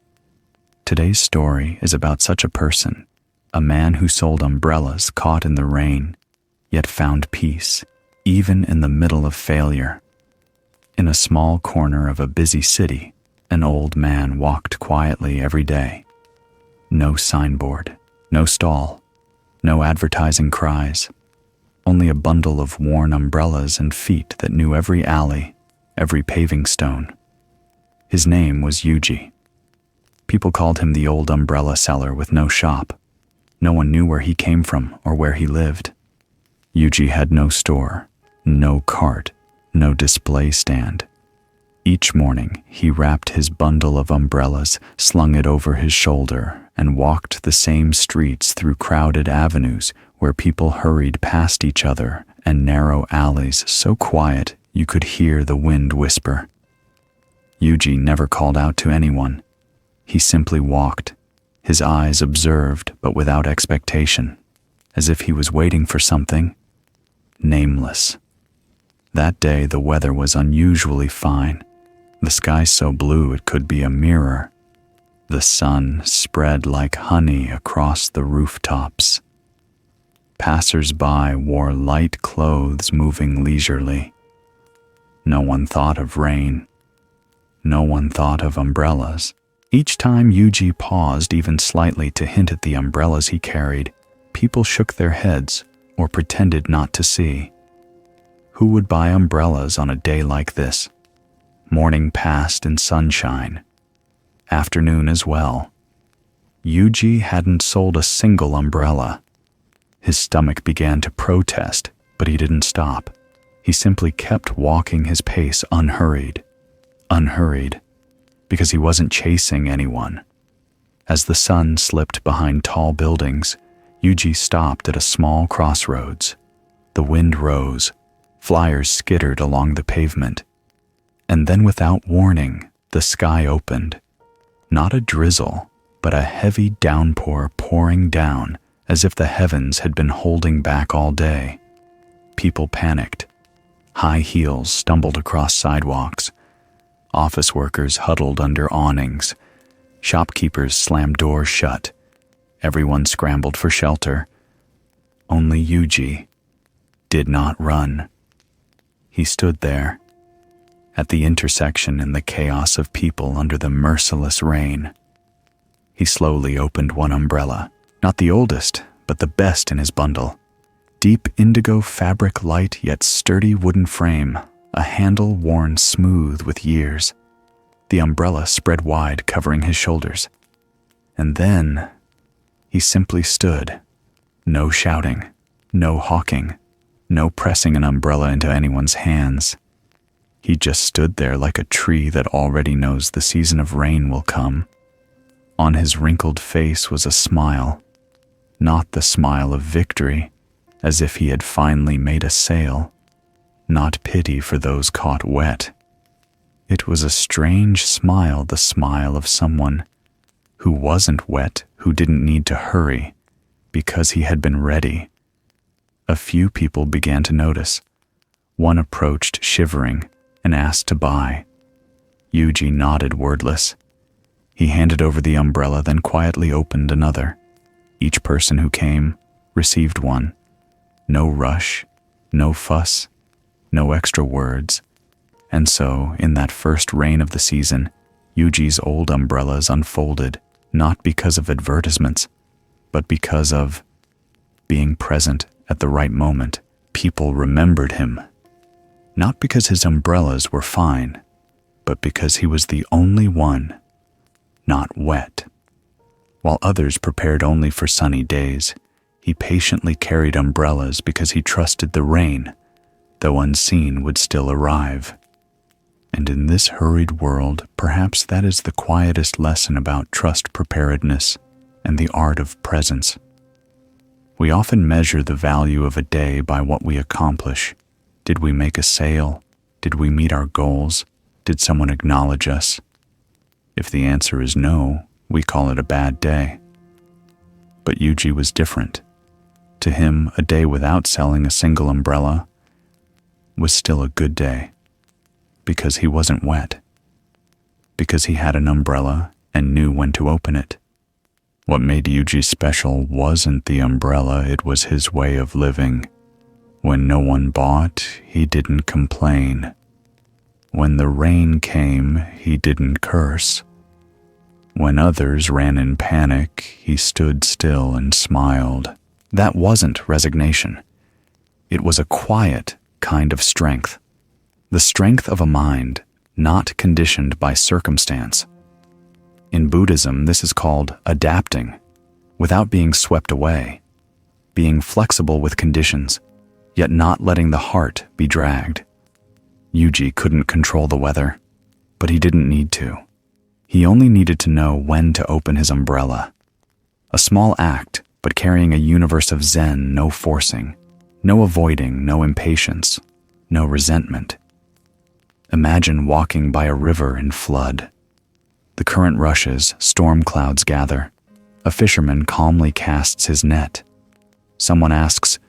A: Today's story is about such a person, a man who sold umbrellas caught in the rain, yet found peace, even in the middle of failure. In a small corner of a busy city, an old man walked quietly every day. No signboard, no stall, No advertising cries, only a bundle of worn umbrellas and feet that knew every alley, every paving stone. His name was Yuji. People called him the old umbrella seller with no shop. No one knew where he came from or where he lived. Yuji had no store, no cart, no display stand. Each morning, he wrapped his bundle of umbrellas, slung it over his shoulder, and walked the same streets through crowded avenues where people hurried past each other and narrow alleys so quiet you could hear the wind whisper. Yuji never called out to anyone. He simply walked, his eyes observed but without expectation, as if he was waiting for something nameless. That day the weather was unusually fine, the sky so blue it could be a mirror. The sun spread like honey across the rooftops. Passers-by wore light clothes moving leisurely. No one thought of rain. No one thought of umbrellas. Each time Yuji paused even slightly to hint at the umbrellas he carried, people shook their heads or pretended not to see. Who would buy umbrellas on a day like this? Morning passed in sunshine. Afternoon as well. Yuji hadn't sold a single umbrella. His stomach began to protest, but he didn't stop. He simply kept walking his pace unhurried. Unhurried, because he wasn't chasing anyone. As the sun slipped behind tall buildings, Yuji stopped at a small crossroads. The wind rose. Flyers skittered along the pavement. And then without warning, the sky opened. Not a drizzle, but a heavy downpour pouring down as if the heavens had been holding back all day. People panicked. High heels stumbled across sidewalks. Office workers huddled under awnings. Shopkeepers slammed doors shut. Everyone scrambled for shelter. Only Yuji did not run. He stood there, at the intersection in the chaos of people under the merciless rain. He slowly opened one umbrella, not the oldest, but the best in his bundle. Deep indigo fabric light yet sturdy wooden frame, a handle worn smooth with years. The umbrella spread wide, covering his shoulders. And then he simply stood. No shouting, no hawking, no pressing an umbrella into anyone's hands. He just stood there like a tree that already knows the season of rain will come. On his wrinkled face was a smile, not the smile of victory, as if he had finally made a sale, not pity for those caught wet. It was a strange smile, the smile of someone who wasn't wet, who didn't need to hurry, because he had been ready. A few people began to notice. One approached shivering and asked to buy. Yuji nodded wordless. He handed over the umbrella, then quietly opened another. Each person who came received one. No rush, no fuss, no extra words. And so, in that first rain of the season, Yuji's old umbrellas unfolded, not because of advertisements, but because of being present at the right moment. People remembered him. Not because his umbrellas were fine, but because he was the only one not wet. While others prepared only for sunny days, he patiently carried umbrellas because he trusted the rain, though unseen, would still arrive. And in this hurried world, perhaps that is the quietest lesson about trust preparedness and the art of presence. We often measure the value of a day by what we accomplish. Did we make a sale? Did we meet our goals? Did someone acknowledge us? If the answer is no, we call it a bad day. But Yuji was different. To him, a day without selling a single umbrella was still a good day, because he wasn't wet, because he had an umbrella and knew when to open it. What made Yuji special wasn't the umbrella, it was his way of living. When no one bought, he didn't complain. When the rain came, he didn't curse. When others ran in panic, he stood still and smiled. That wasn't resignation. It was a quiet kind of strength. The strength of a mind not conditioned by circumstance. In Buddhism, this is called adapting, without being swept away, being flexible with conditions, yet not letting the heart be dragged. Yuji couldn't control the weather, but he didn't need to. He only needed to know when to open his umbrella. A small act, but carrying a universe of Zen, no forcing, no avoiding, no impatience, no resentment. Imagine walking by a river in flood. The current rushes, storm clouds gather. A fisherman calmly casts his net. Someone asks,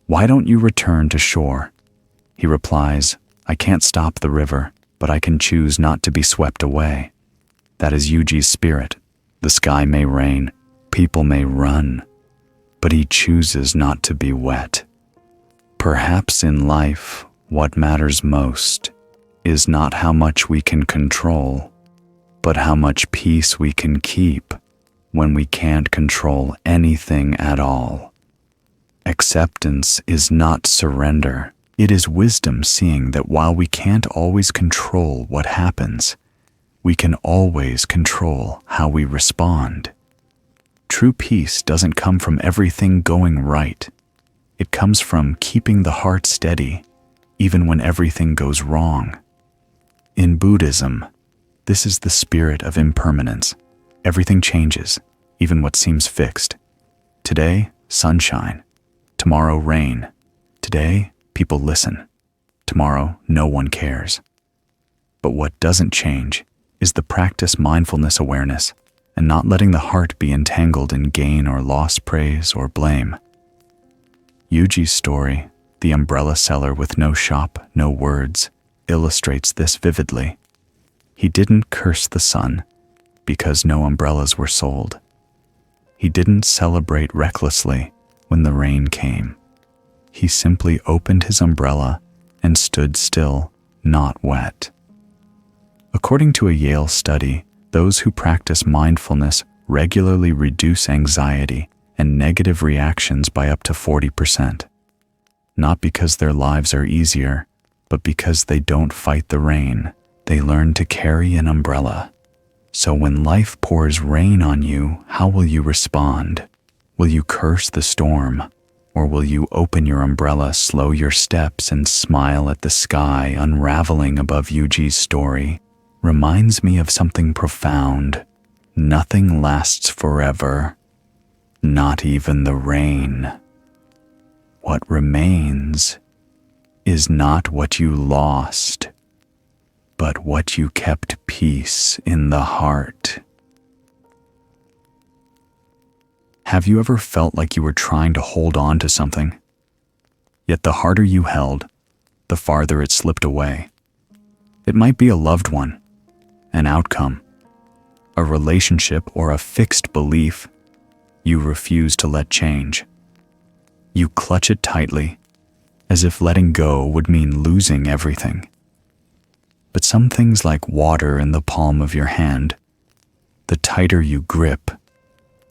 A: "Why don't you return to shore?" He replies, "I can't stop the river, but I can choose not to be swept away." That is Yuji's spirit. The sky may rain, people may run, but he chooses not to be wet. Perhaps in life, what matters most is not how much we can control, but how much peace we can keep when we can't control anything at all. Acceptance is not surrender. It is wisdom seeing that while we can't always control what happens, we can always control how we respond. True peace doesn't come from everything going right. It comes from keeping the heart steady, even when everything goes wrong. In Buddhism, this is the spirit of impermanence. Everything changes, even what seems fixed. Today, sunshine. Tomorrow, rain. Today, people listen. Tomorrow, no one cares. But what doesn't change is the practice mindfulness awareness and not letting the heart be entangled in gain or loss, praise or blame. Yuji's story, the umbrella seller with no shop, no words, illustrates this vividly. He didn't curse the sun because no umbrellas were sold. He didn't celebrate recklessly when the rain came. He simply opened his umbrella and stood still, not wet. According to a Yale study, those who practice mindfulness regularly reduce anxiety and negative reactions by up to 40%. Not because their lives are easier, but because they don't fight the rain. They learn to carry an umbrella. So when life pours rain on you, how will you respond? Will you curse the storm? Or will you open your umbrella, slow your steps, and smile at the sky unraveling above Yuji's story? Reminds me of something profound. Nothing lasts forever, not even the rain. What remains is not what you lost, but what you kept peace in the heart. Have you ever felt like you were trying to hold on to something, yet the harder you held, the farther it slipped away? It might be a loved one, an outcome, a relationship, or a fixed belief you refuse to let change. You clutch it tightly, as if letting go would mean losing everything. But some things, like water in the palm of your hand, the tighter you grip,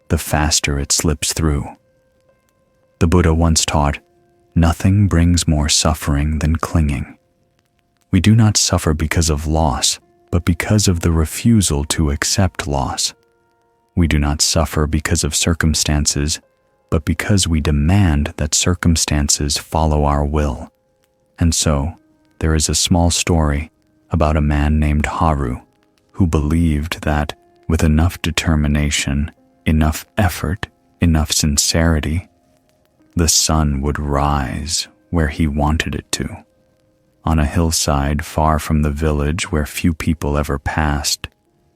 A: the faster it slips through. The Buddha once taught, "Nothing brings more suffering than clinging." We do not suffer because of loss, but because of the refusal to accept loss. We do not suffer because of circumstances, but because we demand that circumstances follow our will. And so, there is a small story about a man named Haru, who believed that with enough determination, enough effort, enough sincerity, the sun would rise where he wanted it to. On a hillside far from the village where few people ever passed,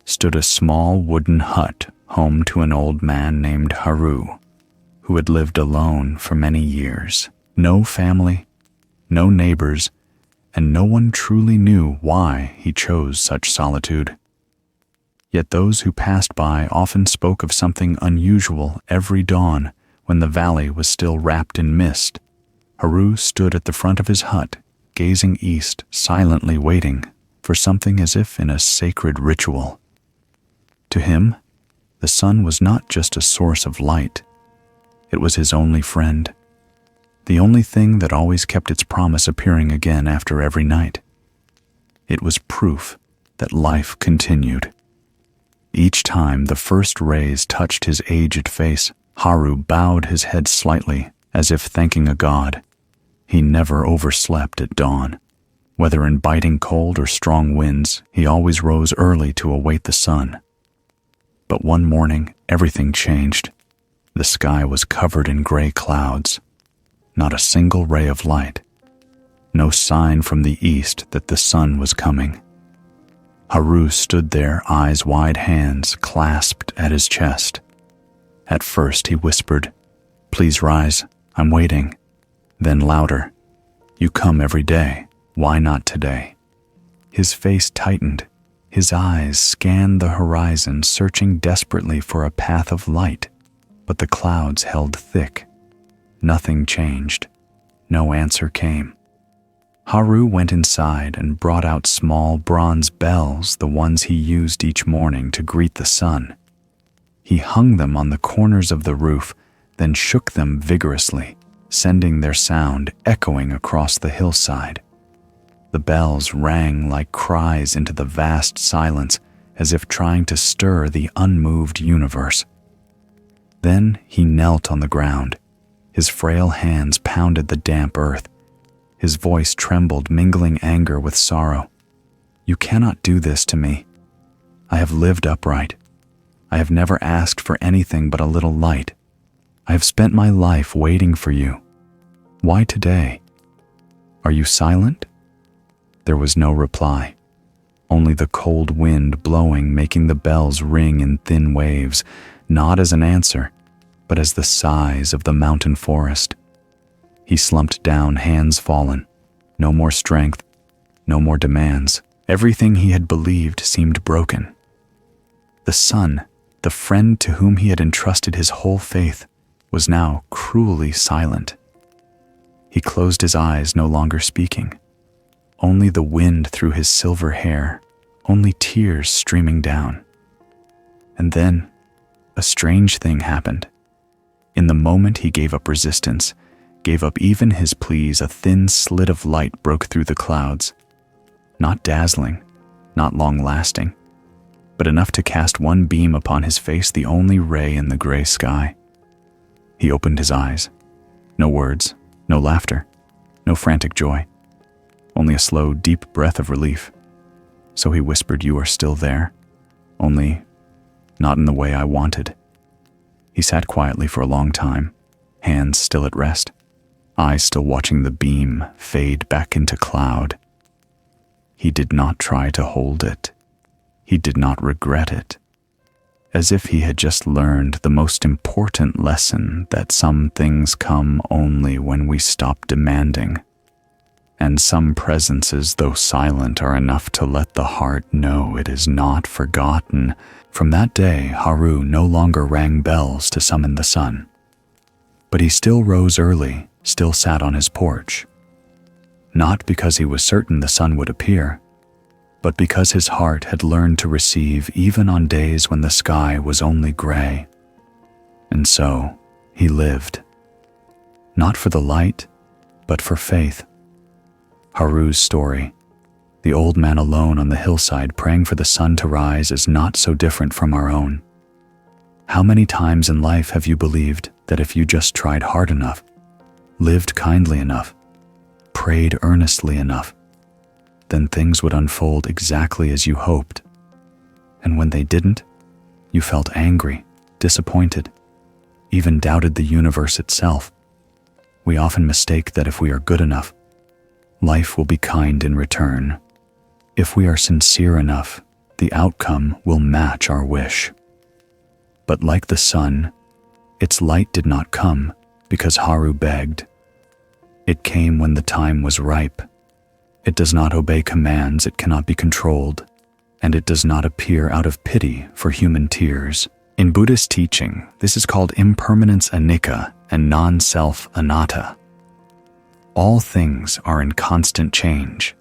A: stood a small wooden hut home to an old man named Haru, who had lived alone for many years. No family, no neighbors, and no one truly knew why he chose such solitude. Yet those who passed by often spoke of something unusual every dawn when the valley was still wrapped in mist. Haru stood at the front of his hut, gazing east, silently waiting for something as if in a sacred ritual. To him, the sun was not just a source of light. It was his only friend, the only thing that always kept its promise appearing again after every night. It was proof that life continued. Each time the first rays touched his aged face, Haru bowed his head slightly, as if thanking a god. He never overslept at dawn. Whether in biting cold or strong winds, he always rose early to await the sun. But one morning, everything changed. The sky was covered in gray clouds. Not a single ray of light. No sign from the east that the sun was coming. Haru stood there, eyes wide, hands clasped at his chest. At first he whispered, "Please rise, I'm waiting." Then louder, "You come every day, why not today?" His face tightened. His eyes scanned the horizon, searching desperately for a path of light, but the clouds held thick. Nothing changed. No answer came. Haru went inside and brought out small bronze bells, the ones he used each morning to greet the sun. He hung them on the corners of the roof, then shook them vigorously, sending their sound echoing across the hillside. The bells rang like cries into the vast silence, as if trying to stir the unmoved universe. Then he knelt on the ground. His frail hands pounded the damp earth. His voice trembled, mingling anger with sorrow. "You cannot do this to me. I have lived upright. I have never asked for anything but a little light. I have spent my life waiting for you. Why today? Are you silent?" There was no reply, only the cold wind blowing, making the bells ring in thin waves, not as an answer, but as the sighs of the mountain forest. He slumped down, hands fallen. No more strength, no more demands. Everything he had believed seemed broken. The sun, the friend to whom he had entrusted his whole faith, was now cruelly silent. He closed his eyes, no longer speaking. Only the wind through his silver hair, only tears streaming down. And then, a strange thing happened. In the moment he gave up resistance, gave up even his pleas, a thin slit of light broke through the clouds. Not dazzling, not long-lasting, but enough to cast one beam upon his face, the only ray in the gray sky. He opened his eyes. No words, no laughter, no frantic joy. Only a slow, deep breath of relief. So he whispered, "You are still there, only not in the way I wanted." He sat quietly for a long time, hands still at rest, eyes still watching the beam fade back into cloud. He did not try to hold it. He did not regret it. As if he had just learned the most important lesson, that some things come only when we stop demanding. And some presences, though silent, are enough to let the heart know it is not forgotten. From that day, Haru no longer rang bells to summon the sun. But he still rose early, still sat on his porch. Not because he was certain the sun would appear, but because his heart had learned to receive even on days when the sky was only gray. And so, he lived. Not for the light, but for faith. Haru's story, the old man alone on the hillside praying for the sun to rise, is not so different from our own. How many times in life have you believed that if you just tried hard enough, lived kindly enough, prayed earnestly enough, then things would unfold exactly as you hoped? And when they didn't, you felt angry, disappointed, even doubted the universe itself. We often mistake that if we are good enough, life will be kind in return. If we are sincere enough, the outcome will match our wish. But like the sun, its light did not come because Haru begged. It came when the time was ripe. It does not obey commands it cannot be controlled, and it does not appear out of pity for human tears. In Buddhist teaching, this is called impermanence anicca and non-self anatta. All things are in constant change,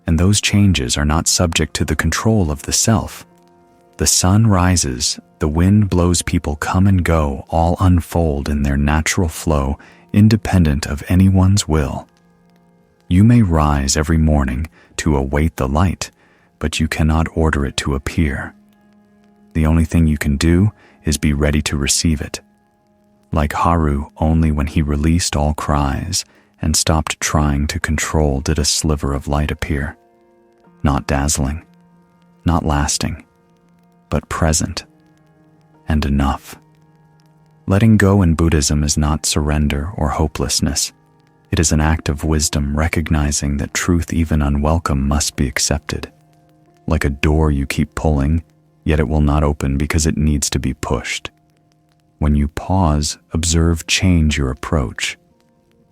A: and those changes are not subject to the control of the self. The sun rises, the wind blows, people come and go, all unfold in their natural flow, independent of anyone's will. You may rise every morning to await the light, but you cannot order it to appear. The only thing you can do is be ready to receive it. Like Haru, only when he released all cries and stopped trying to control did a sliver of light appear. Not dazzling, not lasting, but present and enough. Letting go in Buddhism is not surrender or hopelessness. It is an act of wisdom, recognizing that truth, even unwelcome, must be accepted. Like a door you keep pulling, yet it will not open because it needs to be pushed. When you pause, observe, change your approach.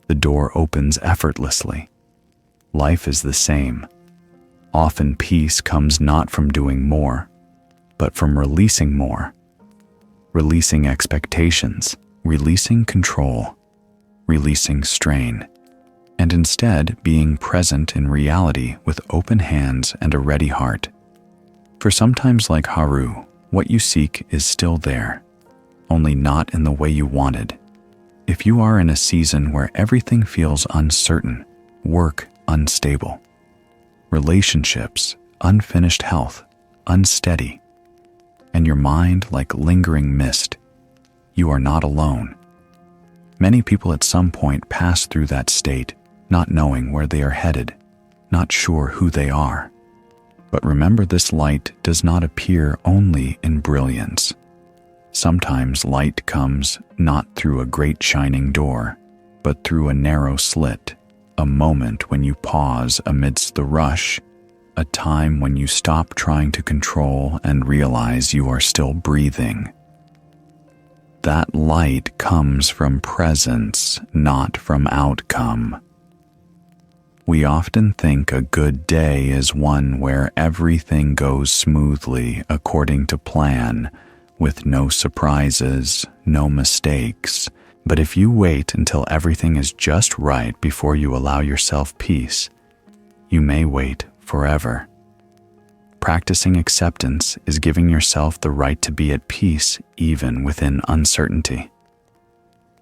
A: The door opens effortlessly. Life is the same. Often peace comes not from doing more, but from releasing more. Releasing expectations, releasing control, releasing strain, and instead being present in reality with open hands and a ready heart. For sometimes, like Haru, what you seek is still there, only not in the way you wanted. If you are in a season where everything feels uncertain, work unstable, relationships, unfinished health, unsteady, and your mind like lingering mist, you are not alone. Many people at some point pass through that state, not knowing where they are headed, not sure who they are. But remember, this light does not appear only in brilliance. Sometimes light comes not through a great shining door, but through a narrow slit, a moment when you pause amidst the rush, a time when you stop trying to control and realize you are still breathing. That light comes from presence, not from outcome. We often think a good day is one where everything goes smoothly according to plan, with no surprises, no mistakes. But if you wait until everything is just right before you allow yourself peace, you may wait forever. Practicing acceptance is giving yourself the right to be at peace even within uncertainty.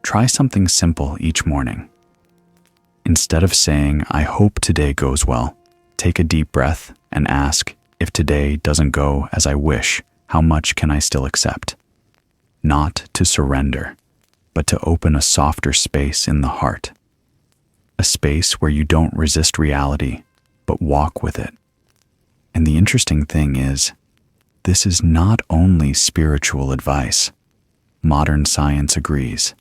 A: Try something simple each morning. Instead of saying, "I hope today goes well," take a deep breath and ask, "If today doesn't go as I wish, how much can I still accept?" Not to surrender, but to open a softer space in the heart. A space where you don't resist reality, but walk with it. And the interesting thing is, this is not only spiritual advice. Modern science agrees.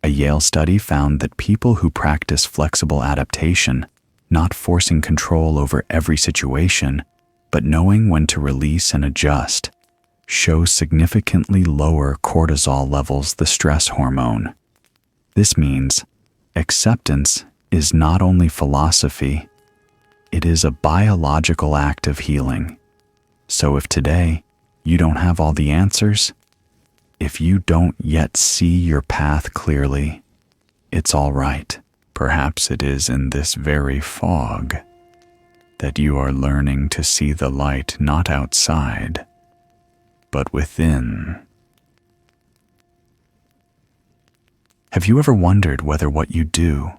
A: A Yale study found that people who practice flexible adaptation, not forcing control over every situation, but knowing when to release and adjust, show significantly lower cortisol levels, the stress hormone. This means acceptance is not only philosophy, it is a biological act of healing. So if today you don't have all the answers, if you don't yet see your path clearly, it's all right. Perhaps it is in this very fog that you are learning to see the light not outside, but within. Have you ever wondered whether what you do,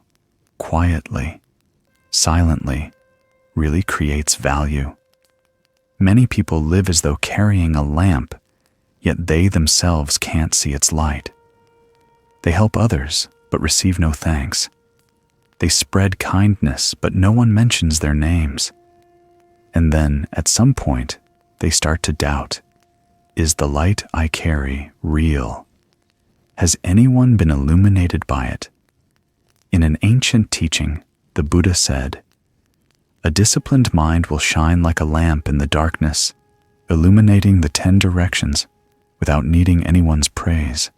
A: quietly, silently, really creates value? Many people live as though carrying a lamp, yet they themselves can't see its light. They help others, but receive no thanks. They spread kindness, but no one mentions their names. And then, at some point, they start to doubt, is the light I carry real? Has anyone been illuminated by it? In an ancient teaching, the Buddha said, "A disciplined mind will shine like a lamp in the darkness, illuminating the 10 directions without needing anyone's praise."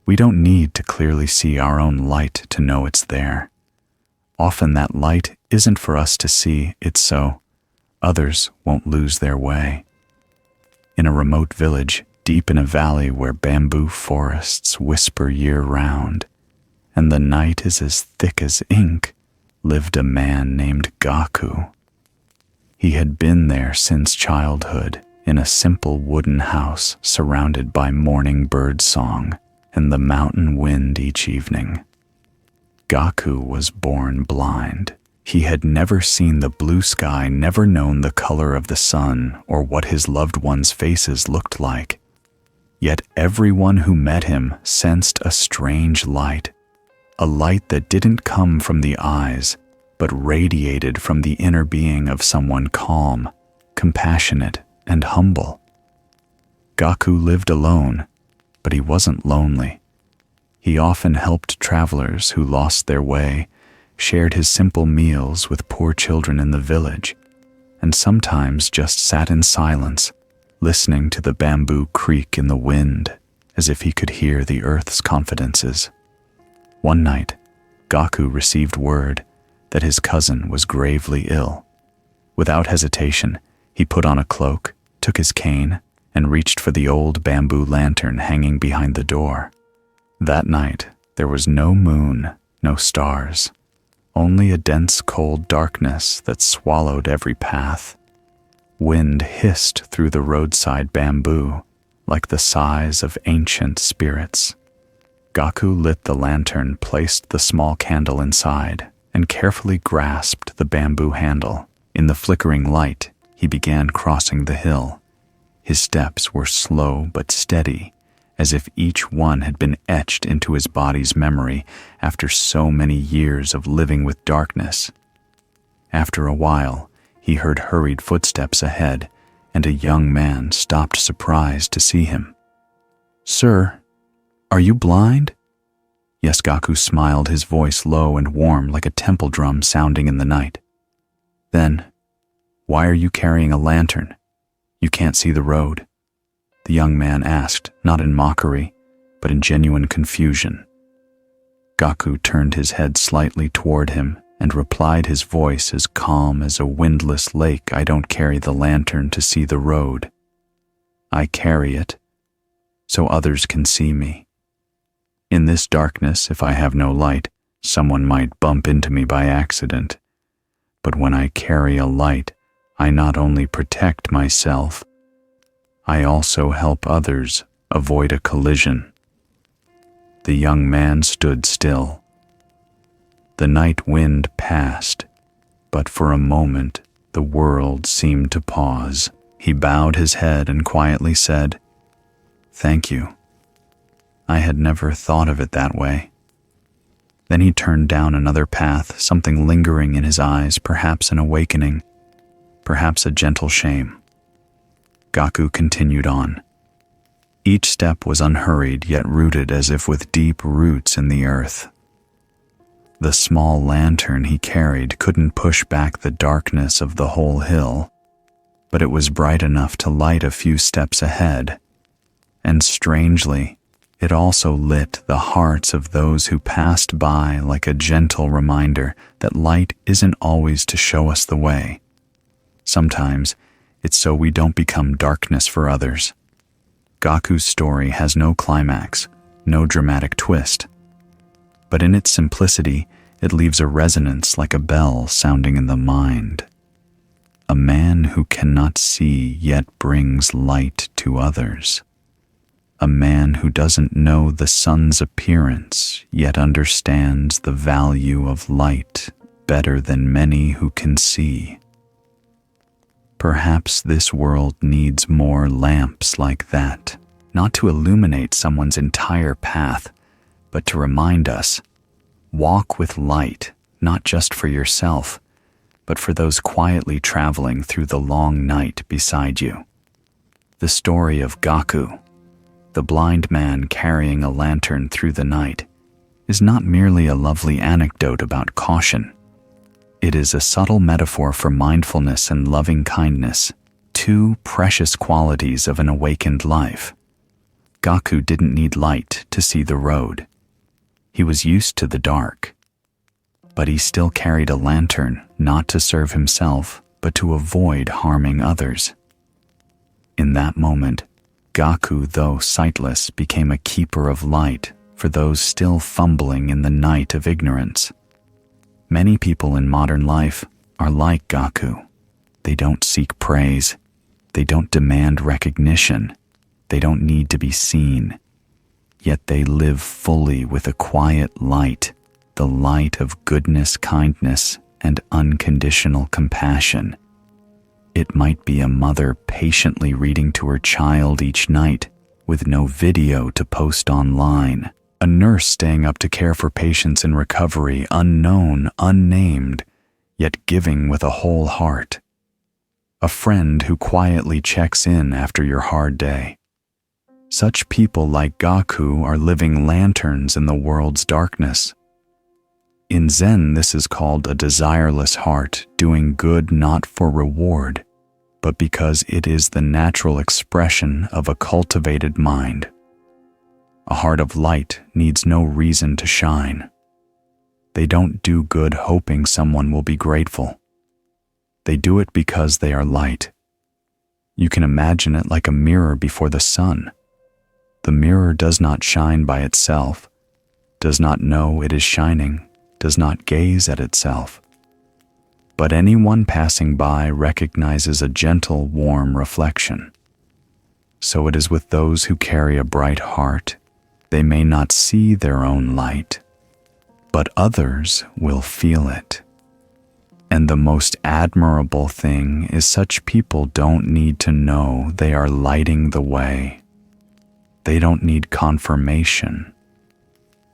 A: We don't need to clearly see our own light to know it's there. Often that light isn't for us to see, it's so others won't lose their way. In a remote village, deep in a valley where bamboo forests whisper year-round, and the night is as thick as ink, lived a man named Gaku. He had been there since childhood, in a simple wooden house surrounded by morning bird song and the mountain wind each evening. Gaku was born blind. He had never seen the blue sky, never known the color of the sun or what his loved ones' faces looked like. Yet everyone who met him sensed a strange light, a light that didn't come from the eyes, but radiated from the inner being of someone calm, compassionate, and humble. Gaku lived alone, but he wasn't lonely. He often helped travelers who lost their way, shared his simple meals with poor children in the village, and sometimes just sat in silence, listening to the bamboo creak in the wind as if he could hear the earth's confidences. One night, Gaku received word that his cousin was gravely ill. Without hesitation, he put on a cloak, took his cane, and reached for the old bamboo lantern hanging behind the door. That night, there was no moon, no stars, only a dense cold darkness that swallowed every path. Wind hissed through the roadside bamboo like the sighs of ancient spirits. Gaku lit the lantern, placed the small candle inside, and carefully grasped the bamboo handle. In the flickering light, he began crossing the hill. His steps were slow but steady, as if each one had been etched into his body's memory after so many years of living with darkness. After a while, he heard hurried footsteps ahead, and a young man stopped surprised to see him. "Sir, are you blind?" Yes, Gaku smiled, his voice low and warm like a temple drum sounding in the night. "Then, why are you carrying a lantern? You can't see the road," the young man asked, not in mockery, but in genuine confusion. Gaku turned his head slightly toward him and replied, his voice as calm as a windless lake, "I don't carry the lantern to see the road. I carry it so others can see me. In this darkness, if I have no light, someone might bump into me by accident. But when I carry a light, I not only protect myself, I also help others avoid a collision." The young man stood still. The night wind passed, but for a moment the world seemed to pause. He bowed his head and quietly said, "Thank you. I had never thought of it that way." Then he turned down another path, something lingering in his eyes, perhaps an awakening, perhaps a gentle shame. Gaku continued on. Each step was unhurried, yet rooted as if with deep roots in the earth. The small lantern he carried couldn't push back the darkness of the whole hill, but it was bright enough to light a few steps ahead. And strangely, it also lit the hearts of those who passed by like a gentle reminder that light isn't always to show us the way. Sometimes, it's so we don't become darkness for others. Gaku's story has no climax, no dramatic twist. But in its simplicity, it leaves a resonance like a bell sounding in the mind. A man who cannot see yet brings light to others. A man who doesn't know the sun's appearance yet understands the value of light better than many who can see. Perhaps this world needs more lamps like that, not to illuminate someone's entire path, but to remind us, walk with light, not just for yourself, but for those quietly traveling through the long night beside you. The story of Gaku, the blind man carrying a lantern through the night, is not merely a lovely anecdote about caution. It is a subtle metaphor for mindfulness and loving kindness, two precious qualities of an awakened life. Gaku didn't need light to see the road. He was used to the dark. But he still carried a lantern, not to serve himself, but to avoid harming others. In that moment, Gaku, though sightless, became a keeper of light for those still fumbling in the night of ignorance. Many people in modern life are like Gaku. They don't seek praise. They don't demand recognition. They don't need to be seen. Yet they live fully with a quiet light, the light of goodness, kindness, and unconditional compassion. It might be a mother patiently reading to her child each night with no video to post online, a nurse staying up to care for patients in recovery, unknown, unnamed, yet giving with a whole heart. A friend who quietly checks in after your hard day. Such people like Gaku are living lanterns in the world's darkness. In Zen, this is called a desireless heart, doing good not for reward, but because it is the natural expression of a cultivated mind. A heart of light needs no reason to shine. They don't do good hoping someone will be grateful. They do it because they are light. You can imagine it like a mirror before the sun. The mirror does not shine by itself, does not know it is shining, does not gaze at itself. But anyone passing by recognizes a gentle, warm reflection. So it is with those who carry a bright heart. They may not see their own light, but others will feel it. And the most admirable thing is such people don't need to know they are lighting the way. They don't need confirmation.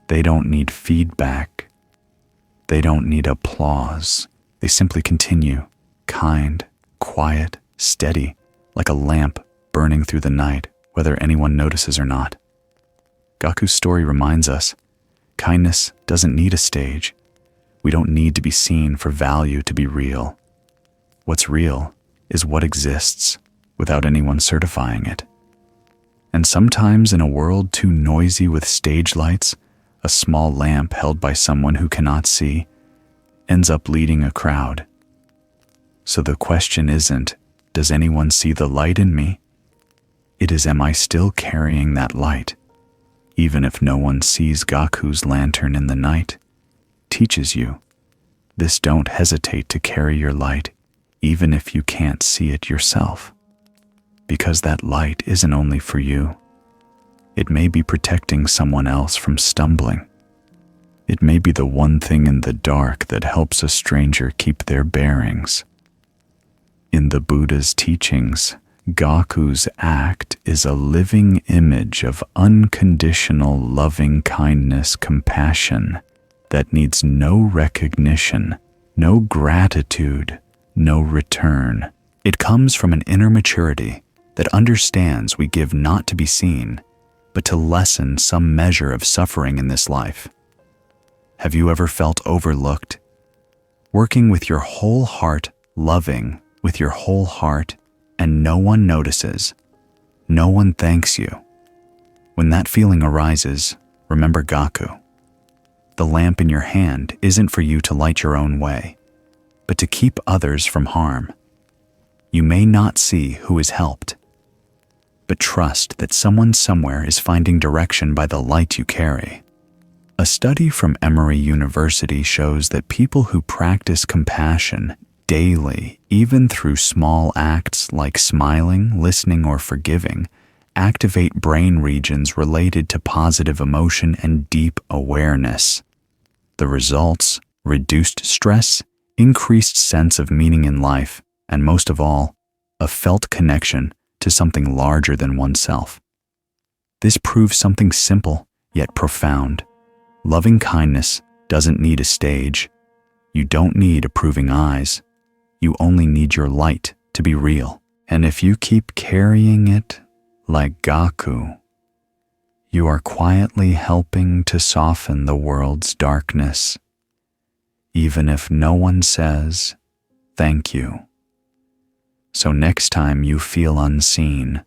A: They don't need feedback. They don't need applause. They simply continue, kind, quiet, steady, like a lamp burning through the night, whether anyone notices or not. Gaku's story reminds us, kindness doesn't need a stage. We don't need to be seen for value to be real. What's real is what exists without anyone certifying it. And sometimes in a world too noisy with stage lights, a small lamp held by someone who cannot see ends up leading a crowd. So the question isn't, does anyone see the light in me? It is, am I still carrying that light? Even if no one sees Gaku's lantern in the night, teaches you, this: don't hesitate to carry your light, even if you can't see it yourself. Because that light isn't only for you. It may be protecting someone else from stumbling. It may be the one thing in the dark that helps a stranger keep their bearings. In the Buddha's teachings, Gaku's act is a living image of unconditional loving kindness, compassion that needs no recognition, no gratitude, no return. It comes from an inner maturity that understands we give not to be seen, but to lessen some measure of suffering in this life. Have you ever felt overlooked? Working with your whole heart, loving with your whole heart, and no one notices, no one thanks you. When that feeling arises, remember Gaku. The lamp in your hand isn't for you to light your own way, but to keep others from harm. You may not see who is helped, but trust that someone somewhere is finding direction by the light you carry. A study from Emory University shows that people who practice compassion daily, even through small acts like smiling, listening, or forgiving, activate brain regions related to positive emotion and deep awareness. The results: reduced stress, increased sense of meaning in life, and most of all, a felt connection to something larger than oneself. This proves something simple yet profound. Loving kindness doesn't need a stage. You don't need approving eyes. You only need your light to be real. And if you keep carrying it like Gaku, you are quietly helping to soften the world's darkness, even if no one says thank you. So next time you feel unseen,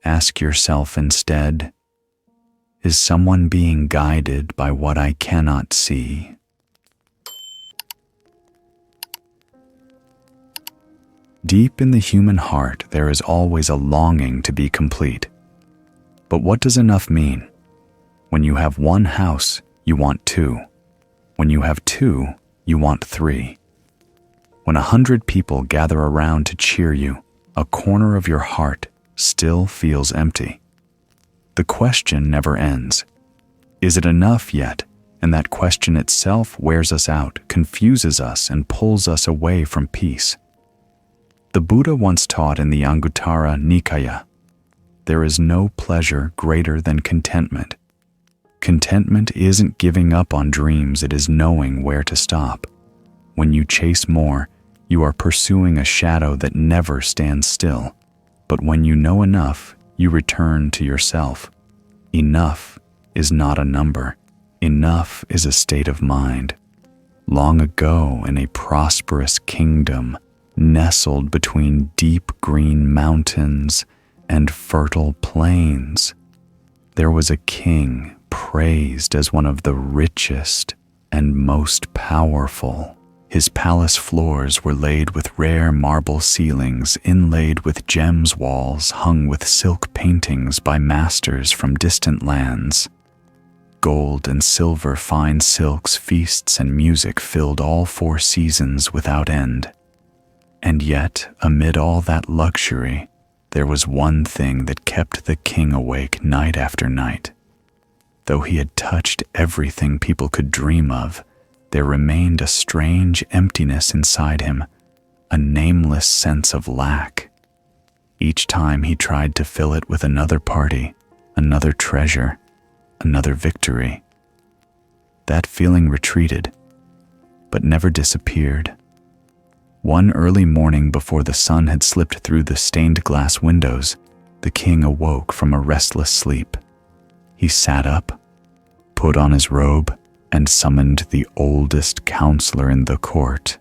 A: ask yourself instead, is someone being guided by what I cannot see? Deep in the human heart, there is always a longing to be complete. But what does enough mean? When you have one house, you want two. When you have two, you want three. When 100 people gather around to cheer you, a corner of your heart still feels empty. The question never ends. Is it enough yet? And that question itself wears us out, confuses us, and pulls us away from peace. The Buddha once taught in the Anguttara Nikaya, there is no pleasure greater than contentment. Contentment isn't giving up on dreams, it is knowing where to stop. When you chase more, you are pursuing a shadow that never stands still. But when you know enough, you return to yourself. Enough is not a number. Enough is a state of mind. Long ago, in a prosperous kingdom, nestled between deep green mountains and fertile plains, there was a king praised as one of the richest and most powerful. His palace floors were laid with rare marble ceilings, inlaid with gems, walls hung with silk paintings by masters from distant lands. Gold and silver, fine silks, feasts, and music filled all 4 seasons without end. And yet, amid all that luxury, there was one thing that kept the king awake night after night. Though he had touched everything people could dream of, there remained a strange emptiness inside him, a nameless sense of lack. Each time he tried to fill it with another party, another treasure, another victory. That feeling retreated, but never disappeared. One early morning, before the sun had slipped through the stained glass windows, the king awoke from a restless sleep. He sat up, put on his robe, and summoned the oldest counselor in the court,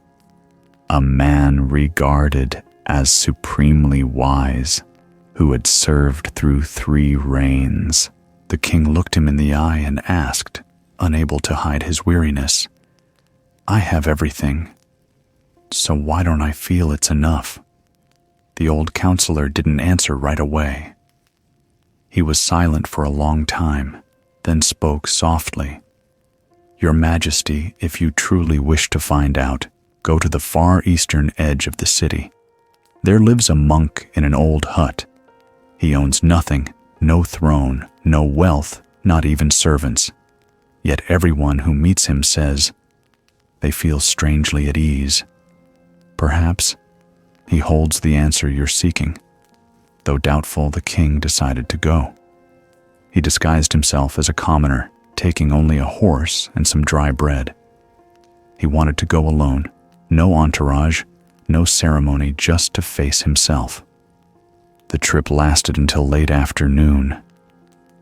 A: a man regarded as supremely wise, who had served through 3 reigns. The king looked him in the eye and asked, unable to hide his weariness, "I have everything, so why don't I feel it's enough?" The old counselor didn't answer right away. He was silent for a long time, then spoke softly. "Your Majesty, if you truly wish to find out, go to the far eastern edge of the city. There lives a monk in an old hut. He owns nothing, no throne, no wealth, not even servants. Yet everyone who meets him says they feel strangely at ease. Perhaps he holds the answer you're seeking." Though doubtful, the king decided to go. He disguised himself as a commoner, taking only a horse and some dry bread. He wanted to go alone, no entourage, no ceremony, just to face himself. The trip lasted until late afternoon.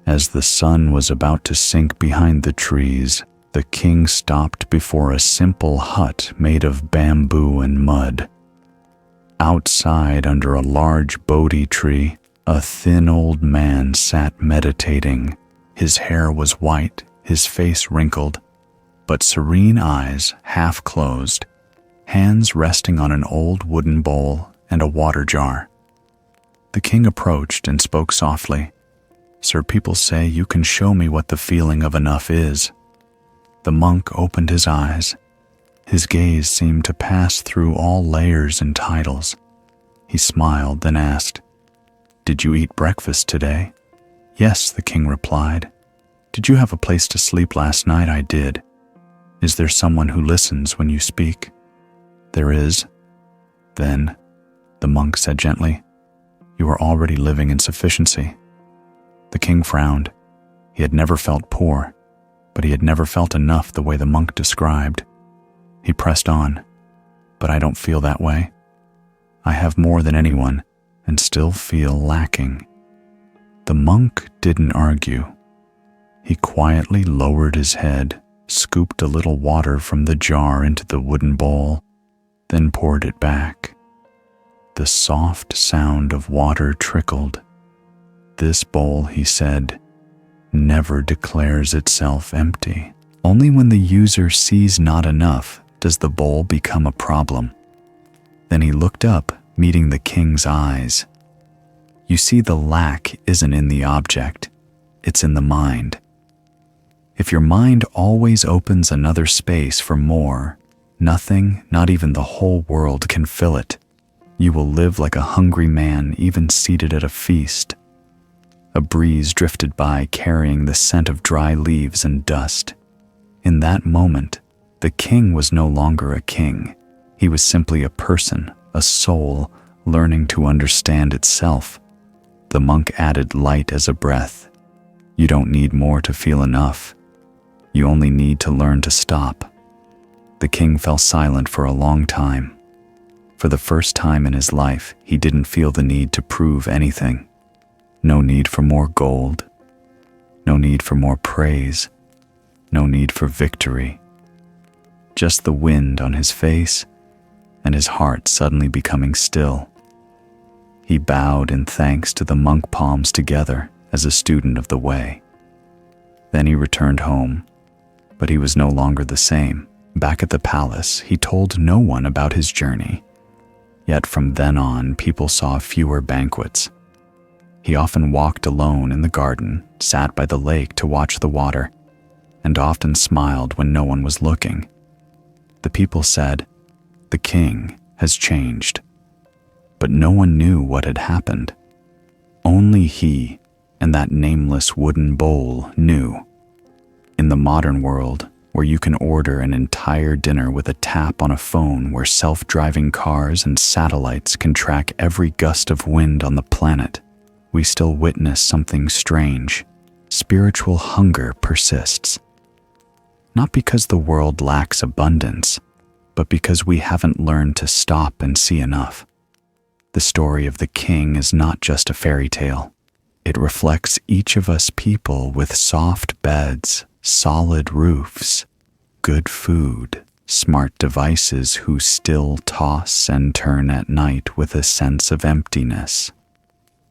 A: As the sun was about to sink behind the trees, the king stopped before a simple hut made of bamboo and mud. Outside, under a large Bodhi tree, a thin old man sat meditating. His hair was white, his face wrinkled, but serene eyes half closed, hands resting on an old wooden bowl and a water jar. The king approached and spoke softly. "Sir, people say you can show me what the feeling of enough is." The monk opened his eyes. His gaze seemed to pass through all layers and titles. He smiled, then asked, "Did you eat breakfast today?" "Yes," the king replied. "Did you have a place to sleep last night?" "I did." "Is there someone who listens when you speak?" "There is." "Then," the monk said gently, "you are already living in sufficiency." The king frowned. He had never felt poor, but he had never felt enough the way the monk described. He pressed on, "But I don't feel that way. I have more than anyone and still feel lacking." The monk didn't argue. He quietly lowered his head, scooped a little water from the jar into the wooden bowl, then poured it back. The soft sound of water trickled. "This bowl," he said, "never declares itself empty. Only when the user sees not enough does the bowl become a problem." Then he looked up, meeting the king's eyes. "You see, the lack isn't in the object, it's in the mind. If your mind always opens another space for more, nothing, not even the whole world, can fill it. You will live like a hungry man even seated at a feast. A breeze drifted by carrying the scent of dry leaves and dust. In that moment, the king was no longer a king. He was simply a person, a soul, learning to understand itself. The monk added light as a breath. You don't need more to feel enough. You only need to learn to stop. The king fell silent for a long time. For the first time in his life, he didn't feel the need to prove anything. No need for more gold. No need for more praise. No need for victory. Just the wind on his face and his heart suddenly becoming still. He bowed in thanks to the monk palms together as a student of the way. Then he returned home, but he was no longer the same. Back at the palace, he told no one about his journey. Yet from then on, people saw fewer banquets. He often walked alone in the garden, sat by the lake to watch the water, and often smiled when no one was looking. The people said, "The king has changed." But no one knew what had happened. Only he and that nameless wooden bowl knew. In the modern world, where you can order an entire dinner with a tap on a phone, where self-driving cars and satellites can track every gust of wind on the planet, we still witness something strange. Spiritual hunger persists. Not because the world lacks abundance, but because we haven't learned to stop and see enough. The story of the king is not just a fairy tale. It reflects each of us people with soft beds, solid roofs, good food, smart devices who still toss and turn at night with a sense of emptiness.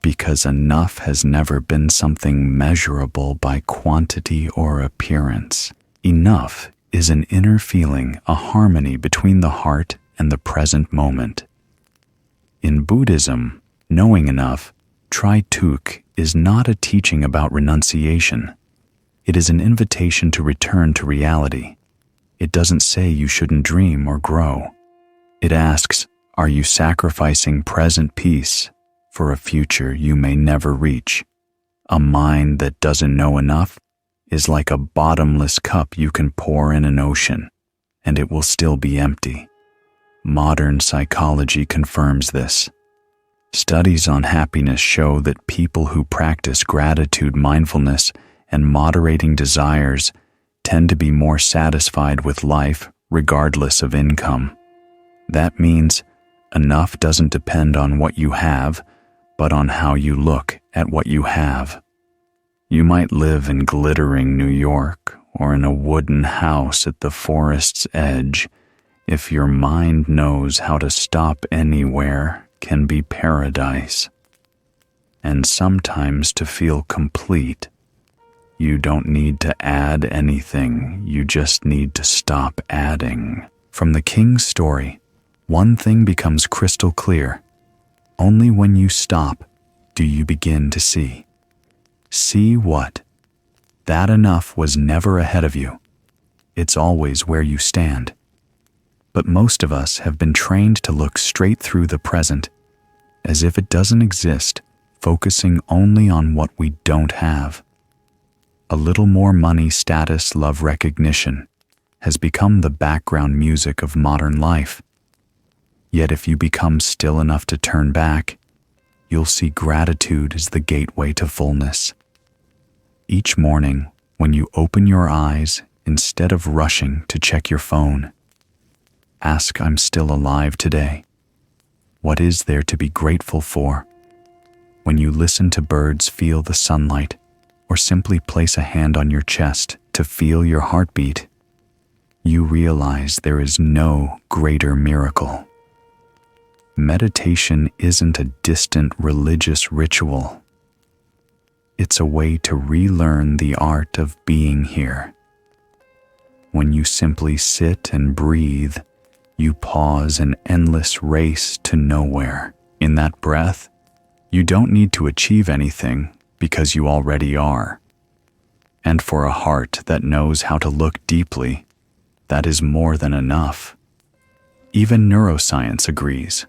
A: Because enough has never been something measurable by quantity or appearance. Enough is an inner feeling, a harmony between the heart and the present moment. In Buddhism, knowing enough, Trai-tuk, is not a teaching about renunciation. It is an invitation to return to reality. It doesn't say you shouldn't dream or grow. It asks, are you sacrificing present peace for a future you may never reach? A mind that doesn't know enough is like a bottomless cup you can pour in an ocean, and it will still be empty. Modern psychology confirms this. Studies on happiness show that people who practice gratitude, mindfulness, and moderating desires tend to be more satisfied with life regardless of income. That means enough doesn't depend on what you have, but on how you look at what you have. You might live in glittering New York or in a wooden house at the forest's edge. If your mind knows how to stop anywhere, can be paradise. And sometimes to feel complete, you don't need to add anything, you just need to stop adding. From the king's story, one thing becomes crystal clear. Only when you stop do you begin to see. See what? That enough was never ahead of you. It's always where you stand. But most of us have been trained to look straight through the present, as if it doesn't exist, focusing only on what we don't have. A little more money, status, love, recognition has become the background music of modern life. Yet if you become still enough to turn back, you'll see gratitude as the gateway to fullness. Each morning, when you open your eyes, instead of rushing to check your phone, ask, I'm still alive today. What is there to be grateful for? When you listen to birds, feel the sunlight, or simply place a hand on your chest to feel your heartbeat, you realize there is no greater miracle. Meditation isn't a distant religious ritual. It's a way to relearn the art of being here. When you simply sit and breathe, you pause an endless race to nowhere. In that breath, you don't need to achieve anything because you already are. And for a heart that knows how to look deeply, that is more than enough. Even neuroscience agrees.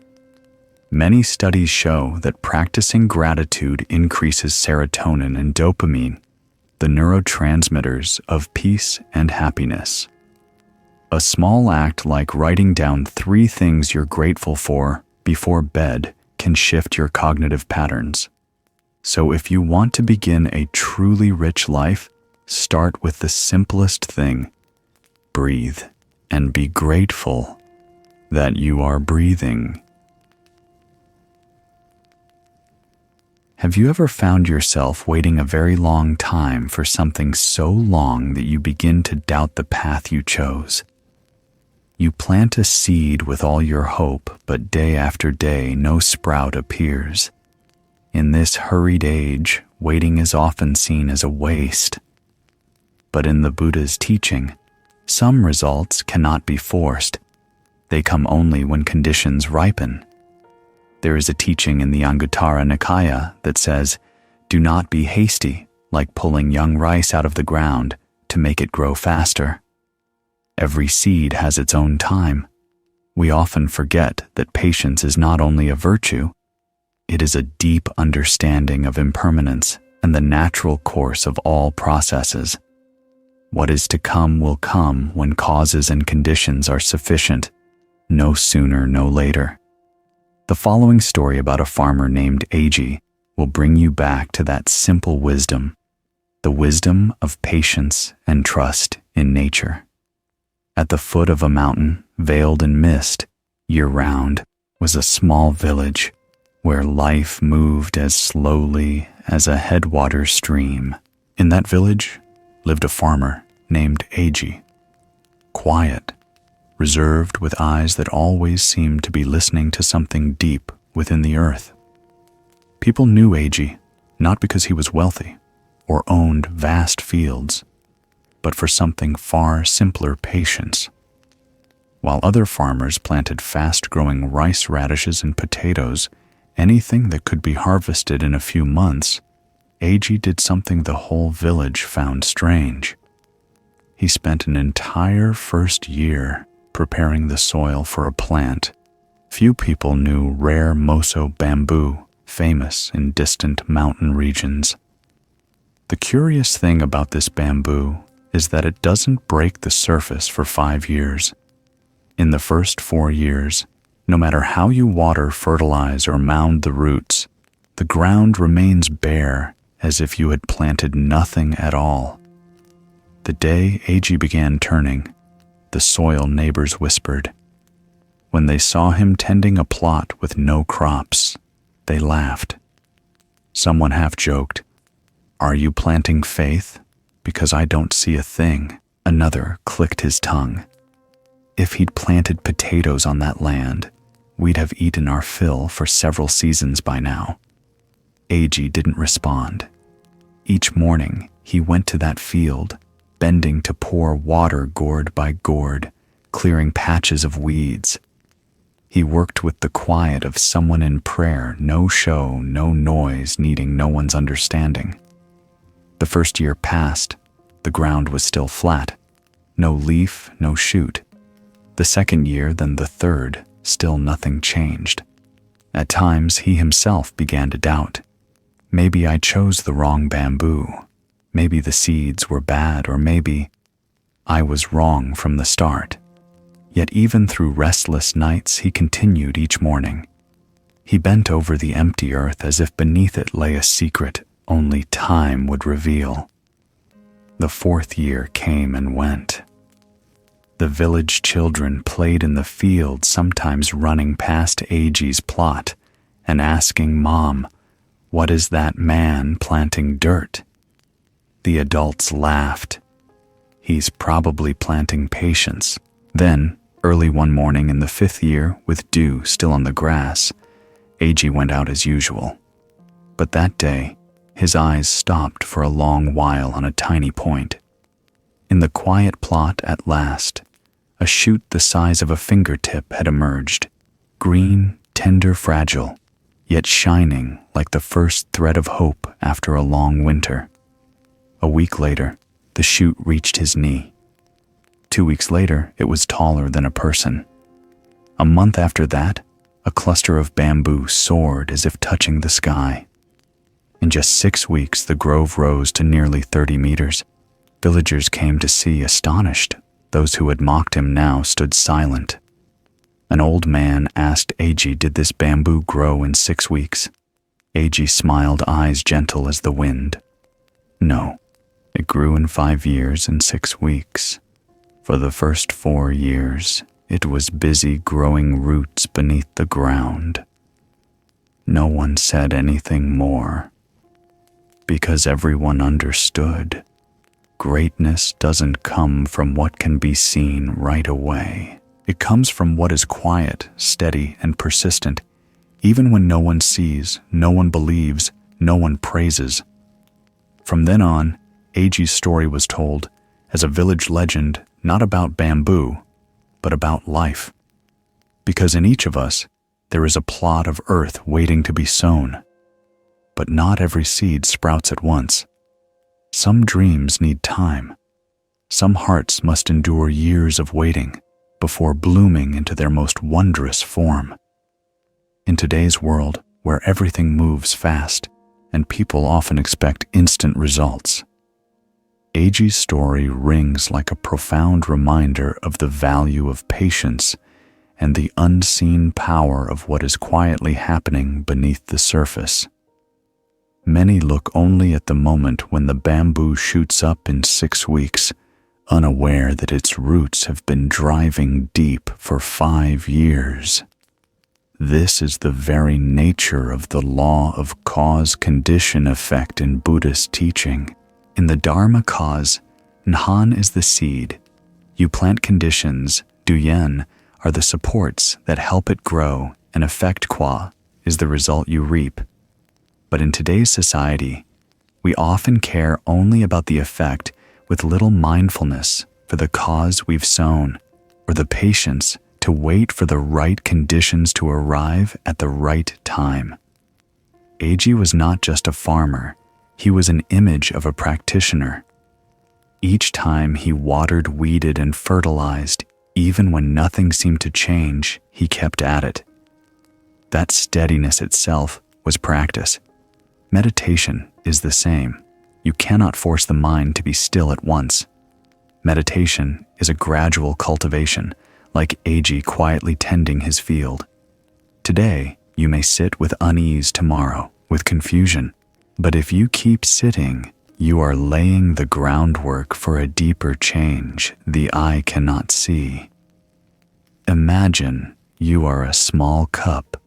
A: Many studies show that practicing gratitude increases serotonin and dopamine, the neurotransmitters of peace and happiness. A small act like writing down 3 things you're grateful for before bed can shift your cognitive patterns. So if you want to begin a truly rich life, start with the simplest thing. Breathe and be grateful that you are breathing. Have you ever found yourself waiting a very long time for something so long that you begin to doubt the path you chose? You plant a seed with all your hope, but day after day no sprout appears. In this hurried age, waiting is often seen as a waste. But in the Buddha's teaching, some results cannot be forced. They come only when conditions ripen. There is a teaching in the Anguttara Nikaya that says, "Do not be hasty, like pulling young rice out of the ground to make it grow faster." Every seed has its own time. We often forget that patience is not only a virtue, it is a deep understanding of impermanence and the natural course of all processes. What is to come will come when causes and conditions are sufficient, no sooner, no later. The following story about a farmer named Eiji will bring you back to that simple wisdom, the wisdom of patience and trust in nature. At the foot of a mountain, veiled in mist, year-round, was a small village where life moved as slowly as a headwater stream. In that village lived a farmer named Eiji. Quiet, reserved, with eyes that always seemed to be listening to something deep within the earth. People knew Eiji not because he was wealthy or owned vast fields, but for something far simpler: patience. While other farmers planted fast-growing rice, radishes, and potatoes, anything that could be harvested in a few months, Eiji did something the whole village found strange. He spent an entire first year preparing the soil for a plant. Few people knew rare moso bamboo, famous in distant mountain regions. The curious thing about this bamboo is that it doesn't break the surface for 5 years. In the first 4 years, no matter how you water, fertilize, or mound the roots, the ground remains bare as if you had planted nothing at all. The day Eiji began turning, the soil neighbors whispered. When they saw him tending a plot with no crops, they laughed. Someone half joked, "Are you planting faith? Because I don't see a thing." Another clicked his tongue. "If he'd planted potatoes on that land, we'd have eaten our fill for several seasons by now." Eiji didn't respond. Each morning, he went to that field, bending to pour water gourd by gourd, clearing patches of weeds. He worked with the quiet of someone in prayer, no show, no noise, needing no one's understanding. The first year passed. The ground was still flat. No leaf, no shoot. The second year, then the third, still nothing changed. At times, he himself began to doubt. Maybe I chose the wrong bamboo. Maybe the seeds were bad, or maybe I was wrong from the start. Yet even through restless nights, he continued each morning. He bent over the empty earth as if beneath it lay a secret only time would reveal. The 4th year came and went. The village children played in the field, sometimes running past Eiji's plot and asking Mom, "What is that man planting dirt?" The adults laughed. "He's probably planting patience." Then, early one morning in the 5th year, with dew still on the grass, Eiji went out as usual. But that day, his eyes stopped for a long while on a tiny point. In the quiet plot, at last, a shoot the size of a fingertip had emerged, green, tender, fragile, yet shining like the first thread of hope after a long winter. A week later, the shoot reached his knee. 2 weeks later, it was taller than a person. A month after that, A cluster of bamboo soared as if touching the sky. In just 6 weeks, the grove rose to nearly 30 meters. Villagers came to see, astonished. Those who had mocked him now stood silent. An old man asked Eiji, "Did this bamboo grow in 6 weeks?" Eiji smiled, eyes gentle as the wind. "No, it grew in 5 years and 6 weeks. For the first 4 years, it was busy growing roots beneath the ground." No one said anything more, because everyone understood. Greatness doesn't come from what can be seen right away. It comes from what is quiet, steady, and persistent, even when no one sees, no one believes, no one praises. From then on, Eiji's story was told as a village legend, not about bamboo, but about life. Because in each of us, there is a plot of earth waiting to be sown. But not every seed sprouts at once. Some dreams need time. Some hearts must endure years of waiting before blooming into their most wondrous form. In today's world, where everything moves fast and people often expect instant results, Eiji's story rings like a profound reminder of the value of patience and the unseen power of what is quietly happening beneath the surface. Many look only at the moment when the bamboo shoots up in 6 weeks, unaware that its roots have been driving deep for 5 years. This is the very nature of the law of cause-condition effect in Buddhist teaching. In the Dharma cause, Nhan is the seed. You plant conditions, Duyen, are the supports that help it grow, and effect Kwa is the result you reap. But in today's society, we often care only about the effect with little mindfulness for the cause we've sown, or the patience to wait for the right conditions to arrive at the right time. Eiji was not just a farmer, he was an image of a practitioner. Each time he watered, weeded, and fertilized, even when nothing seemed to change, he kept at it. That steadiness itself was practice. Meditation is the same. You cannot force the mind to be still at once. Meditation is a gradual cultivation, like Eiji quietly tending his field. Today, you may sit with unease, tomorrow with confusion. But if you keep sitting, you are laying the groundwork for a deeper change the eye cannot see. Imagine you are a small cup.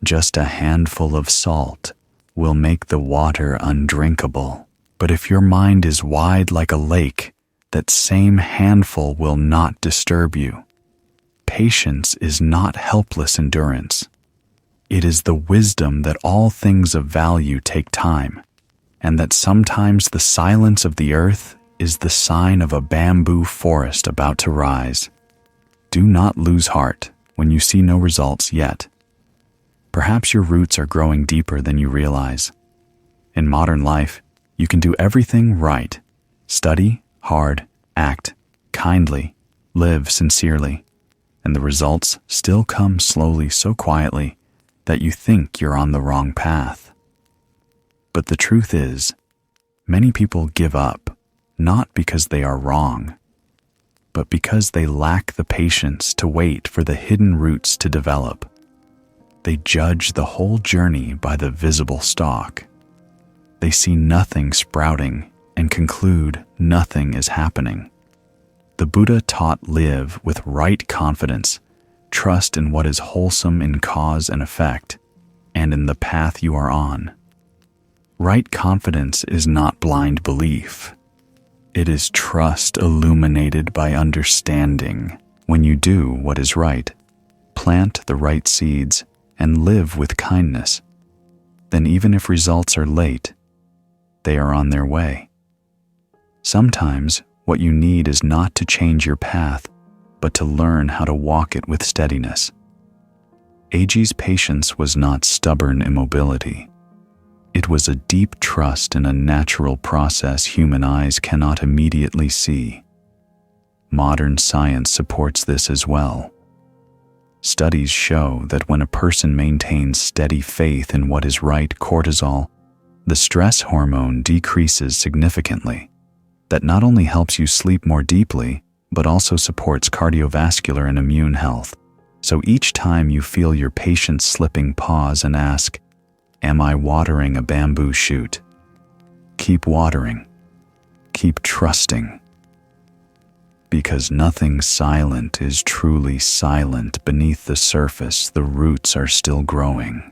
A: Just a handful of salt will make the water undrinkable. But if your mind is wide like a lake, that same handful will not disturb you. Patience is not helpless endurance. It is the wisdom that all things of value take time, and that sometimes the silence of the earth is the sign of a bamboo forest about to rise. Do not lose heart when you see no results yet. Perhaps your roots are growing deeper than you realize. In modern life, you can do everything right. Study hard, act kindly, live sincerely, and the results still come slowly, so quietly that you think you're on the wrong path. But the truth is, many people give up, not because they are wrong, but because they lack the patience to wait for the hidden roots to develop. They judge the whole journey by the visible stalk. They see nothing sprouting and conclude nothing is happening. The Buddha taught live with right confidence, trust in what is wholesome in cause and effect, and in the path you are on. Right confidence is not blind belief. It is trust illuminated by understanding. When you do what is right, plant the right seeds, and live with kindness, then even if results are late, they are on their way. Sometimes what you need is not to change your path, but to learn how to walk it with steadiness. Eiji's patience was not stubborn immobility. It was a deep trust in a natural process human eyes cannot immediately see. Modern science supports this as well. Studies show that when a person maintains steady faith in what is right, cortisol, the stress hormone, decreases significantly. That not only helps you sleep more deeply, but also supports cardiovascular and immune health. So each time you feel your patience slipping, pause and ask, "Am I watering a bamboo shoot?" Keep watering. Keep trusting. Because nothing silent is truly silent. Beneath the surface, the roots are still growing.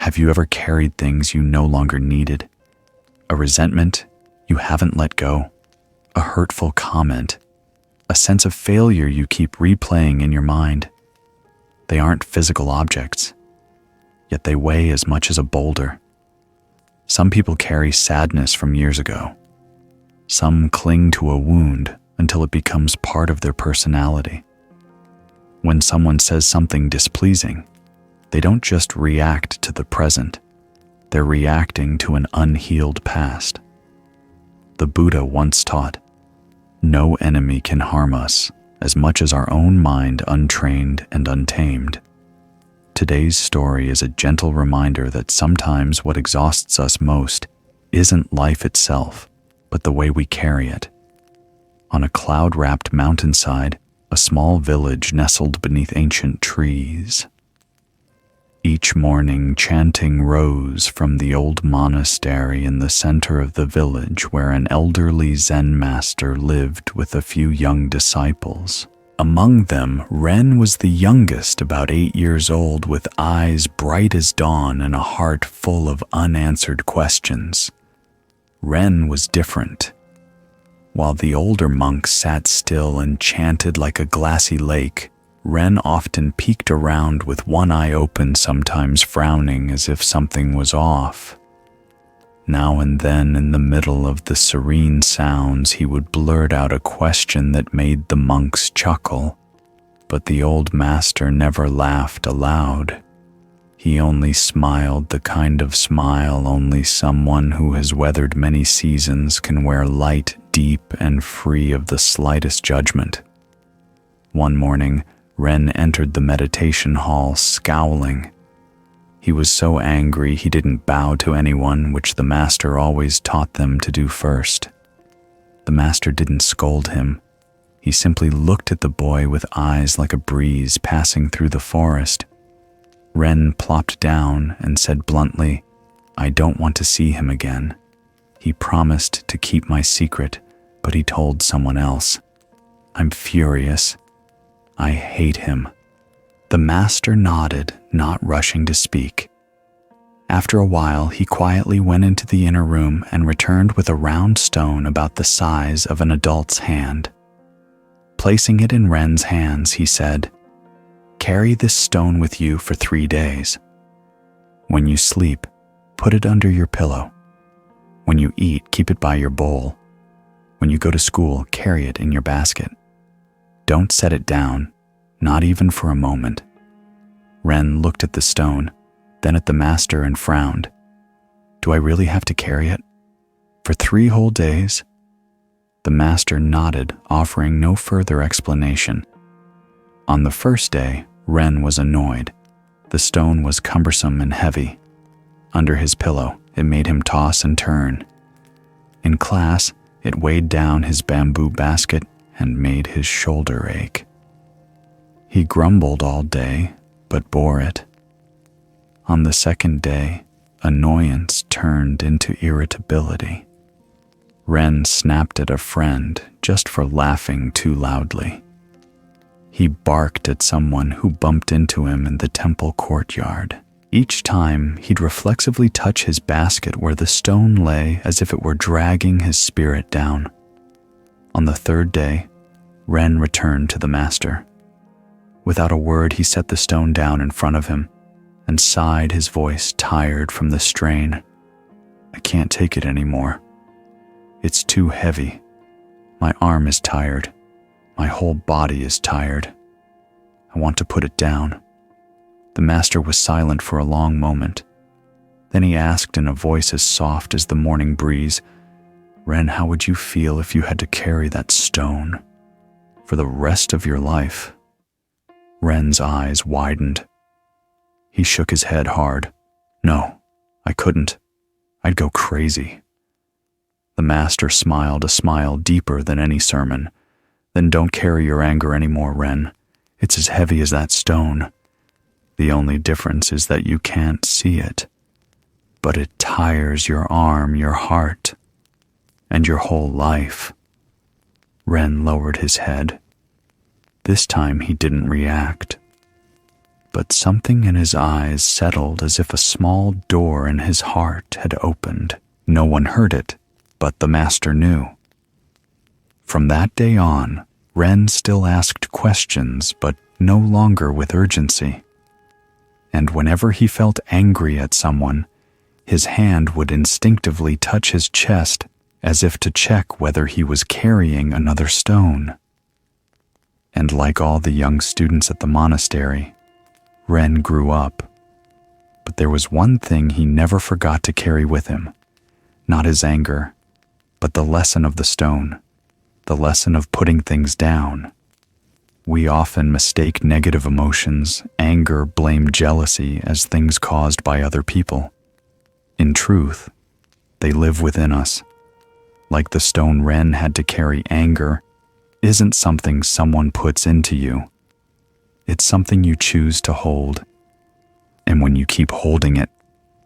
A: Have you ever carried things you no longer needed? A resentment you haven't let go, a hurtful comment, a sense of failure you keep replaying in your mind. They aren't physical objects, yet they weigh as much as a boulder. Some people carry sadness from years ago. Some cling to a wound until it becomes part of their personality. When someone says something displeasing, they don't just react to the present, they're reacting to an unhealed past. The Buddha once taught, "No enemy can harm us as much as our own mind, untrained and untamed." Today's story is a gentle reminder that sometimes what exhausts us most isn't life itself, but the way we carry it. On a cloud-wrapped mountainside, a small village nestled beneath ancient trees. Each morning, chanting rose from the old monastery in the center of the village, where an elderly Zen master lived with a few young disciples. Among them, Ren was the youngest, about 8 years old, with eyes bright as dawn and a heart full of unanswered questions. Ren was different. While the older monks sat still and chanted like a glassy lake, Ren often peeked around with one eye open, sometimes frowning as if something was off. Now and then, in the middle of the serene sounds, he would blurt out a question that made the monks chuckle, but the old master never laughed aloud. He only smiled, the kind of smile only someone who has weathered many seasons can wear, light, deep, and free of the slightest judgment. One morning, Ren entered the meditation hall scowling. He was so angry he didn't bow to anyone, which the master always taught them to do first. The master didn't scold him. He simply looked at the boy with eyes like a breeze passing through the forest. Ren plopped down and said bluntly, "I don't want to see him again. He promised to keep my secret, but he told someone else. I'm furious. I hate him." The master nodded, not rushing to speak. After a while, he quietly went into the inner room and returned with a round stone about the size of an adult's hand. Placing it in Ren's hands, he said, "Carry this stone with you for 3 days. When you sleep, put it under your pillow. When you eat, keep it by your bowl. When you go to school, carry it in your basket. Don't set it down, not even for a moment." Ren looked at the stone, then at the master and frowned. "Do I really have to carry it? For 3 whole days?" The master nodded, offering no further explanation. On the first day, Ren was annoyed. The stone was cumbersome and heavy. Under his pillow, it made him toss and turn. In class, it weighed down his bamboo basket and made his shoulder ache. He grumbled all day, but bore it. On the second day, annoyance turned into irritability. Ren snapped at a friend just for laughing too loudly. He barked at someone who bumped into him in the temple courtyard. Each time, he'd reflexively touch his basket where the stone lay as if it were dragging his spirit down. On the third day, Ren returned to the master. Without a word, he set the stone down in front of him and sighed, his voice tired from the strain. "I can't take it anymore. It's too heavy. My arm is tired. My whole body is tired. I want to put it down." The master was silent for a long moment. Then he asked in a voice as soft as the morning breeze, Ren, how would you feel if you had to carry that stone for the rest of your life? Ren's eyes widened. He shook his head hard. No, I couldn't. I'd go crazy. The master smiled a smile deeper than any sermon. Then don't carry your anger anymore, Ren. It's as heavy as that stone. The only difference is that you can't see it. But it tires your arm, your heart, and your whole life. Ren lowered his head. This time he didn't react. But something in his eyes settled as if a small door in his heart had opened. No one heard it, but the master knew. From that day on, Ren still asked questions, but no longer with urgency. And whenever he felt angry at someone, his hand would instinctively touch his chest as if to check whether he was carrying another stone. And like all the young students at the monastery, Ren grew up. But there was one thing he never forgot to carry with him. Not his anger, but the lesson of the stone, the lesson of putting things down. We often mistake negative emotions, anger, blame, jealousy as things caused by other people. In truth, they live within us. Like the stone Ren had to carry, anger isn't something someone puts into you. It's something you choose to hold. And when you keep holding it,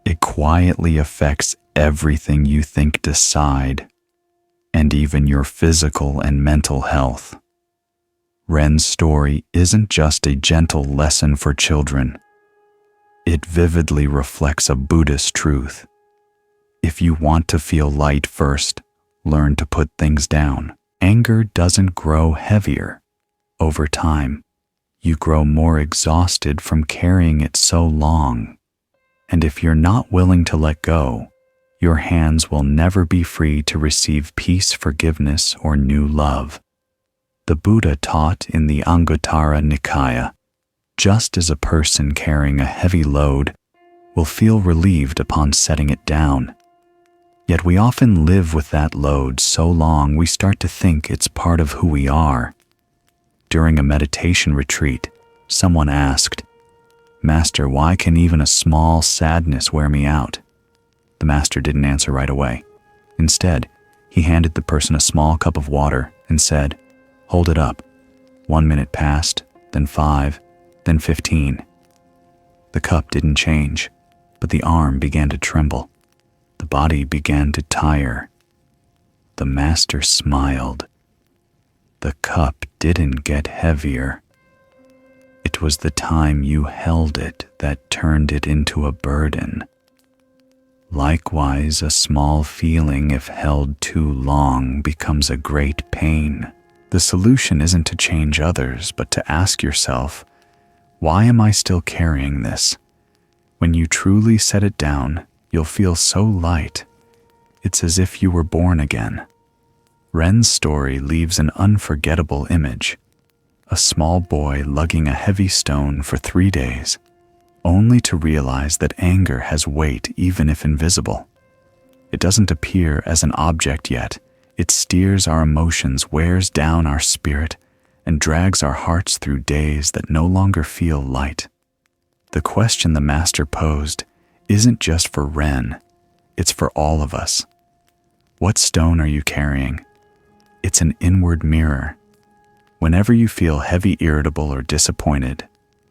A: it quietly affects everything you think, decide, and even your physical and mental health. Ren's story isn't just a gentle lesson for children. It vividly reflects a Buddhist truth. If you want to feel light first, learn to put things down. Anger doesn't grow heavier. Over time, you grow more exhausted from carrying it so long. And if you're not willing to let go, your hands will never be free to receive peace, forgiveness, or new love. The Buddha taught in the Anguttara Nikaya, just as a person carrying a heavy load will feel relieved upon setting it down. Yet we often live with that load so long we start to think it's part of who we are. During a meditation retreat, someone asked, "Master, why can even a small sadness wear me out?" The master didn't answer right away. Instead, he handed the person a small cup of water and said, "Hold it up." 1 minute passed, then 5, then 15. The cup didn't change, but the arm began to tremble. The body began to tire. The master smiled. The cup didn't get heavier. It was the time you held it that turned it into a burden. Likewise, a small feeling, if held too long, becomes a great pain. The solution isn't to change others, but to ask yourself, why am I still carrying this? When you truly set it down, you'll feel so light. It's as if you were born again. Ren's story leaves an unforgettable image. A small boy lugging a heavy stone for 3 days, only to realize that anger has weight even if invisible. It doesn't appear as an object yet. It steers our emotions, wears down our spirit, and drags our hearts through days that no longer feel light. The question the master posed isn't just for Ren, it's for all of us. What stone are you carrying? It's an inward mirror. Whenever you feel heavy, irritable, or disappointed,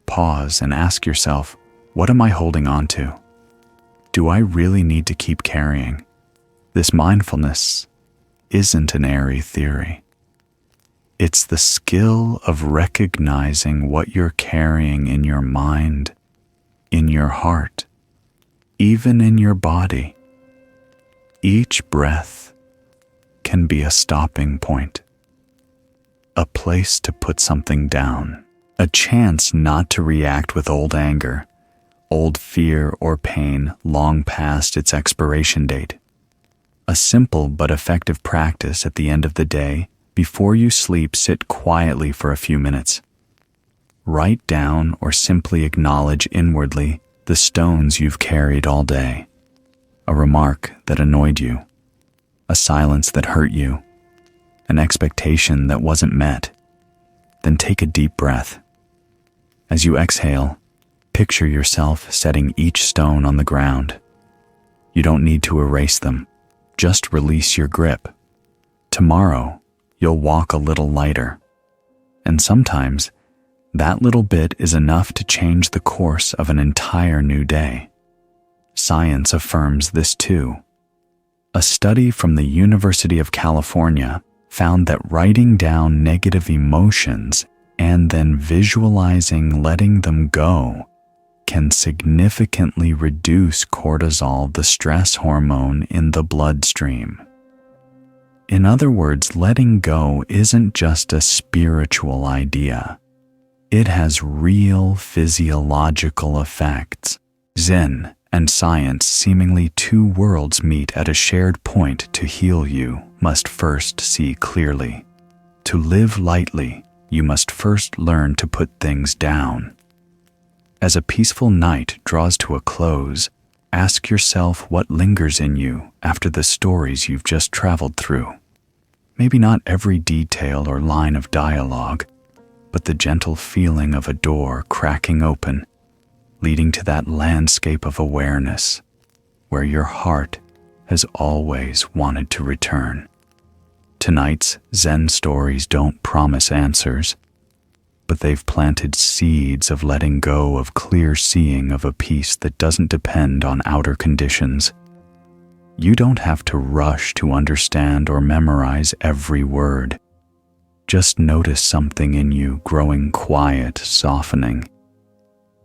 A: pause and ask yourself, what am I holding on to? Do I really need to keep carrying? This mindfulness isn't an airy theory. It's the skill of recognizing what you're carrying in your mind, in your heart, even in your body. Each breath can be a stopping point, a place to put something down, a chance not to react with old anger, old fear or pain long past its expiration date. A simple but effective practice at the end of the day. Before you sleep, sit quietly for a few minutes. Write down or simply acknowledge inwardly the stones you've carried all day. A remark that annoyed you, a silence that hurt you, an expectation that wasn't met, then take a deep breath. As you exhale, picture yourself setting each stone on the ground. You don't need to erase them, just release your grip. Tomorrow, you'll walk a little lighter. And sometimes, that little bit is enough to change the course of an entire new day. Science affirms this too. A study from the University of California found that writing down negative emotions and then visualizing letting them go can significantly reduce cortisol, the stress hormone in the bloodstream. In other words, letting go isn't just a spiritual idea. It has real physiological effects. Zen and science, seemingly two worlds, meet at a shared point. To heal, you must first see clearly. To live lightly, you must first learn to put things down. As a peaceful night draws to a close, ask yourself what lingers in you after the stories you've just traveled through. Maybe not every detail or line of dialogue, but the gentle feeling of a door cracking open, leading to that landscape of awareness where your heart has always wanted to return. Tonight's Zen stories don't promise answers, but they've planted seeds of letting go, of clear seeing, of a peace that doesn't depend on outer conditions. You don't have to rush to understand or memorize every word. Just notice something in you growing quiet, softening.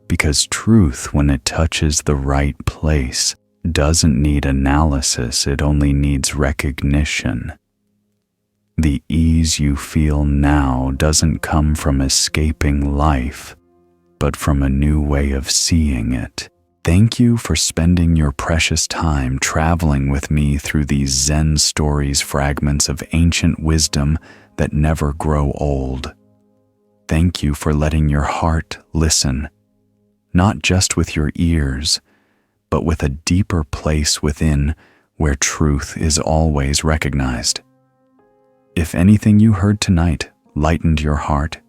A: Because truth, when it touches the right place, doesn't need analysis, it only needs recognition. The ease you feel now doesn't come from escaping life, but from a new way of seeing it. Thank you for spending your precious time traveling with me through these Zen stories, fragments of ancient wisdom that never grow old. Thank you for letting your heart listen, not just with your ears, but with a deeper place within where truth is always recognized. If anything you heard tonight lightened your heart,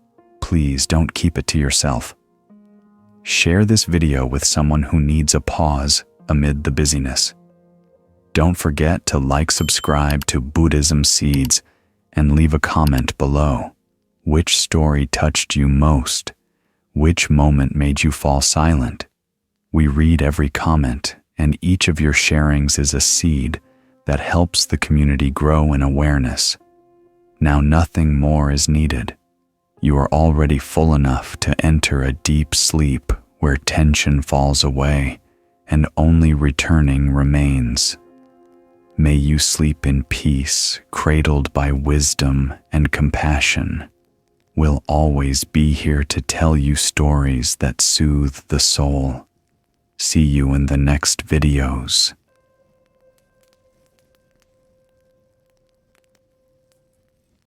A: please don't keep it to yourself. Share this video with someone who needs a pause amid the busyness. Don't forget to subscribe to Buddhism Seeds, and leave a comment below. Which story touched you most? Which moment made you fall silent? We read every comment, and each of your sharings is a seed that helps the community grow in awareness. Now nothing more is needed. You are already full enough to enter a deep sleep where tension falls away and only returning remains. May you sleep in peace, cradled by wisdom and compassion. We'll always be here to tell you stories that soothe the soul. See you in the next videos.